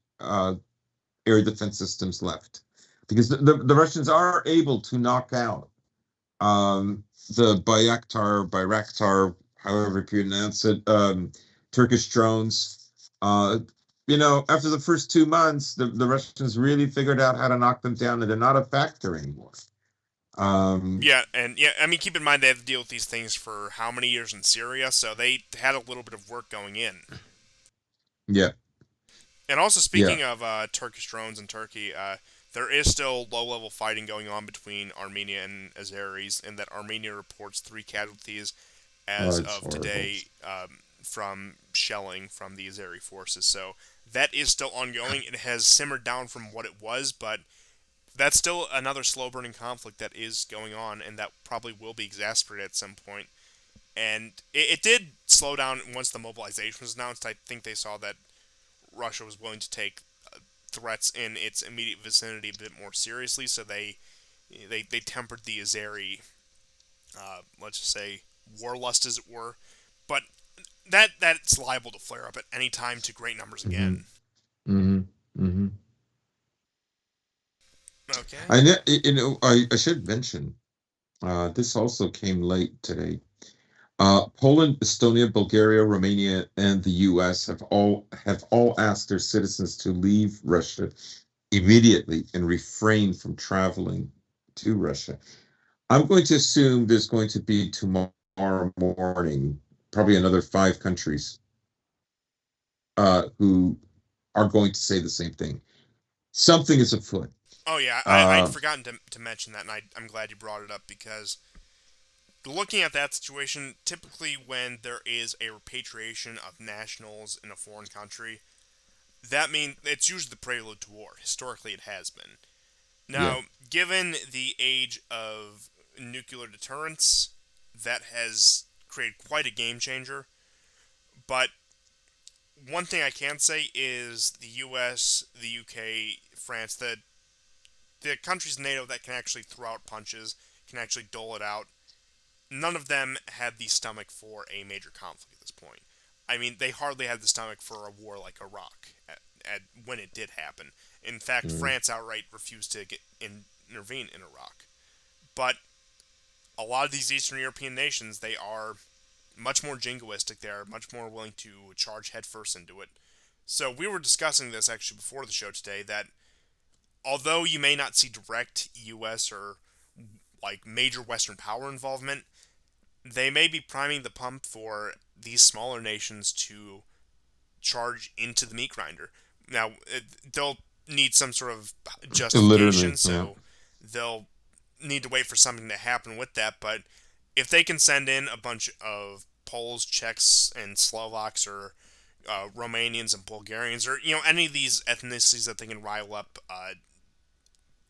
air defense systems left because the Russians are able to knock out the Bayraktar, however you pronounce it, Turkish drones. After the first 2 months, the Russians really figured out how to knock them down, and they're not a factor anymore. Um, Yeah, and yeah, I mean, keep in mind they have to deal with these things for how many years in Syria, so they had a little bit of work going in. yeah, And also, yeah, speaking of Turkish drones in Turkey, there is still low-level fighting going on between Armenia and Azeris, and that Armenia reports 3 casualties oh, as it's of horrible. today from shelling from the Azeri forces. So that is still ongoing. It has simmered down from what it was, but that's still another slow-burning conflict that is going on, and that probably will be exacerbated at some point. And it did slow down once the mobilization was announced. I think they saw that Russia was willing to take threats in its immediate vicinity a bit more seriously, so they tempered the Azeri, let's just say, warlust as it were. But that's liable to flare up at any time to great numbers Hmm. again. Hmm. Hmm. Okay. I should mention this also came late today. Poland, Estonia, Bulgaria, Romania, and the U.S. have all asked their citizens to leave Russia immediately and refrain from traveling to Russia. I'm going to assume there's going to be tomorrow morning, probably another 5 countries who are going to say the same thing. Something is afoot. Oh yeah, I'd Uh, forgotten to mention that, and I'm glad you brought it up because looking at that situation, typically when there is a repatriation of nationals in a foreign country, that means it's usually the prelude to war. Historically, it has been. yeah, Now, given the age of nuclear deterrence, that has created quite a game changer. But one thing I can say is the U.S., the UK, France, the countries in NATO that can actually throw out punches, can actually dole it out. None of them had the stomach for a major conflict at this point. I mean, they hardly had the stomach for a war like Iraq when it did happen. In fact, mm, France outright refused to intervene in Iraq. But a lot of these Eastern European nations, they are much more jingoistic. They are much more willing to charge headfirst into it. So we were discussing this actually before the show today that although you may not see direct U.S. or like major Western power involvement, they may be priming the pump for these smaller nations to charge into the meat grinder. Now, they'll need some sort of literally, justification, yeah. so they'll need to wait for something to happen with that. But if they can send in a bunch of Poles, Czechs, and Slovaks, or Romanians and Bulgarians, or any of these ethnicities that they can rile up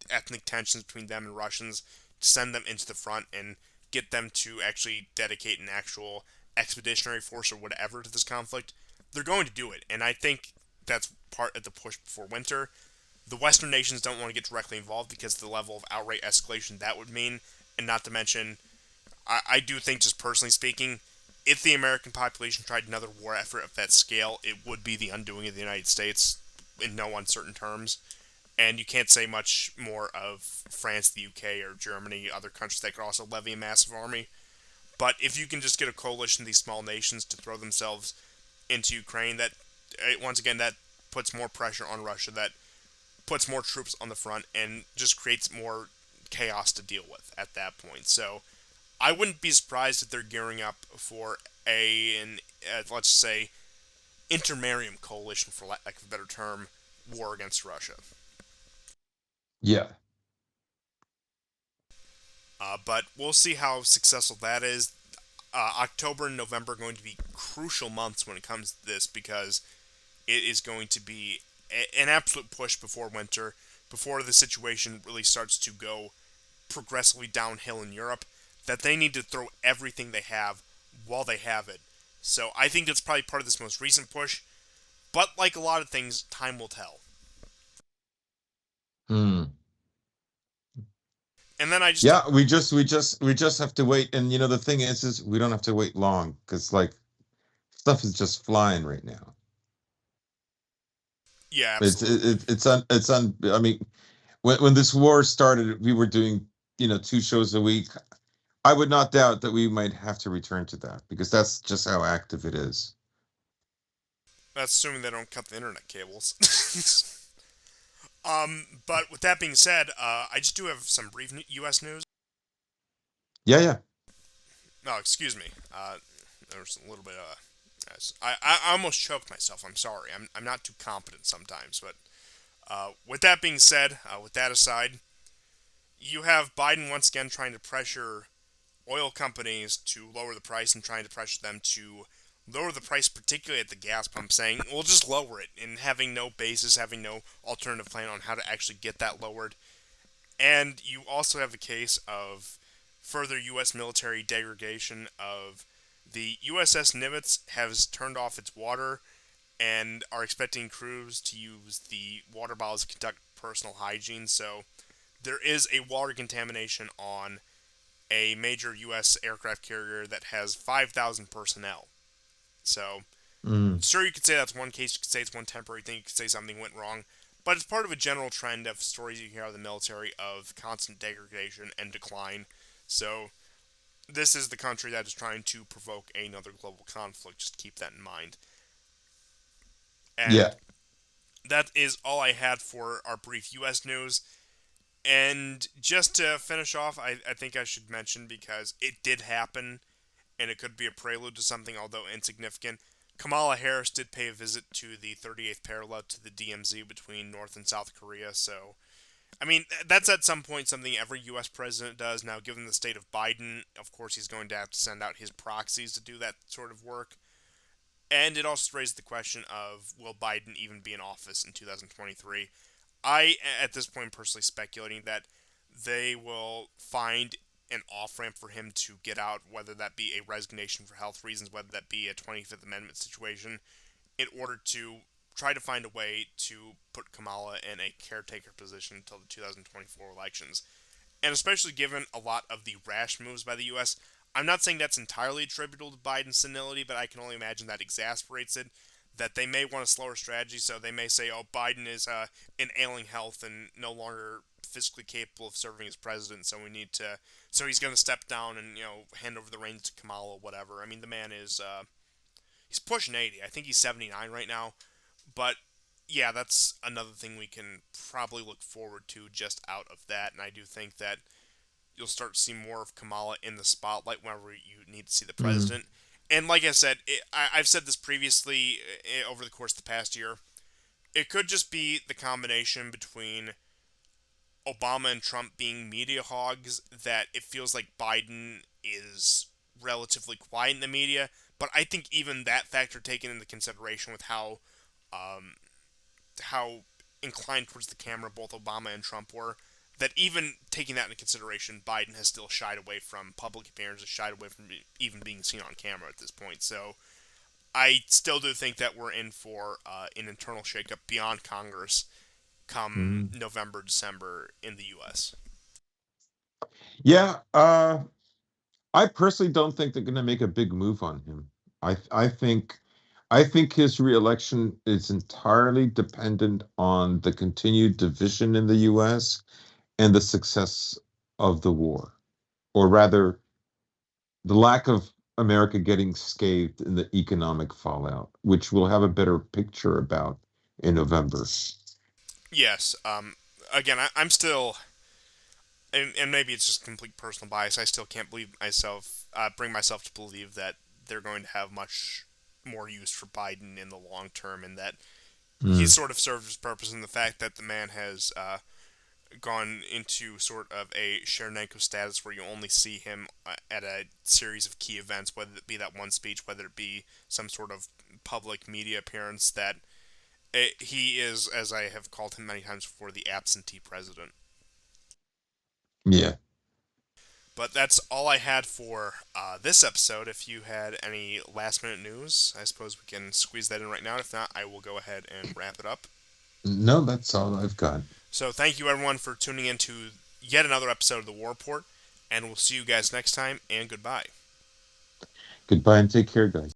ethnic tensions between them and Russians, send them into the front and get them to actually dedicate an actual expeditionary force or whatever to this conflict, they're going to do it. And I think that's part of the push before winter. The Western nations don't want to get directly involved because of the level of outright escalation that would mean, and not to mention, I do think, just personally speaking, if the American population tried another war effort of that scale, it would be the undoing of the United States in no uncertain terms. And you can't say much more of France, the UK, or Germany, other countries that could also levy a massive army. But if you can just get a coalition of these small nations to throw themselves into Ukraine, that once again that puts more pressure on Russia, that puts more troops on the front, and just creates more chaos to deal with at that point. So I wouldn't be surprised if they're gearing up for an let's say intermarium coalition, for lack of a better term, war against Russia. Yeah. But we'll see how successful that is. October and November are going to be crucial months when it comes to this because it is going to be an absolute push before winter, before the situation really starts to go progressively downhill in Europe, that they need to throw everything they have while they have it. So I think that's probably part of this most recent push. But like a lot of things, time will tell. Hmm. And then I just Yeah, we just have to wait. And the thing is we don't have to wait long because like stuff is just flying right now. yeah, It's absolutely. it's on. I mean, when this war started, we were doing 2 shows a week. I would not doubt that we might have to return to that because that's just how active it is. That's assuming they don't cut the internet cables. But with that being said, I just do have some brief U.S. news. Yeah, yeah, No, excuse me. There's a little bit of. I almost choked myself. I'm sorry. I'm not too competent sometimes. But with that being said, with that aside, you have Biden once again trying to pressure oil companies to lower the price and trying to pressure them to lower the price, particularly at the gas pump, saying, we'll just lower it, and having no basis, having no alternative plan on how to actually get that lowered. And you also have the case of further U.S. military degradation of the USS Nimitz has turned off its water and are expecting crews to use the water bottles to conduct personal hygiene. So there is a water contamination on a major U.S. aircraft carrier that has 5,000 personnel. So mm, sure, you could say that's one case. You could say it's one temporary thing. You could say something went wrong. But it's part of a general trend of stories you hear out of the military of constant degradation and decline. So this is the country that is trying to provoke another global conflict. Just keep that in mind. yeah, And that is all I had for our brief U.S. news. And just to finish off, I think I should mention, because it did happen and it could be a prelude to something, although insignificant. Kamala Harris did pay a visit to the 38th parallel to the DMZ between North and South Korea, so I mean, that's at some point something every U.S. president does. Now, given the state of Biden, of course, he's going to have to send out his proxies to do that sort of work. And it also raises the question of will Biden even be in office in 2023? I, at this point, personally speculating that they will find an off ramp for him to get out, whether that be a resignation for health reasons, whether that be a 25th Amendment situation, in order to try to find a way to put Kamala in a caretaker position until the 2024 elections. And especially given a lot of the rash moves by the U.S., I'm not saying that's entirely attributable to Biden's senility, but I can only imagine that exasperates it. That they may want a slower strategy, so they may say, "Oh, Biden is in ailing health and no longer physically capable of serving as president, so we need to, so he's going to step down and hand over the reins to Kamala, whatever." I mean, the man is he's pushing 80. I think he's 79 right now, but yeah, that's another thing we can probably look forward to just out of that. And I do think that you'll start to see more of Kamala in the spotlight whenever you need to see the Mm, president. And like I said, I've said this previously over the course of the past year. It could just be the combination between Obama and Trump being media hogs that it feels like Biden is relatively quiet in the media. But I think even that factor taken into consideration with um, how inclined towards the camera both Obama and Trump were, that even taking that into consideration, Biden has still shied away from public appearances, shied away from even being seen on camera at this point. So I still do think that we're in for an internal shakeup beyond Congress come mm. November, December in the U.S. Yeah, I personally don't think they're going to make a big move on him. I think his reelection is entirely dependent on the continued division in the U.S. and the success of the war, or rather, the lack of America getting scathed in the economic fallout, which we'll have a better picture about in November. Yes. Again, I'm still, and maybe it's just complete personal bias. I still can't bring myself to believe that they're going to have much more use for Biden in the long term, and that he's Mm, sort of served his purpose in the fact that the man has gone into sort of a Chernenko status where you only see him at a series of key events, whether it be that one speech, whether it be some sort of public media appearance, that he is, as I have called him many times before, the absentee president. yeah. But that's all I had for this episode. If you had any last minute news, I suppose we can squeeze that in right now. If not, I will go ahead and wrap it up. No, that's all I've got. So thank you everyone for tuning in to yet another episode of the War Report, and we'll see you guys next time, and goodbye. Goodbye and take care, guys.